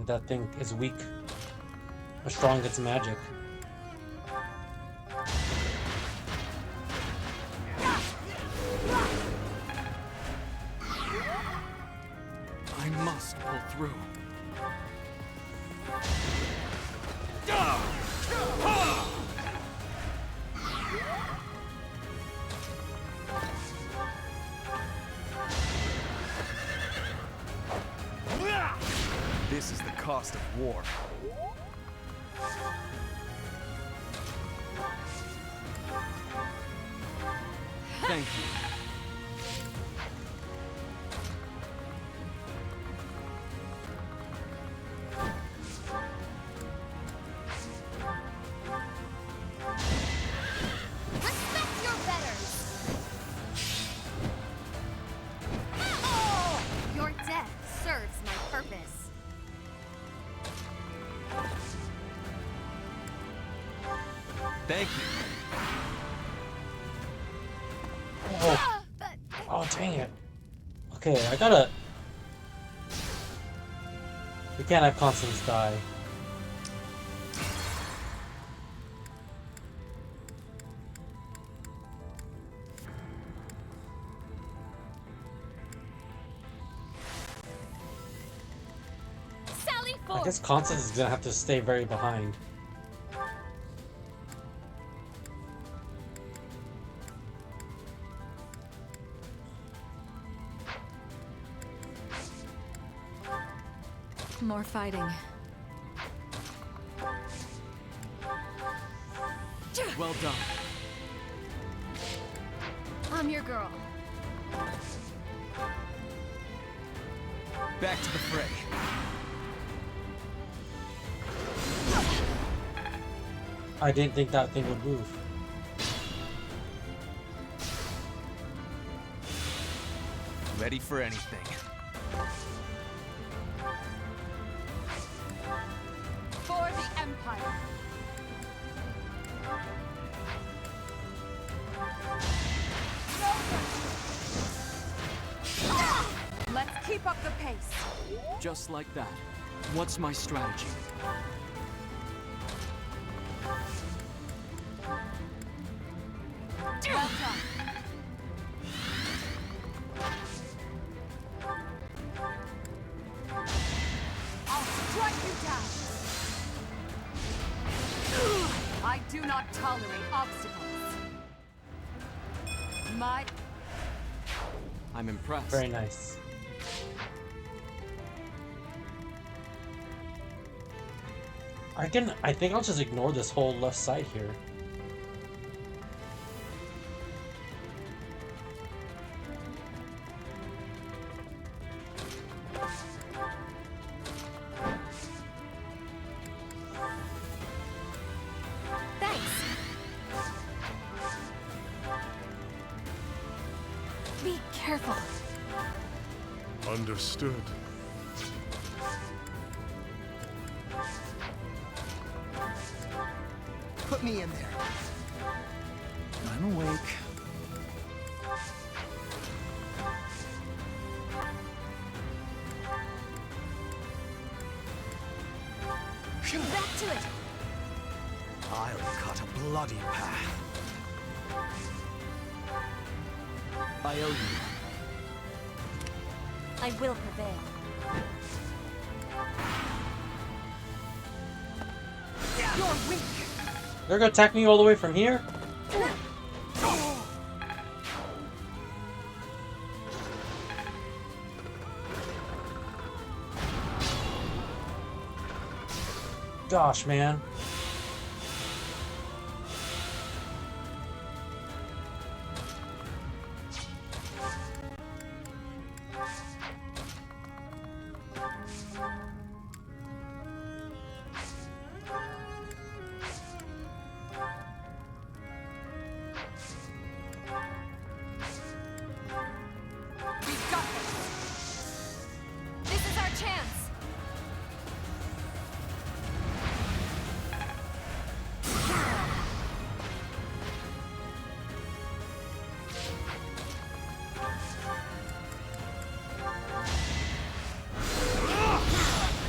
That thing is weak, but strong against magic. I must pull through. This is the cost of war. Thank you. Respect your betters! Your death serves my purpose. Thank you. Oh. Oh, dang it. Okay, I gotta... We can't have Constance die. Sally I forth! guess Constance is gonna have to stay very behind. More fighting. Well done. I'm your girl. Back to the fray. I didn't think that thing would move. Ready for anything. For the Empire! Let's keep up the pace! Just like that. What's my strategy? Well done! I'll strike you down! I do not tolerate obstacles. I'm impressed. Very nice. I think I'll just ignore this whole left side here. Thanks. Be careful. Understood. Put me in there. I'm awake. to it! I'll cut a bloody path. I owe you. I will prevail. You're weak! They're gonna attack me all the way from here? Gosh, man. We've got this! This is our chance!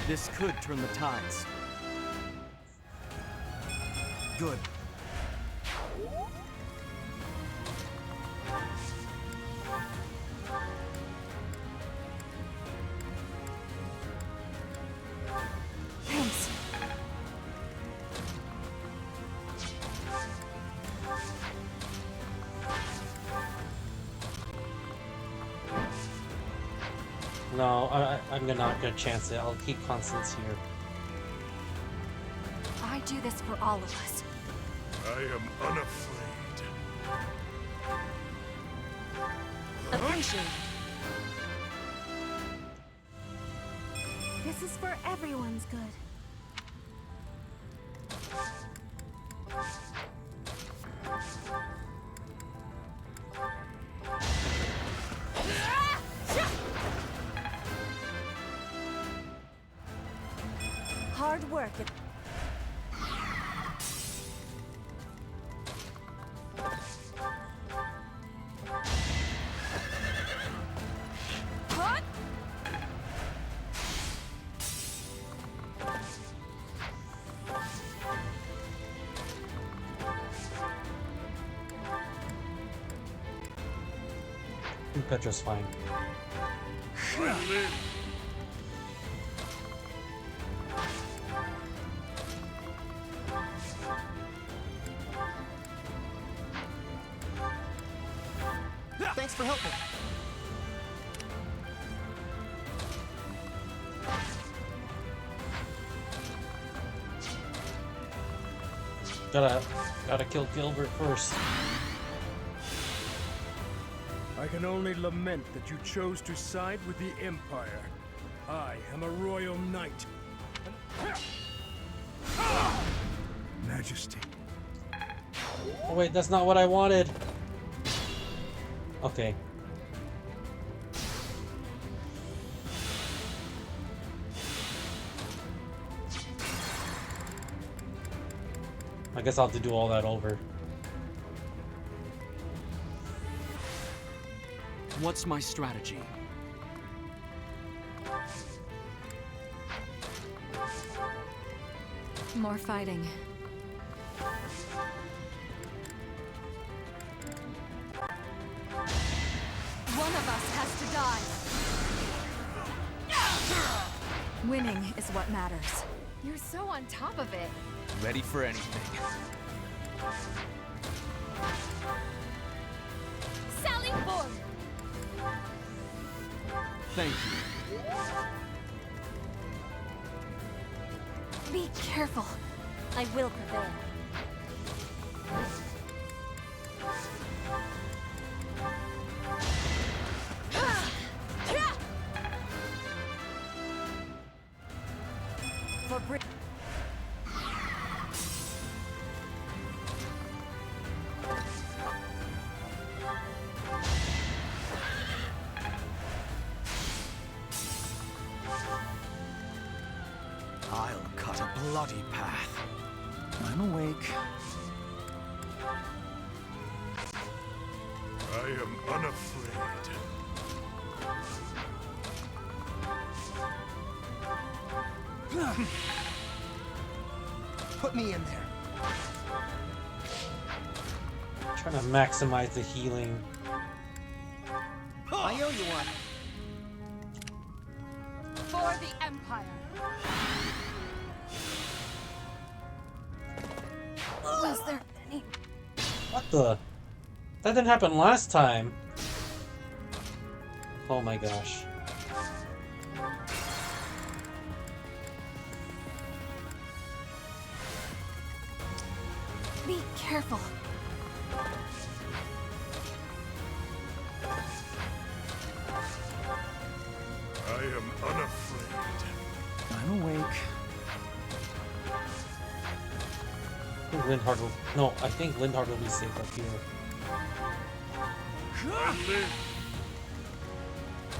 This could turn the tides. Good. Thanks. No, I'm not gonna chance it. I'll keep Constance here. I do this for all of us. I am unafraid. Appreciate it. This is for everyone's good. Hard work. What? Petra's fine. Thanks for helping. Gotta kill Gilbert first. I can only lament that you chose to side with the Empire. I am a royal knight. Majesty. Oh wait, that's not what I wanted. Okay. I guess I'll have to do all that over. What's my strategy? More fighting. One of us has to die. Winning is what matters. You're so on top of it. Ready for anything. Sally forward. Thank you. Be careful. I will prevail. For Brit. I'll cut a bloody path. I'm awake. I am unafraid. Put me in there. Trying to maximize the healing. I owe you one. For the Empire. Was there any? What the? That didn't happen last time. Oh my gosh. Be careful. I am unafraid. I'm awake. I think Lindhard will. No, I think Lindhard will be safe up here.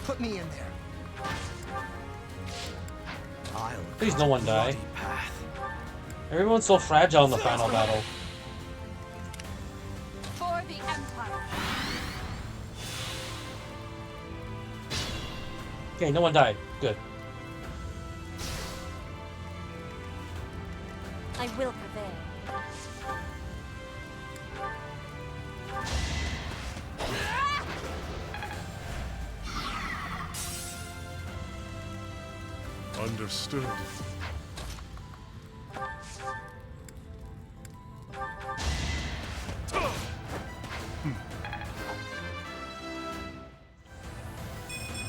Put me in there. Please, no one die. Everyone's so fragile in the final battle. For the Empire. Okay, no one died. Good. I will prevail. Understood.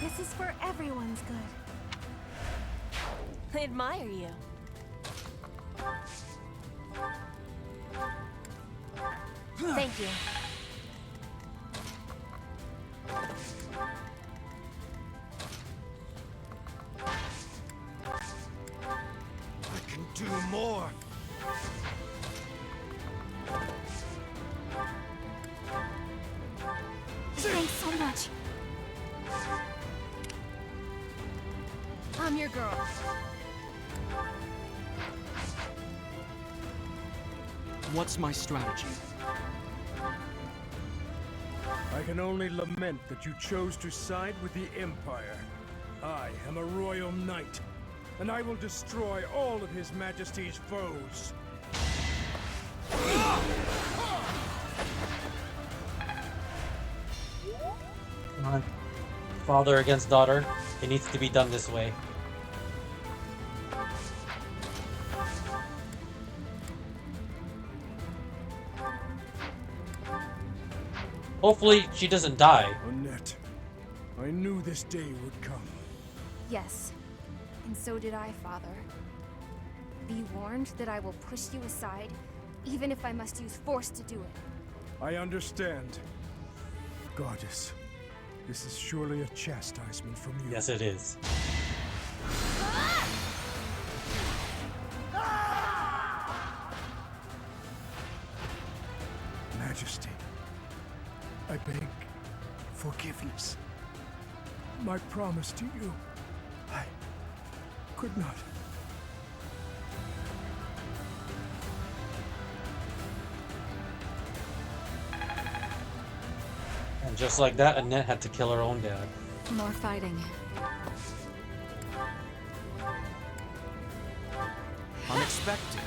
This is for everyone's good. I admire you. Thank you. I can do more. Thanks so much. I'm your girl. What's my strategy? I can only lament that you chose to side with the Empire. I am a royal knight, and I will destroy all of His Majesty's foes. Come on. Father against daughter. It needs to be done this way. Hopefully she doesn't die. Annette, I knew this day would come. Yes, and so did I, Father. Be warned that I will push you aside, even if I must use force to do it. I understand. Goddess, this is surely a chastisement from you. Yes, it is. Majesty, I beg forgiveness. My promise to you, I could not. And just like that, Annette had to kill her own dad. More fighting. Unexpected.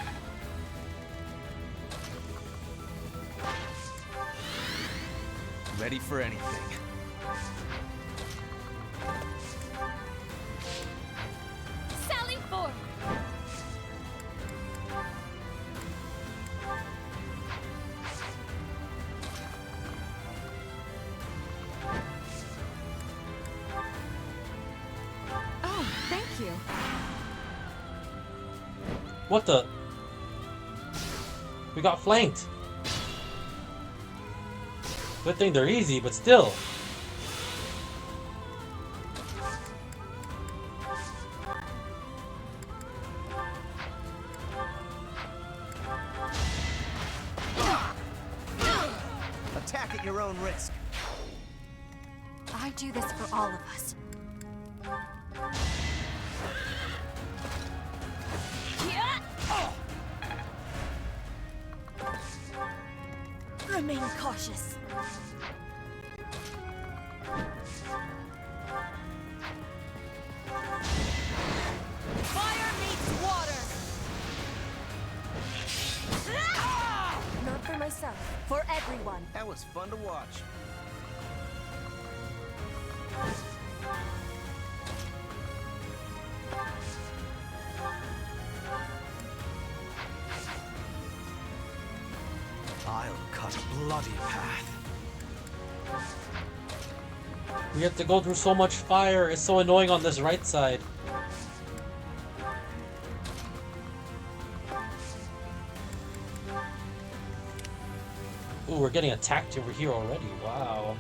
Ready for anything. Sally forth! Oh, thank you. What the? We got flanked. Good thing they're easy, but still. Attack at your own risk. I do this for all of us. Remain cautious. Fire meets water. was fun to watch. I'll cut a bloody path. We have to go through so much fire. It's so annoying on this right side. Ooh, we're getting attacked over here already. Wow.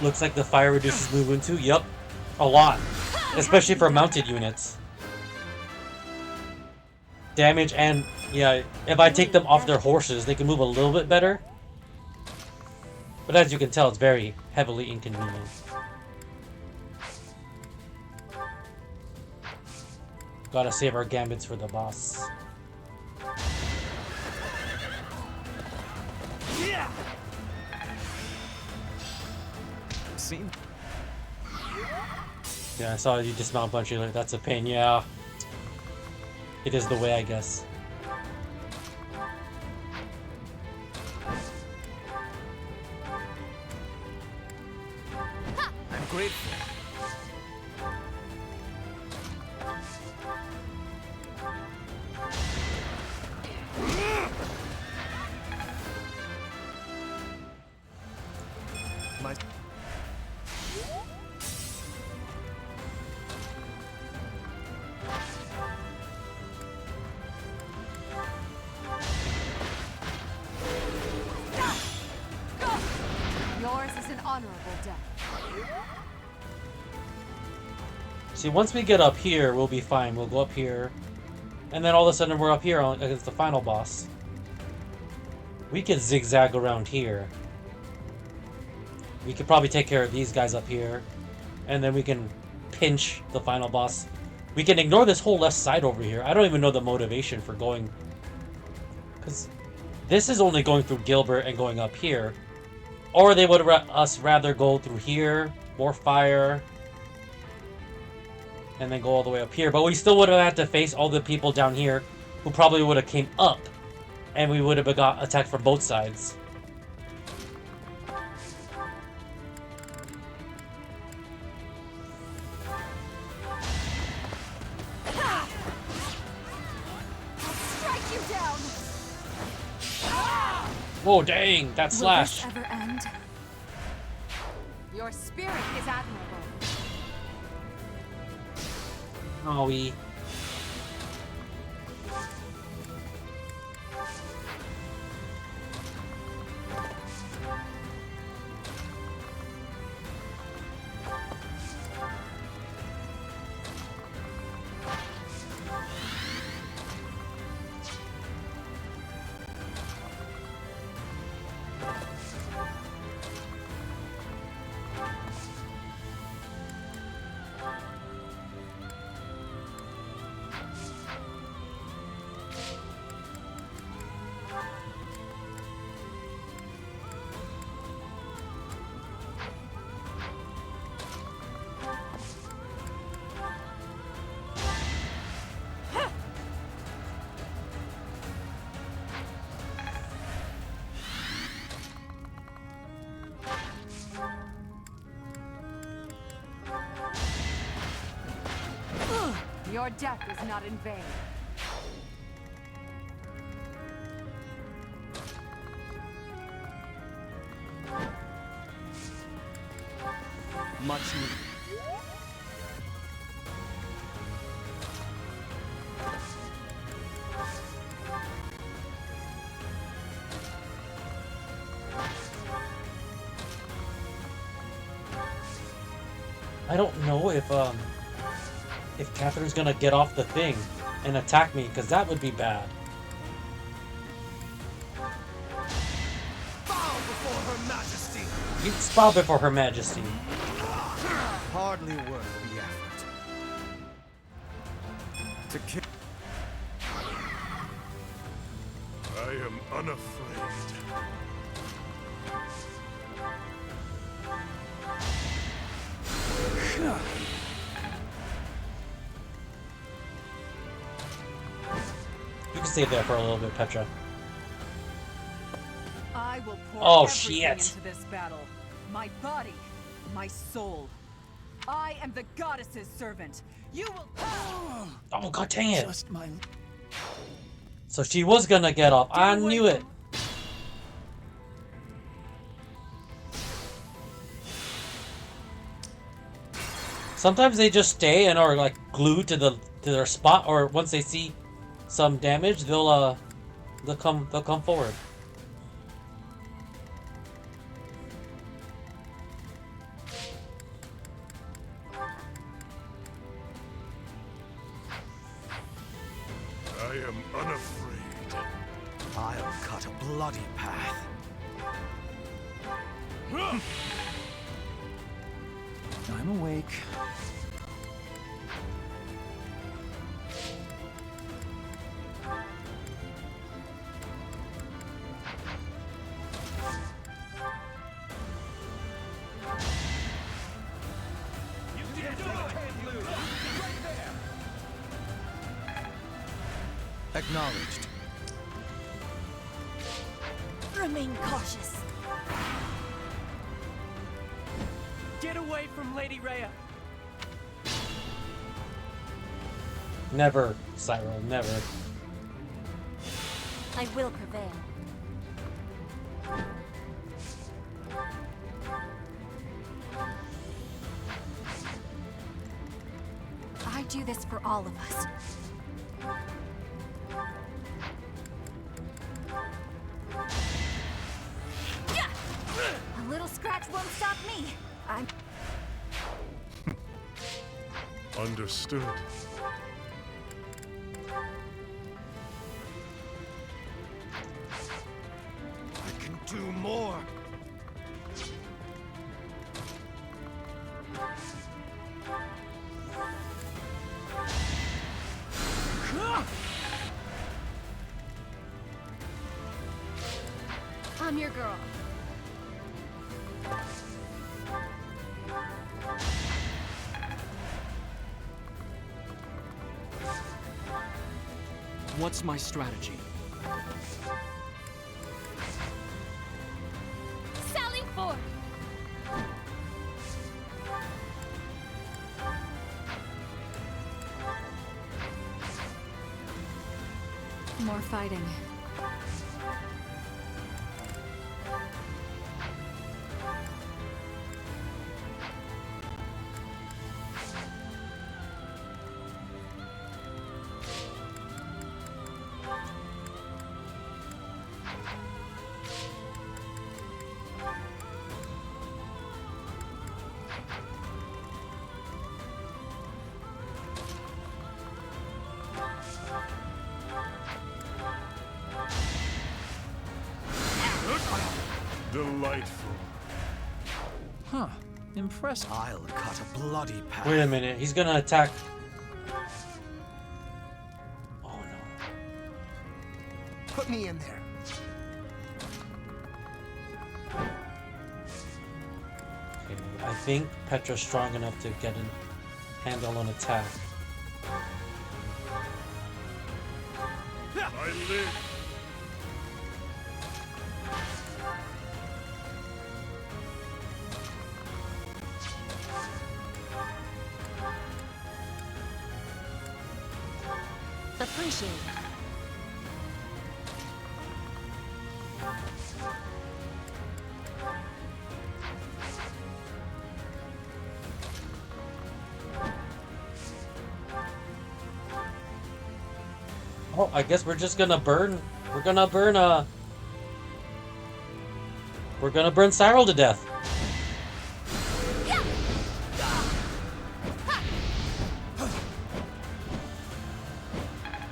Looks like the fire reduces movement too. Yep. A lot. Especially for mounted units. Damage and, yeah, if I take them off their horses, they can move a little bit better. But as you can tell, it's very heavily inconvenient. Gotta save our gambits for the boss. Yeah. Seen. Yeah, I saw you dismount a bunch of, that's a pain, yeah. It is the way, I guess. I'm grateful. My Yours is an honorable death. See, once we get up here, we'll be fine. We'll go up here. And then all of a sudden we're up here against the final boss. We can zigzag around here. We could probably take care of these guys up here. And then we can pinch the final boss. We can ignore this whole left side over here. I don't even know the motivation for going. Because this is only going through Gilbert and going up here. Or they would us rather go through here, more fire, and then go all the way up here. But we still would have had to face all the people down here who probably would have came up, and we would have got attacked from both sides. Strike you down. Whoa, dang, that slash. Will this ever end? Your spirit is admirable. Oh, we. Your death is not in vain. much needed. I don't know if Catherine's gonna get off the thing and attack me, because that would be bad. Bow before Her Majesty. It's bow before Her Majesty. Hardly worth the effort. To kill. I am unafraid. You can stay there for a little bit, Petra. I will pour Oh, everything shit. into this battle. My body, my soul. I am the goddess's servant. You will. Oh, god dang it. Just my... So she was gonna get off. I knew it. Sometimes they just stay and are like glued to their spot, or once they see some damage, they'll come forward. I am unafraid. I'll cut a bloody path. I'm awake. Acknowledged. Remain cautious. Get away from Lady Rhea. Never, Cyril, never. I will prevail. I do this for all of us. A little scratch won't stop me. I'm... Understood. I can do more. I'm your girl. What's my strategy? Sally forth! More fighting. Delightful. Huh. Impressive. I'll cut a bloody path. Wait a minute, he's gonna attack. Oh no. Put me in there. Okay, I think Petra's strong enough to get a handle on attack. I live. Appreciate it. Oh, I guess we're just gonna burn. We're gonna burn Cyril to death.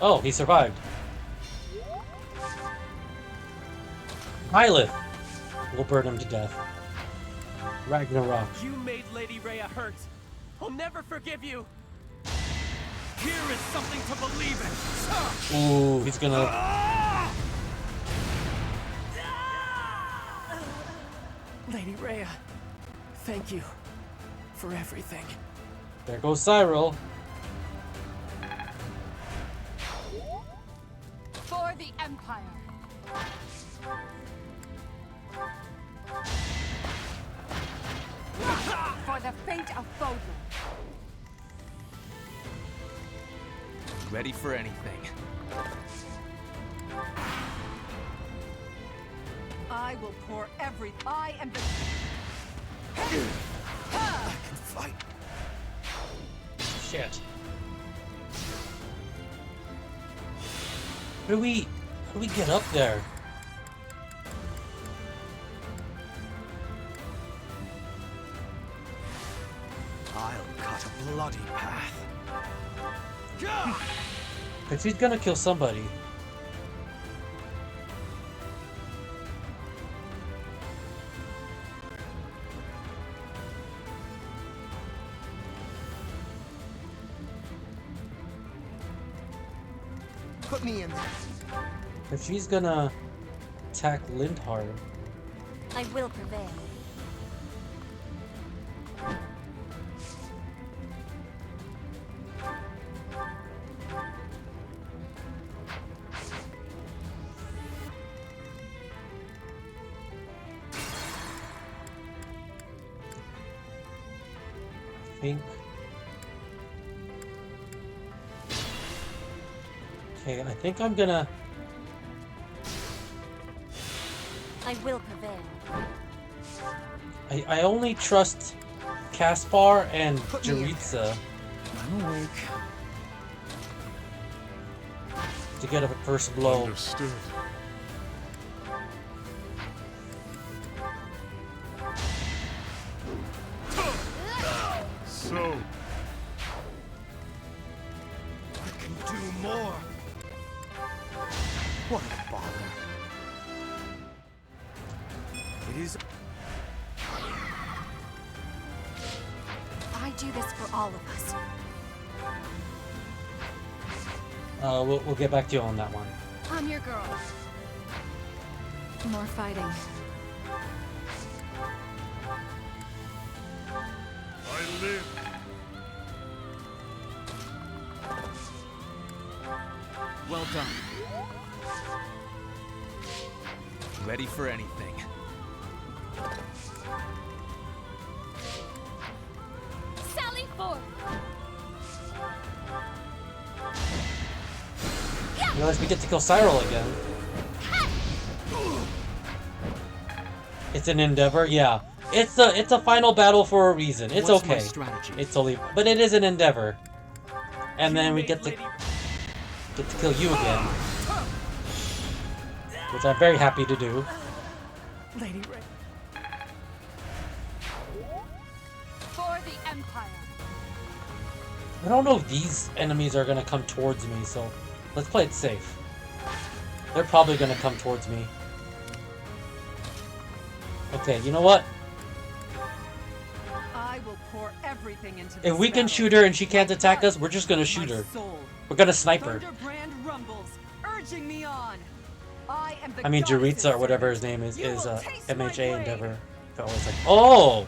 Oh, he survived. Byleth will burn him to death. Ragnarok. You made Lady Rhea hurt. I'll never forgive you. Here is something to believe in. Ooh, he's gonna. Lady Rhea, thank you for everything. There goes Cyril. For the Empire. For the fate of Fodlan. Ready for anything. I will pour every. I am the. I can fight. Shit. How do we get up there? I'll cut a bloody path. Cause she's gonna kill somebody. Put me in there. If she's gonna attack Lindhard. I will prevail. I think I'm gonna. I will prevail. I only trust Caspar and Jaritza I'm awake. to get a first blow. Understood. So, I can do more. What a bother. It is. I do this for all of us. We'll get back to you on that one. I'm your girl. More fighting. I live. Well done. Ready for anything. Sally forth. Realize we get to kill Cyril again. It's an endeavor, yeah. It's a final battle for a reason. It's What's my okay. strategy? It's only, but it is an endeavor. And then we get to kill you again, which I'm very happy to do. Lady Rhea. For the Empire. I don't know if these enemies are gonna come towards me, so let's play it safe. They're probably gonna come towards me. Okay, you know what? I will pour everything into If this we can battle. shoot her and she can't attack us, we're just gonna shoot her. Soul. We're gonna snipe her. Thunderbrand rumbles, urging me on. I am the I mean, goddess's Jaritza or whatever his servant. name is You will taste my MHA blade. Endeavor. Felt was like, oh,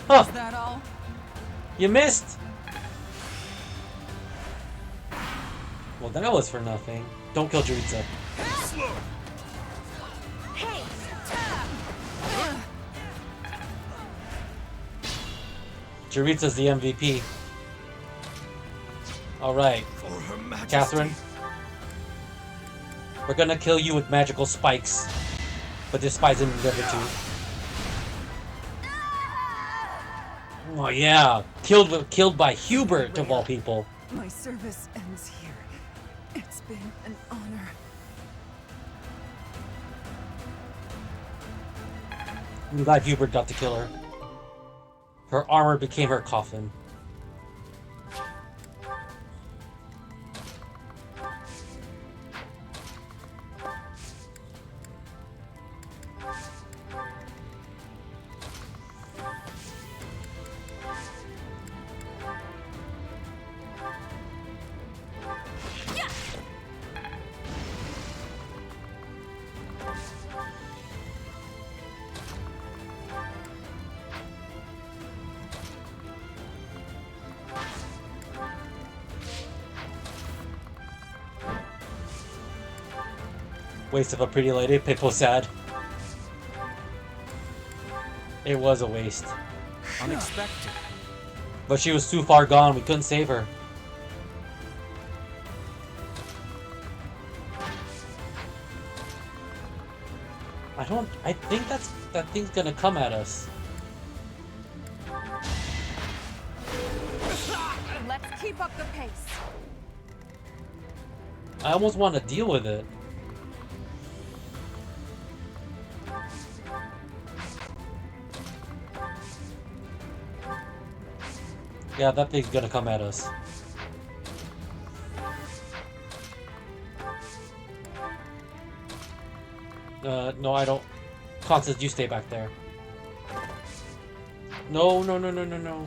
huh? Is that all? You missed. Well, that was for nothing. Don't kill Jaritza. Hey. Jaritza's the MVP. All right, Catherine. We're gonna kill you with magical spikes, but this spy's in Endeavor too. Oh yeah, killed by Hubert of all people. My service ends here. It's been an honor. I'm glad Hubert got to kill her. Her armor became her coffin. Waste of a pretty lady. People sad. It was a waste. Unexpected. But she was too far gone. We couldn't save her. I think that thing's gonna come at us. Let's keep up the pace. I almost want to deal with it. Yeah, that thing's gonna come at us. No, I don't. Constance, you stay back there. No, no, no, no, no, no.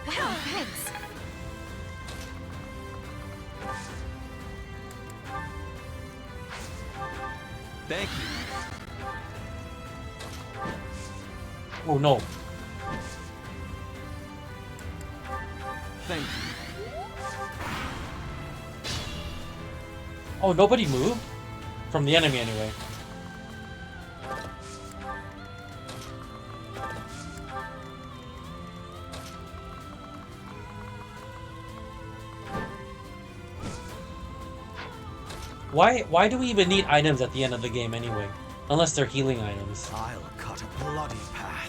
Wow, thanks. Thank you. Oh no. Thank you. Oh, nobody moved? From the enemy, anyway. Why do we even need items at the end of the game anyway? Unless they're healing items. I'll cut a bloody path.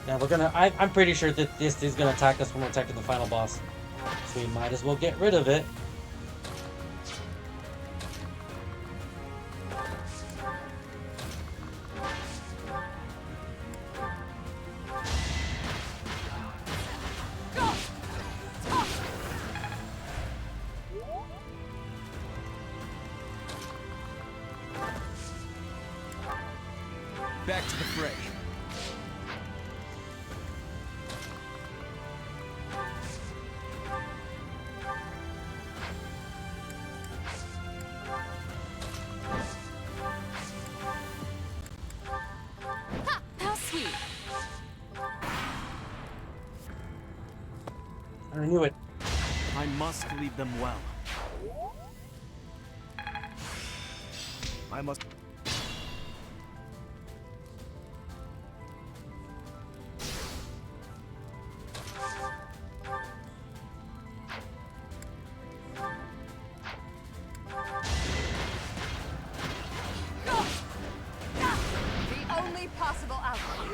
Yeah, we're gonna. I'm pretty sure that this is gonna attack us when we're attacking the final boss. So we might as well get rid of it. Back to the fray. Ha! How sweet. I knew it. I must lead them well. I must... The only possible outcome.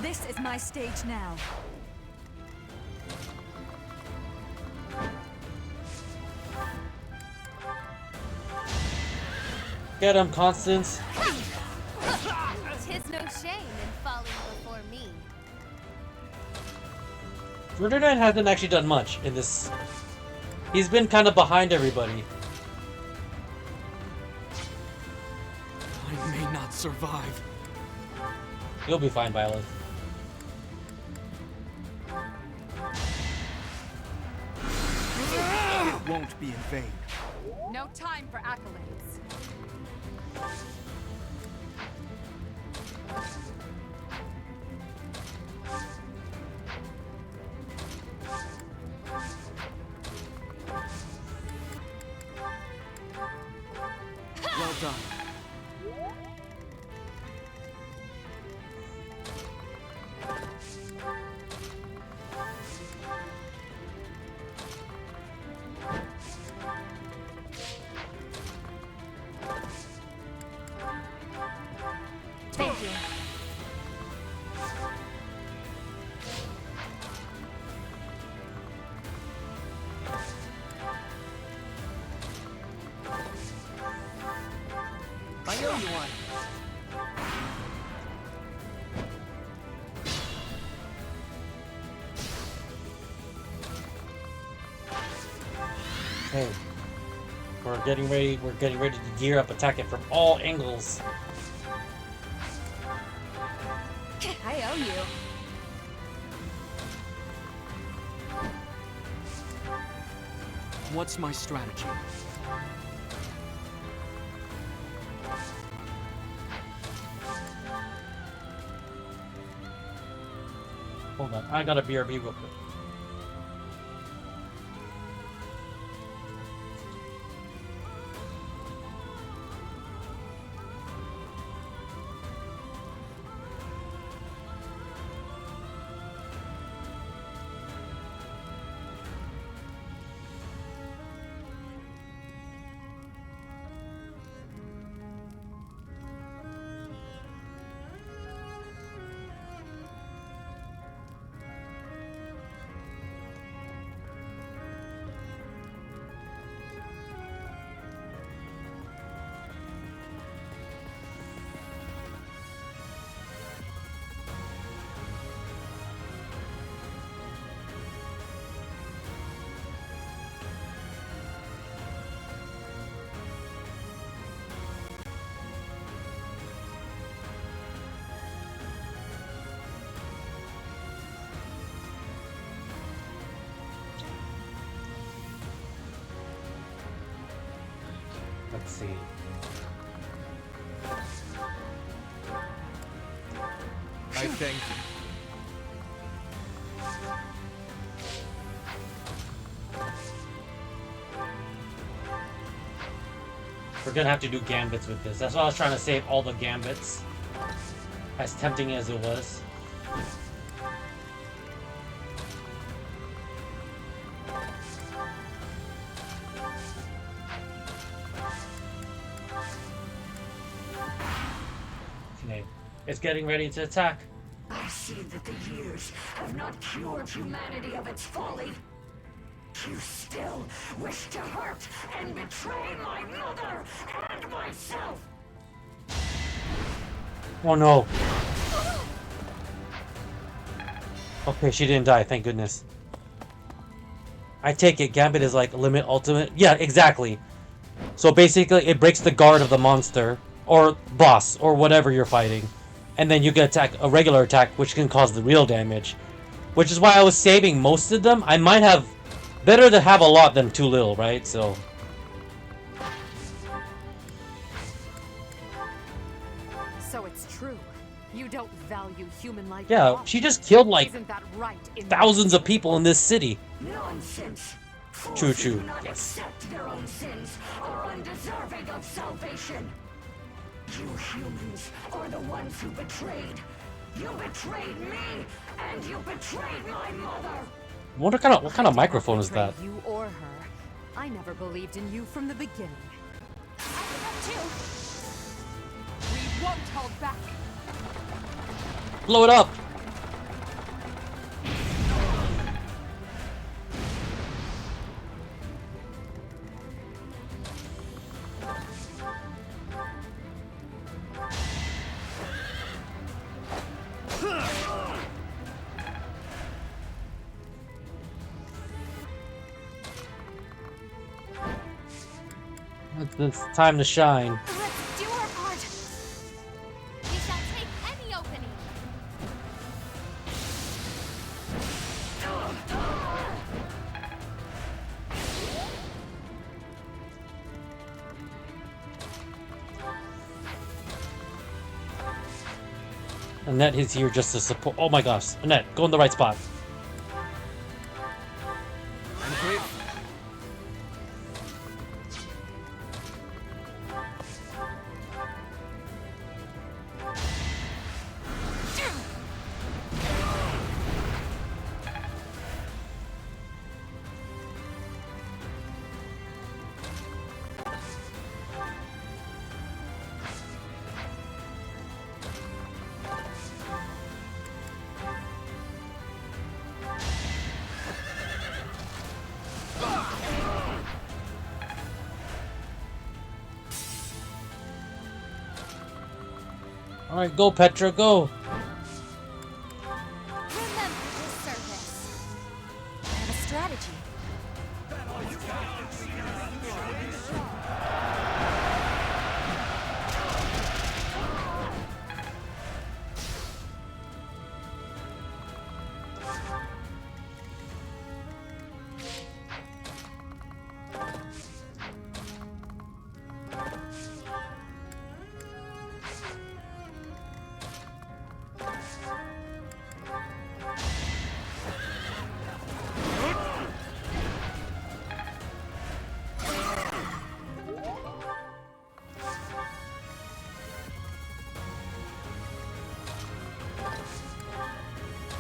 This is my stage now. Get him, Constance. Tis no shame in falling before me. Ferdinand hasn't actually done much in this. He's been kind of behind everybody. I may not survive. You'll be fine, Violet. It won't be in vain. No time for accolades. done. Thank you. I owe you one. Okay. We're getting ready to gear up, attack it from all angles. I owe you. What's my strategy? Hold on, I got a BRB real quick. Let's see. I thank you. We're gonna have to do gambits with this. That's why I was trying to save all the gambits. As tempting as it was. Okay, it's getting ready to attack. I see that the years have not cured humanity of its folly. You still wish to hurt and betray my mother and myself. Oh no. Okay, she didn't die, thank goodness. I take it Gambit is like limit ultimate. Yeah, exactly. So basically it breaks the guard of the monster or boss or whatever you're fighting. And then you can attack a regular attack which can cause the real damage. Which is why I was saving most of them. I might have better to have a lot than too little, right? So So it's true. You don't value human life. yeah, at all. she just killed like Isn't that right? thousands of people in this city. Nonsense. Fools True, who true. do not Yes. accept their own sins are undeserving of salvation. You humans are the ones who betrayed. You betrayed me, and you betrayed my mother. What kind of microphone is that? You or her. I never believed in you from the beginning. I did that too. We won't hold back. Blow it up! It's time to shine. Let's do our part. We shall take any opening. Annette is here just to support. Oh my gosh, Annette, go in the right spot. I'm grateful. Alright, go Petra, go! Remember this service. I have a strategy.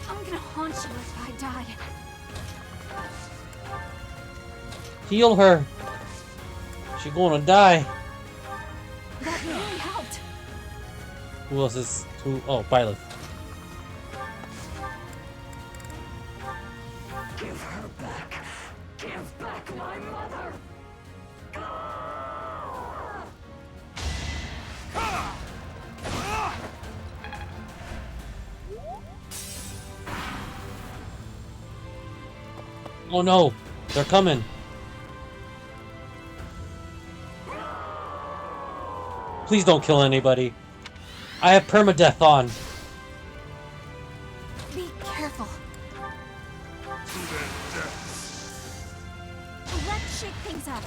I'm gonna haunt you if I die. Heal her! She's gonna die. That really helped. Who else is who? Oh, Violet. Give her back. Give back my mother. Oh no, they're coming. Please don't kill anybody. I have permadeath on. Be careful. Let's shake things up.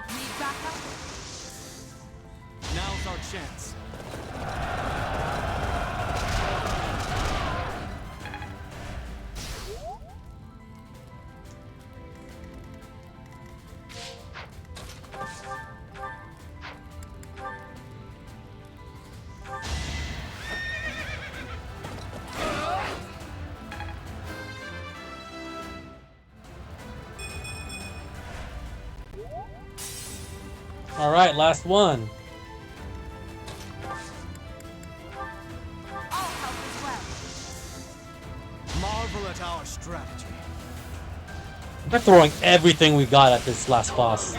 Need backup? Now's our chance. Alright, last one. I'll help as well. Marvel at our strategy. We're throwing everything we got at this last boss.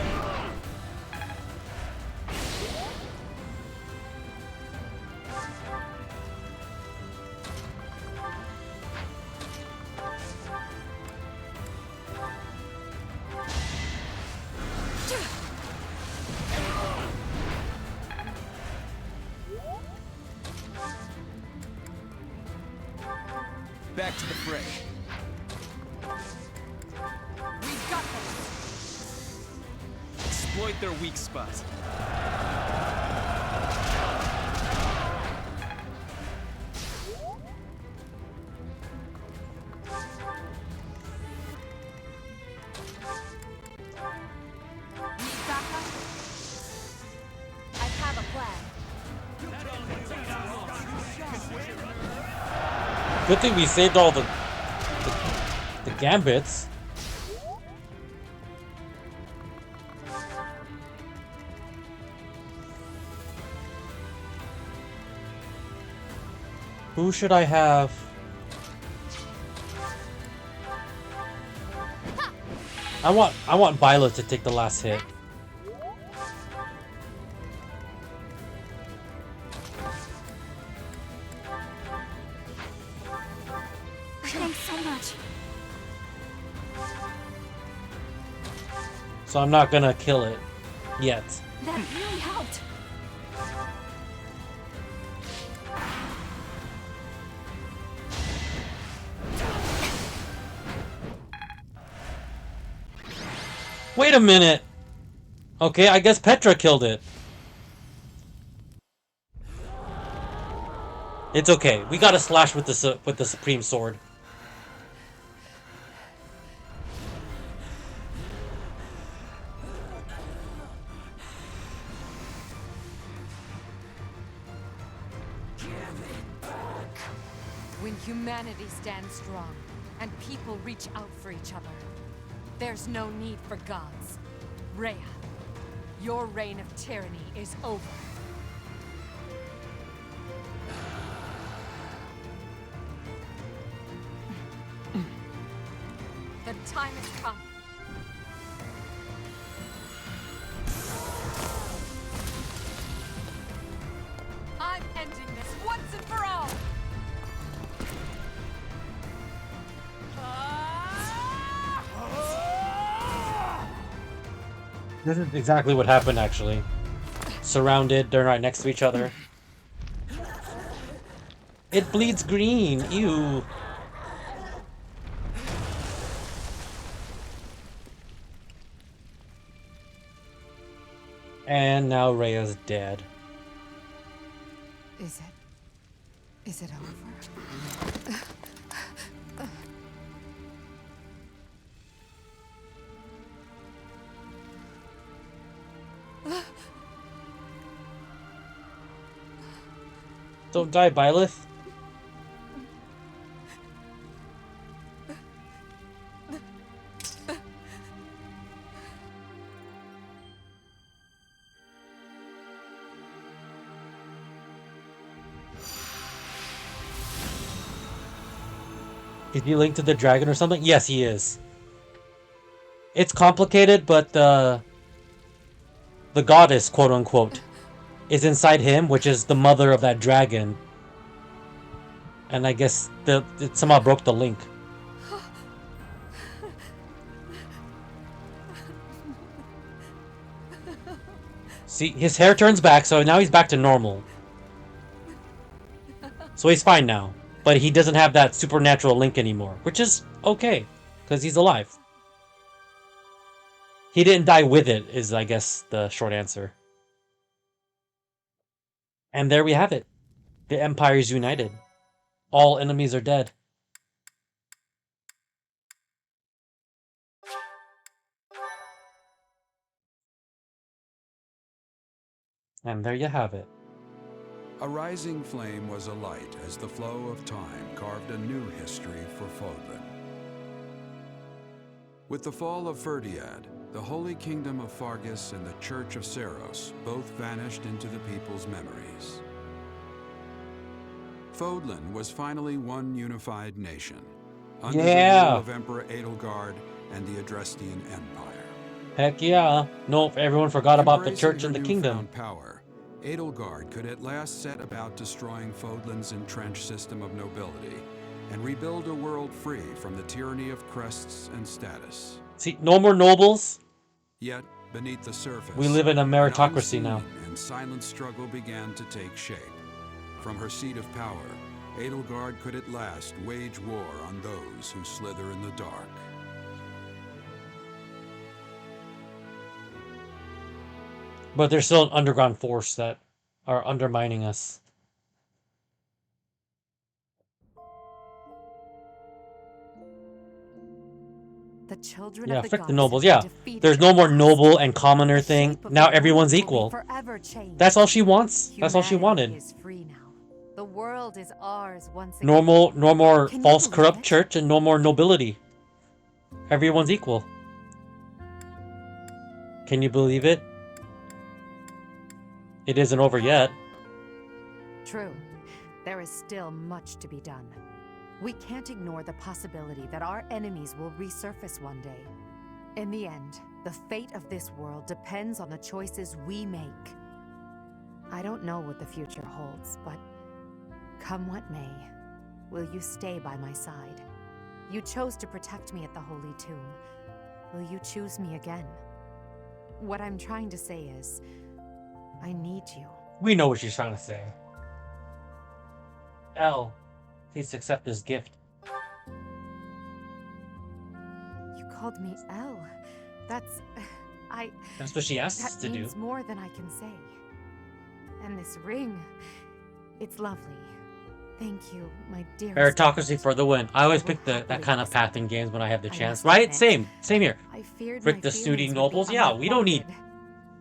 Back to the fray. We've got this. Exploit their weak spot. Need backup? I have a plan. Good thing we saved all the gambits. Who should I have? I want Violet to take the last hit. Thanks so much. So I'm not gonna kill it yet. That really helped. Wait a minute. Okay, I guess Petra killed it. It's okay. We got to slash with the Supreme Sword. When humanity stands strong and people reach out for each other, there's no need for gods. Rhea, your reign of tyranny is over. Come. I'm ending this once and for all! This is exactly what happened, actually. Surrounded, they're right next to each other. It bleeds green, ew. And now Rhea's dead. Is it over? Don't die, Byleth. Is he linked to the dragon or something? Yes, he is. It's complicated, but the goddess, quote unquote, is inside him, which is the mother of that dragon. And I guess it somehow broke the link. See, his hair turns back, so now he's back to normal. So he's fine now. But he doesn't have that supernatural link anymore, which is okay, because he's alive. He didn't die with it, is I guess the short answer. And there we have it. The Empire is united. All enemies are dead. And there you have it. A rising flame was alight as the flow of time carved a new history for Fodlan. With the fall of Ferdiad, the Holy Kingdom of Fargus and the Church of Seros both vanished into the people's memories. Fodlan was finally one unified nation, under the rule of Emperor Edelgard and the Adrestian Empire. Heck yeah. Nope, everyone forgot about the church and the kingdom. Power, Edelgard could at last set about destroying Fodlan's entrenched system of nobility and rebuild a world free from the tyranny of crests and status. See, no more nobles. Yet, beneath the surface, we live in a meritocracy an now. unseen and silent struggle began to take shape. From her seat of power, Edelgard could at last wage war on those who slither in the dark. But there's still an underground force that are undermining us. The children Yeah, of the frick the gods nobles. have Yeah, been defeated there's no more noble and commoner thing. Now everyone's will be equal. forever changed. That's all she wants. That's all she wanted. Is free now. The world is ours once again. No more Can you false believe corrupt it? church and no more nobility. Everyone's equal. Can you believe it? It isn't over yet. True. There is still much to be done. We can't ignore the possibility that our enemies will resurface one day. In the end, the fate of this world depends on the choices we make. I don't know what the future holds, but come what may, will you stay by my side? You chose to protect me at the Holy Tomb. Will you choose me again? What I'm trying to say is, I need you. We know what she's trying to say. Elle, please accept this gift. You called me Elle. That's That's what she asked us that to do. means more than I can say. And this ring, it's lovely. Thank you, my dear. Meritocracy for the win. I always pick that kind of path in games when I have the chance. Right? Same here. I feared Frick my the snooty feelings would be nobles. Yeah, we don't need.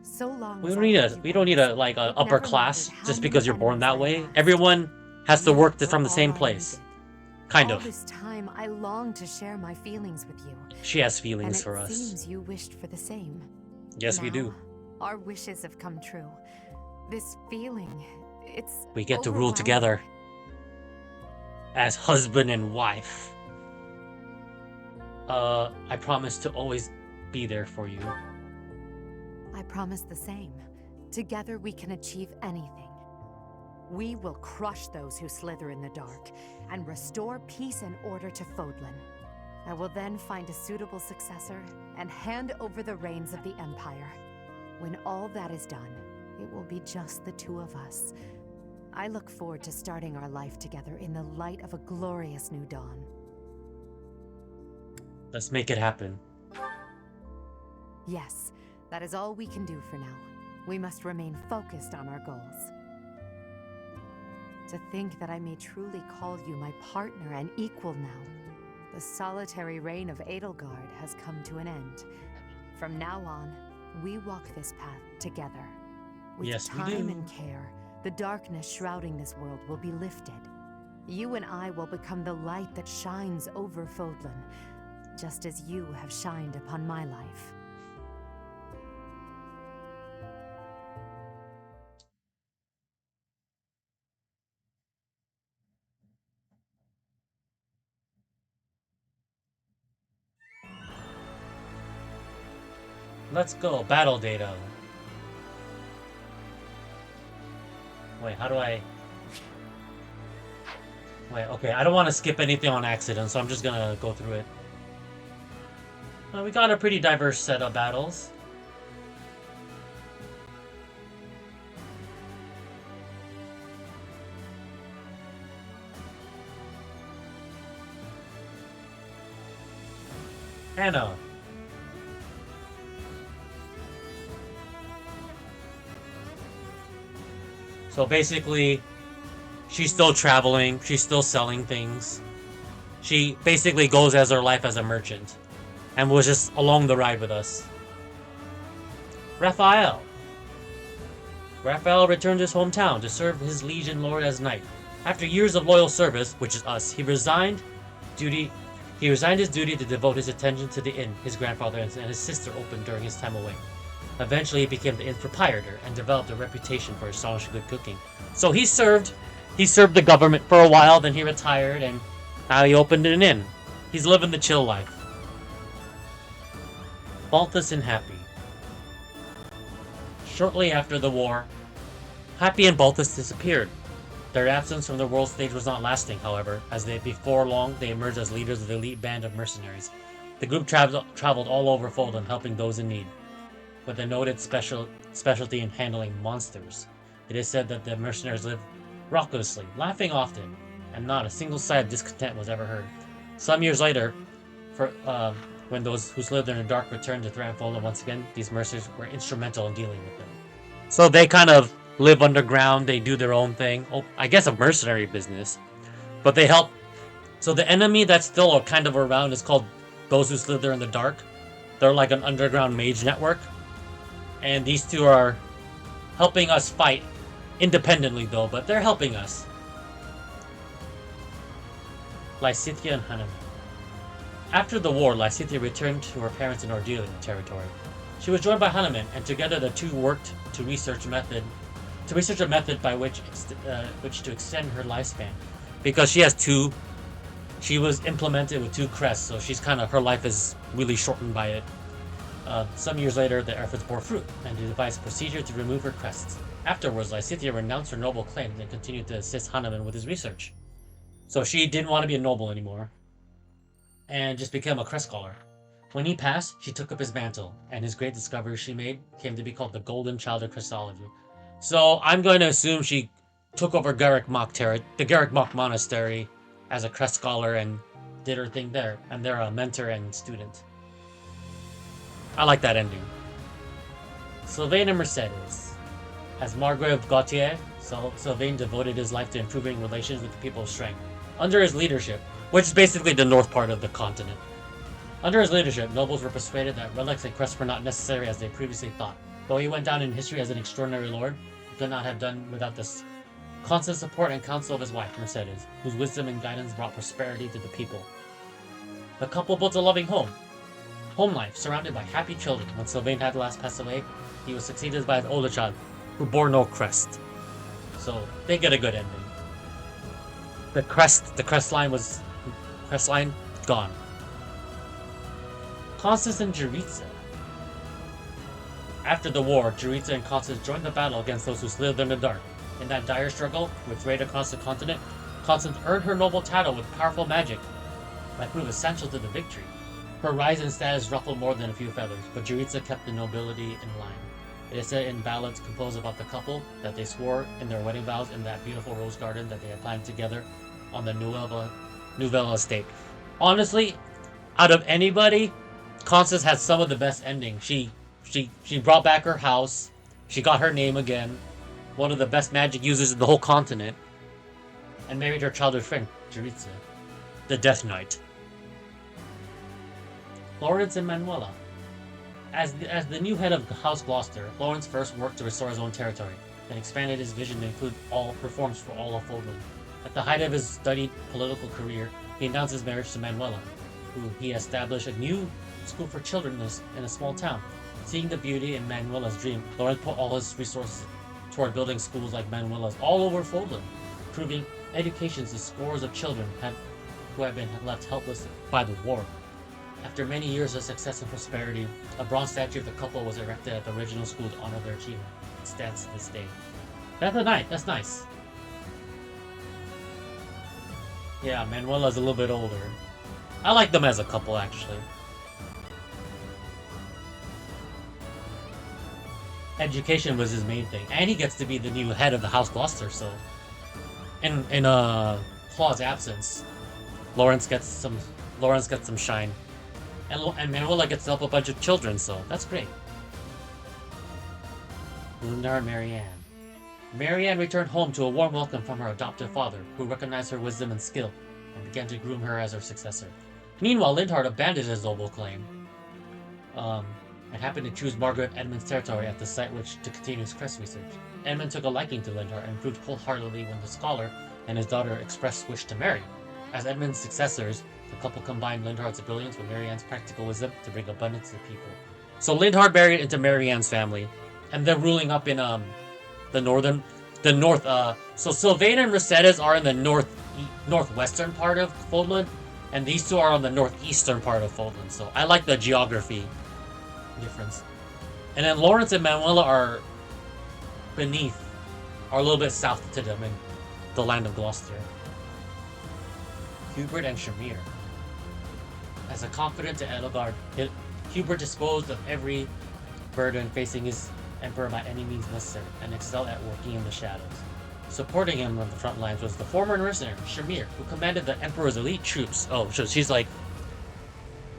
So long We as don't I need had a. you We don't need a like a upper never class mattered how just many because you're born that enemies I way. had. Everyone has to You work were from the all same I place. needed. Kind All of. this time, I longed to share my feelings with you. She has feelings and for it us. seems you wished for the same. Yes, we Now, do. Our wishes have come true. This feeling, it's We get to rule overwhelming. together as husband and wife. I promise to always be there for you. I promise the same. Together we can achieve anything. We will crush those who slither in the dark and restore peace and order to Fodlan. I will then find a suitable successor and hand over the reins of the Empire. When all that is done, it will be just the two of us. I look forward to starting our life together in the light of a glorious new dawn. Let's make it happen. Yes, that is all we can do for now. We must remain focused on our goals. To think that I may truly call you my partner and equal now. The solitary reign of Edelgard has come to an end. From now on, we walk this path together. With Yes, we time do. and care, the darkness shrouding this world will be lifted. You and I will become the light that shines over Fodlan, just as you have shined upon my life. Let's go. Battle data. Wait, how do I... Wait, okay. I don't want to skip anything on accident, so I'm just gonna go through it. We got a pretty diverse set of battles. Hannah. So basically, she's still traveling, she's still selling things. She basically goes as her life as a merchant, and was just along the ride with us. Raphael. Raphael returned to his hometown to serve his liege lord as knight. After years of loyal service, which is us, he resigned his duty to devote his attention to the inn his grandfather and his sister opened during his time away. Eventually, he became the inn's proprietor and developed a reputation for astonishing good cooking. So he served the government for a while, then he retired, and now he opened an inn. He's living the chill life. Balthus and Happy. Shortly after the war, Happy and Balthus disappeared. Their absence from the world stage was not lasting, however, as before long they emerged as leaders of the elite band of mercenaries. The group traveled all over Fulham, helping those in need, with a noted specialty in handling monsters. It is said that the mercenaries lived raucously, laughing often, and not a single sigh of discontent was ever heard. Some years later, when those who lived in the dark returned to threaten Fulham once again, these mercenaries were instrumental in dealing with them. So they kind of live underground, they do their own thing. Oh, I guess a mercenary business. But they help. So the enemy that's still kind of around is called those who slither in the dark. They're like an underground mage network. And these two are helping us fight independently though, but they're helping us. Lysithea and Hanuman. After the war, Lysithea returned to her parents in Ordelian territory. She was joined by Hanuman, and together the two worked to research a method by which to extend her lifespan. Because she was implemented with two crests, so her life is really shortened by it. Some years later, the efforts bore fruit, and they devised a procedure to remove her crests. Afterwards, Lysithea renounced her noble claims and continued to assist Hanuman with his research. So she didn't want to be a noble anymore, and just became a crest scholar. When he passed, she took up his mantle, and his great discovery she made came to be called the Golden Child of Christology. So I'm going to assume she took over the Garrick Mach Monastery as a crest scholar and did her thing there, and they're a mentor and student. I like that ending. Sylvain and Mercedes. As Margrave of Gautier, Sylvain devoted his life to improving relations with the people of Strength. Under his leadership, which is basically the north part of the continent. Under his leadership, nobles were persuaded that relics and crests were not necessary as they previously thought. Though he went down in history as an extraordinary lord, he could not have done without the constant support and counsel of his wife, Mercedes, whose wisdom and guidance brought prosperity to the people. The couple built a loving home life, surrounded by happy children. When Sylvain had last passed away, he was succeeded by his older child, who bore no crest. So they get a good ending. The crest line gone. Constance and Jeritza. After the war, Jeritza and Constance joined the battle against those who lived in the dark. In that dire struggle, which raged across the continent, Constance earned her noble title with powerful magic that proved essential to the victory. Her rise in status ruffled more than a few feathers, but Jeritza kept the nobility in line. It is said in ballads composed about the couple that they swore in their wedding vows in that beautiful rose garden that they had planted together on the Nouvelle estate. Honestly, out of anybody, Constance had some of the best endings. She brought back her house. She got her name again. One of the best magic users in the whole continent. And married her childhood friend, Jeritza, the Death Knight. Lawrence and Manuela. As the new head of House Gloucester, Lawrence first worked to restore his own territory, then expanded his vision to include all reforms for all of Fodlan. At the height of his studied political career, he announced his marriage to Manuela, who he established a new school for children in a small town. Seeing the beauty in Manuela's dream, Lawrence put all his resources toward building schools like Manuela's all over Fodlan, proving education to scores of children who had been left helpless by the war. After many years of success and prosperity, a bronze statue of the couple was erected at the original school to honor their achievement. It stands to this day. That's nice. Yeah, Manuela's a little bit older. I like them as a couple, actually. Education was his main thing, and he gets to be the new head of the House Gloucester. So, in Claw's absence, Lawrence gets some shine, and Manuela gets to help a bunch of children. So that's great. Lindar and Marianne. Marianne returned home to a warm welcome from her adoptive father, who recognized her wisdom and skill, and began to groom her as her successor. Meanwhile, Lindhard abandoned his noble claim, and happened to choose Margaret Edmund's territory at the site to continue his crest research. Edmund took a liking to Lindhard and proved wholeheartedly when the scholar and his daughter expressed wish to marry. As Edmund's successors, the couple combined Lindhard's brilliance with Marianne's practical wisdom to bring abundance to the people. So Lindhard married into Marianne's family, and they're ruling up in the north. So Sylvain and Mercedes are in the northwestern part of Fodlan, and these two are on the northeastern part of Fodlan. So I like the geography difference. And then Lawrence and Manuela are a little bit south to them in the land of Gloucester. Hubert and Shamir. As a confidant to Edelgard, Hubert disposed of every burden facing his emperor by any means necessary, and excelled at working in the shadows. Supporting him on the front lines was the former mercenary, Shamir, who commanded the emperor's elite troops. Oh, so she's like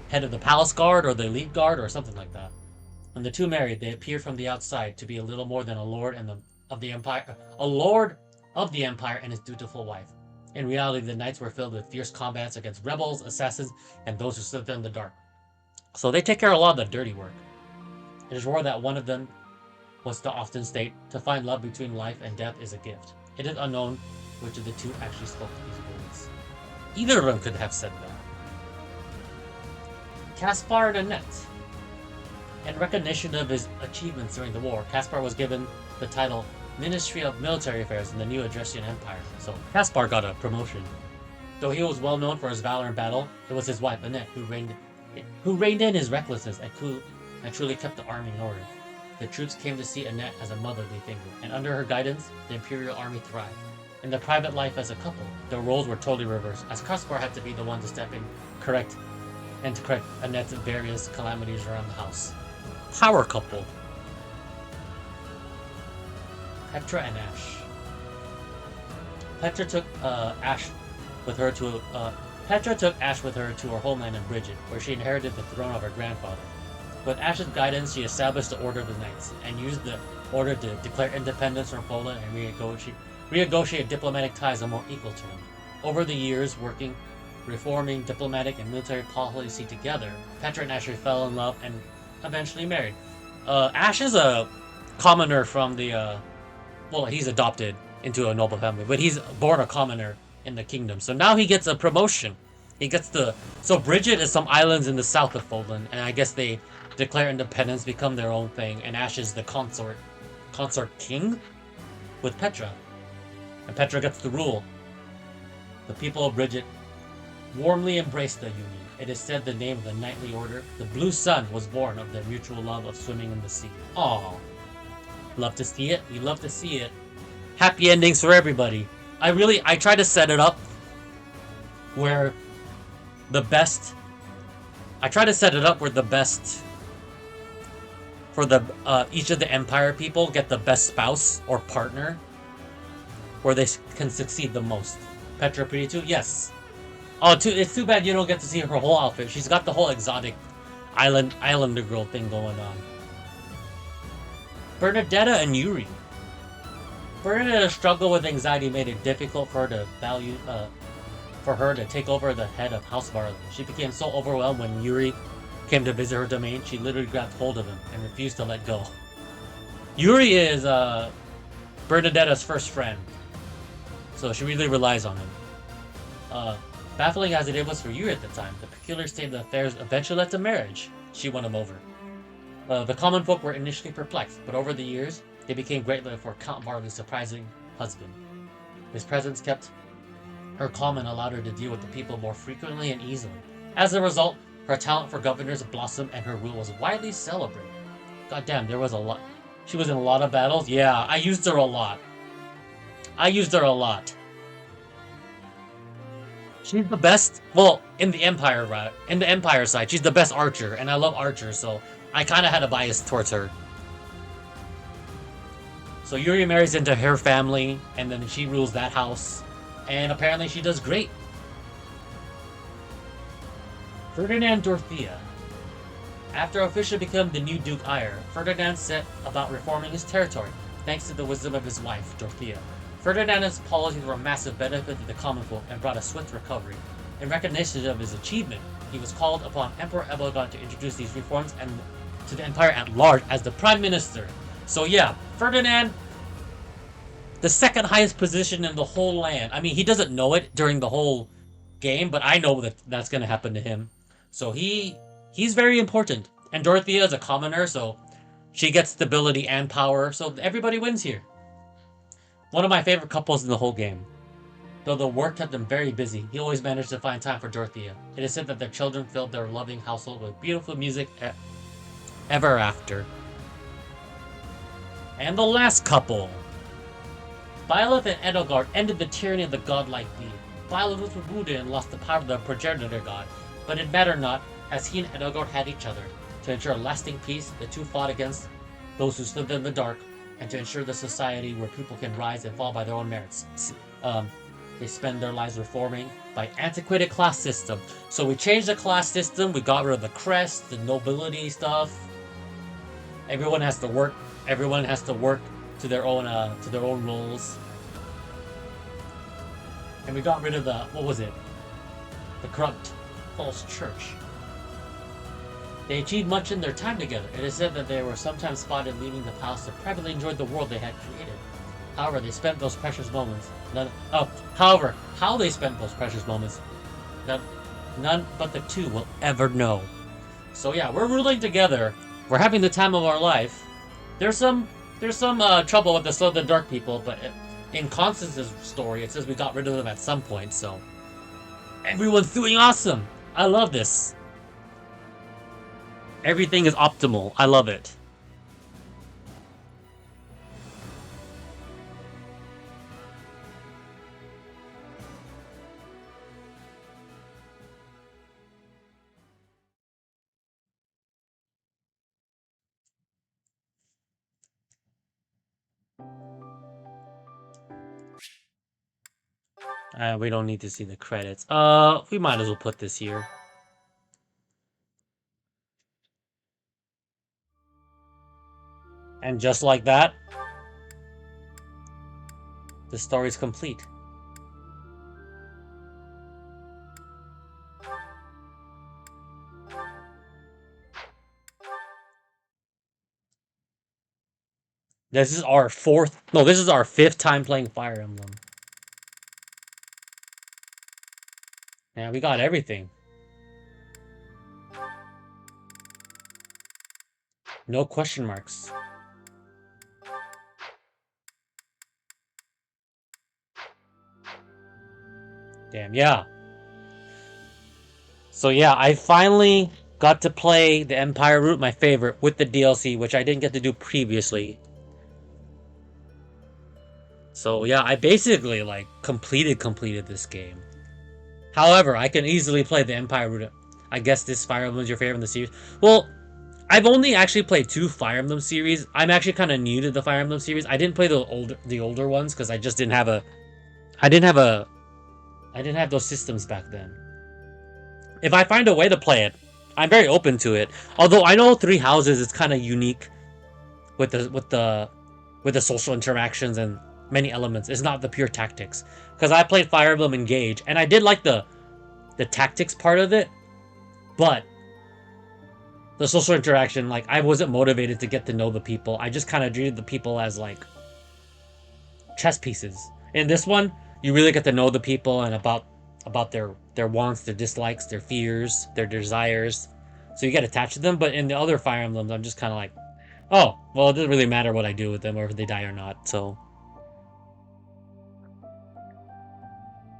head of the palace guard or the elite guard or something like that. When the two married, they appeared from the outside to be a little more than a lord of the empire and his dutiful wife. In reality, the nights were filled with fierce combats against rebels, assassins, and those who slipped in the dark. So they take care of a lot of the dirty work. It is more that one of them was to often state, to find love between life and death is a gift. It is unknown which of the two actually spoke these words. Either of them could have said that. Caspar and Annette. In recognition of his achievements during the war, Caspar was given the title Ministry of Military Affairs in the new Adressian Empire. So Caspar got a promotion. Though he was well known for his valor in battle, it was his wife Annette who reined in his recklessness and truly kept the army in order. The troops came to see Annette as a motherly figure, and under her guidance, the Imperial Army thrived. In their private life as a couple, their roles were totally reversed, as Caspar had to be the one to step in, correct Annette's various calamities around the house. Power couple. Petra and Ash. Petra took Ash with her to her homeland in Bridget, where she inherited the throne of her grandfather. With Ash's guidance, she established the Order of the Knights, and used the order to declare independence from Poland and renegotiate diplomatic ties on more equal terms. Over the years, reforming diplomatic and military policy together, Petra and Ash fell in love and eventually married. Ash is a commoner from the, he's adopted into a noble family, but he's born a commoner in the kingdom. So now he gets a promotion. So Bridget is some islands in the south of Fodlan, and I guess they declare independence, become their own thing, and Ash is the consort king with Petra. And Petra gets to rule. The people of Bridget warmly embraced the union, It is said the name of the knightly order, the Blue Sun, was born of their mutual love of swimming in the sea. Aww. Love to see it. We love to see it. Happy endings for everybody. I try to set it up where the best... I try to set it up where the best... For the each of the Empire people get the best spouse or partner where they can succeed the most. Petra pretty too? Yes. Oh, it's too bad you don't get to see her whole outfit. She's got the whole exotic islander girl thing going on. Bernadetta and Yuri. Bernadetta's struggle with anxiety made it difficult for her to take over the head of House Varley. She became so overwhelmed when Yuri came to visit her domain, she literally grabbed hold of him and refused to let go. Yuri is Bernadetta's first friend, so she really relies on him. Baffling as it was for Yuri at the time, the peculiar state of affairs eventually led to marriage. She won him over. The common folk were initially perplexed, but over the years, they became grateful for Count Varley's surprising husband. His presence kept her calm and allowed her to deal with the people more frequently and easily. As a result, her talent for governors blossomed and her rule was widely celebrated. Goddamn, there was a lot. She was in a lot of battles? Yeah, I used her a lot. She's the best, well, in the Empire side, she's the best archer, and I love archers, so I kind of had a bias towards her. So Yuri marries into her family, and then she rules that house, and apparently she does great. Ferdinand Dorothea. After officially becoming the new Duke Eyre, Ferdinand set about reforming his territory, thanks to the wisdom of his wife, Dorothea. Ferdinand's policies were a massive benefit to the common folk and brought a swift recovery. In recognition of his achievement, he was called upon Emperor Ebelgon to introduce these reforms and to the empire at large as the Prime Minister. So yeah, Ferdinand, the second highest position in the whole land. I mean, he doesn't know it during the whole game, but I know that that's going to happen to him. So he's very important. And Dorothea is a commoner, so she gets stability and power, so everybody wins here. One of my favorite couples in the whole game. Though the work kept them very busy, he always managed to find time for Dorothea. It is said that their children filled their loving household with beautiful music ever after. And the last couple. Byleth and Edelgard ended the tyranny of the godlike being. Byleth was rebooted and lost the power of the progenitor god, but it mattered not, as he and Edelgard had each other. To ensure lasting peace, the two fought against those who stood in the dark, and to ensure the society where people can rise and fall by their own merits. They spend their lives reforming by antiquated class system. So we changed the class system, we got rid of the crest, the nobility stuff. Everyone has to work to their own roles. And we got rid of the, what was it? The corrupt false church. They achieved much in their time together. It is said that they were sometimes spotted leaving the palace to privately enjoy the world they had created. However, they spent those precious moments. However, how they spent those precious moments, none but the two will ever know. So yeah, we're ruling together. We're having the time of our life. There's some trouble with the Slow the Dark people, but in Constance's story, it says we got rid of them at some point. So everyone's doing awesome. I love this. Everything is optimal. I love it. We don't need to see the credits. We might as well put this here. And just like that, the story's complete. This is our fifth time playing Fire Emblem. Yeah, we got everything. No question marks. Damn, yeah. So yeah, I finally got to play the Empire route, my favorite, with the DLC, which I didn't get to do previously. So yeah, I basically like completed this game. However, I can easily play the Empire route. I guess this Fire Emblem is your favorite in the series. Well, I've only actually played 2 Fire Emblem series. I'm actually kind of new to the Fire Emblem series. I didn't play the older ones because I just didn't have a I didn't have those systems back then. If I find a way to play it, I'm very open to it. Although I know Three Houses is kind of unique with the social interactions and many elements. It's not the pure tactics. Because I played Fire Emblem Engage and I did like the tactics part of it, but the social interaction, like, I wasn't motivated to get to know the people. I just kind of treated the people as like chess pieces. In this one, you really get to know the people and about their wants, their dislikes, their fears, their desires. So you get attached to them. But in the other Fire Emblems, I'm just kind of like, oh, well, it doesn't really matter what I do with them or if they die or not. So,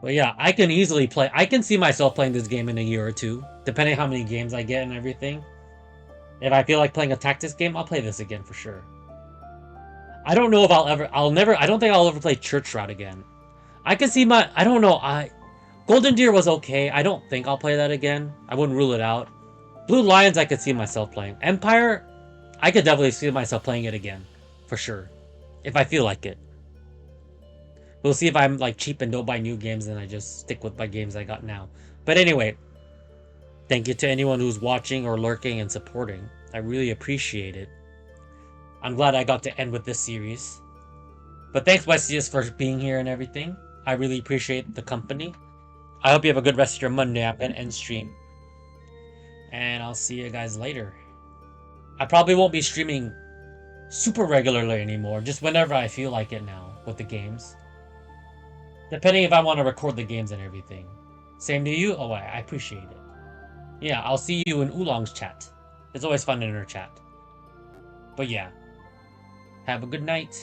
but yeah, I can easily play. I can see myself playing this game in a year or two, depending how many games I get and everything. If I feel like playing a tactics game, I'll play this again for sure. I don't know if I don't think I'll ever play Church Route again. I can see I don't know, Golden Deer was okay. I don't think I'll play that again. I wouldn't rule it out. Blue Lions, I could see myself playing. Empire, I could definitely see myself playing it again, for sure, if I feel like it. We'll see if I'm like cheap and don't buy new games and I just stick with my games I got now. But anyway, thank you to anyone who's watching or lurking and supporting. I really appreciate it. I'm glad I got to end with this series. But thanks, Westius, for being here and everything. I really appreciate the company. I hope you have a good rest of your Monday. I'm going to end stream. And I'll see you guys later. I probably won't be streaming super regularly anymore. Just whenever I feel like it now with the games. Depending if I want to record the games and everything. Same to you? Oh, I appreciate it. Yeah, I'll see you in Oolong's chat. It's always fun in her chat. But yeah. Have a good night.